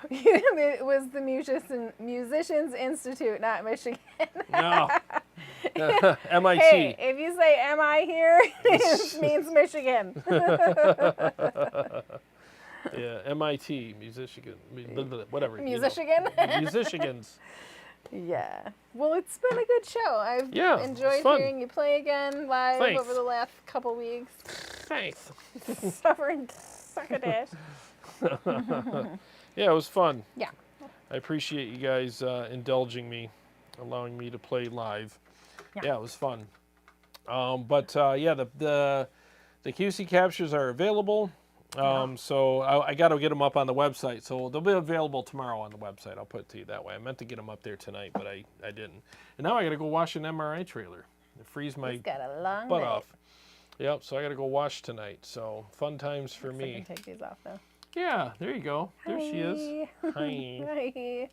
[SPEAKER 1] It was the Musicians Institute, not Michigan.
[SPEAKER 2] No. MIT.
[SPEAKER 1] Hey, if you say "MI here," it means Michigan.
[SPEAKER 2] Yeah, MIT, whatever.
[SPEAKER 1] Musician?
[SPEAKER 2] Musicians.
[SPEAKER 1] Yeah. Well, it's been a good show. I've
[SPEAKER 2] Yeah,
[SPEAKER 1] enjoyed
[SPEAKER 2] it's fun.
[SPEAKER 1] hearing you play again live
[SPEAKER 2] Thanks.
[SPEAKER 1] over the last couple weeks.
[SPEAKER 2] Thanks.
[SPEAKER 1] Suffering succotash.
[SPEAKER 2] Yeah, it was fun.
[SPEAKER 1] Yeah.
[SPEAKER 2] I appreciate you guys indulging me, allowing me to play live. Yeah, it was fun. Yeah, the QC captures are available. So I got to get them up on the website. So they'll be available tomorrow on the website. I'll put it to you that way. I meant to get them up there tonight, but I didn't. And now I got to go wash an MRI trailer. It frees my
[SPEAKER 1] He's got a long
[SPEAKER 2] butt
[SPEAKER 1] night.
[SPEAKER 2] off. Yep. So I got to go wash tonight. So fun times for
[SPEAKER 1] I
[SPEAKER 2] me.
[SPEAKER 1] can take these off now.
[SPEAKER 2] Yeah. There you go. There she is.
[SPEAKER 1] Hi.
[SPEAKER 2] Hi.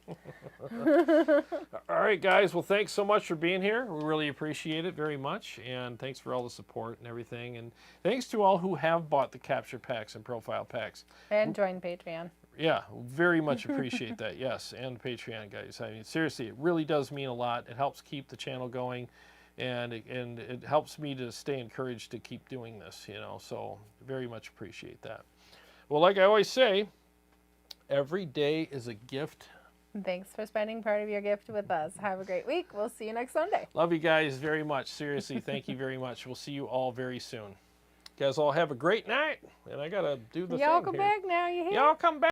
[SPEAKER 2] All right, guys. Well, thanks so much for being here. We really appreciate it very much. And thanks for all the support and everything. And thanks to all who have bought the capture packs and profile packs.
[SPEAKER 1] And join Patreon.
[SPEAKER 2] Yeah, very much appreciate that. Yes, and Patreon, guys. I mean, seriously, it really does mean a lot. It helps keep the channel going. And it helps me to stay encouraged to keep doing this, you know. So very much appreciate that. Well, like I always say, every day is a gift.
[SPEAKER 1] Thanks for spending part of your gift with us. Have a great week. We'll see you next Sunday.
[SPEAKER 2] Love you guys very much. Seriously, thank you very much. We'll see you all very soon. You guys all have a great night. And I got to do the
[SPEAKER 1] Y'all
[SPEAKER 2] thing
[SPEAKER 1] come
[SPEAKER 2] here.
[SPEAKER 1] back now. You hear?
[SPEAKER 2] Y'all come back.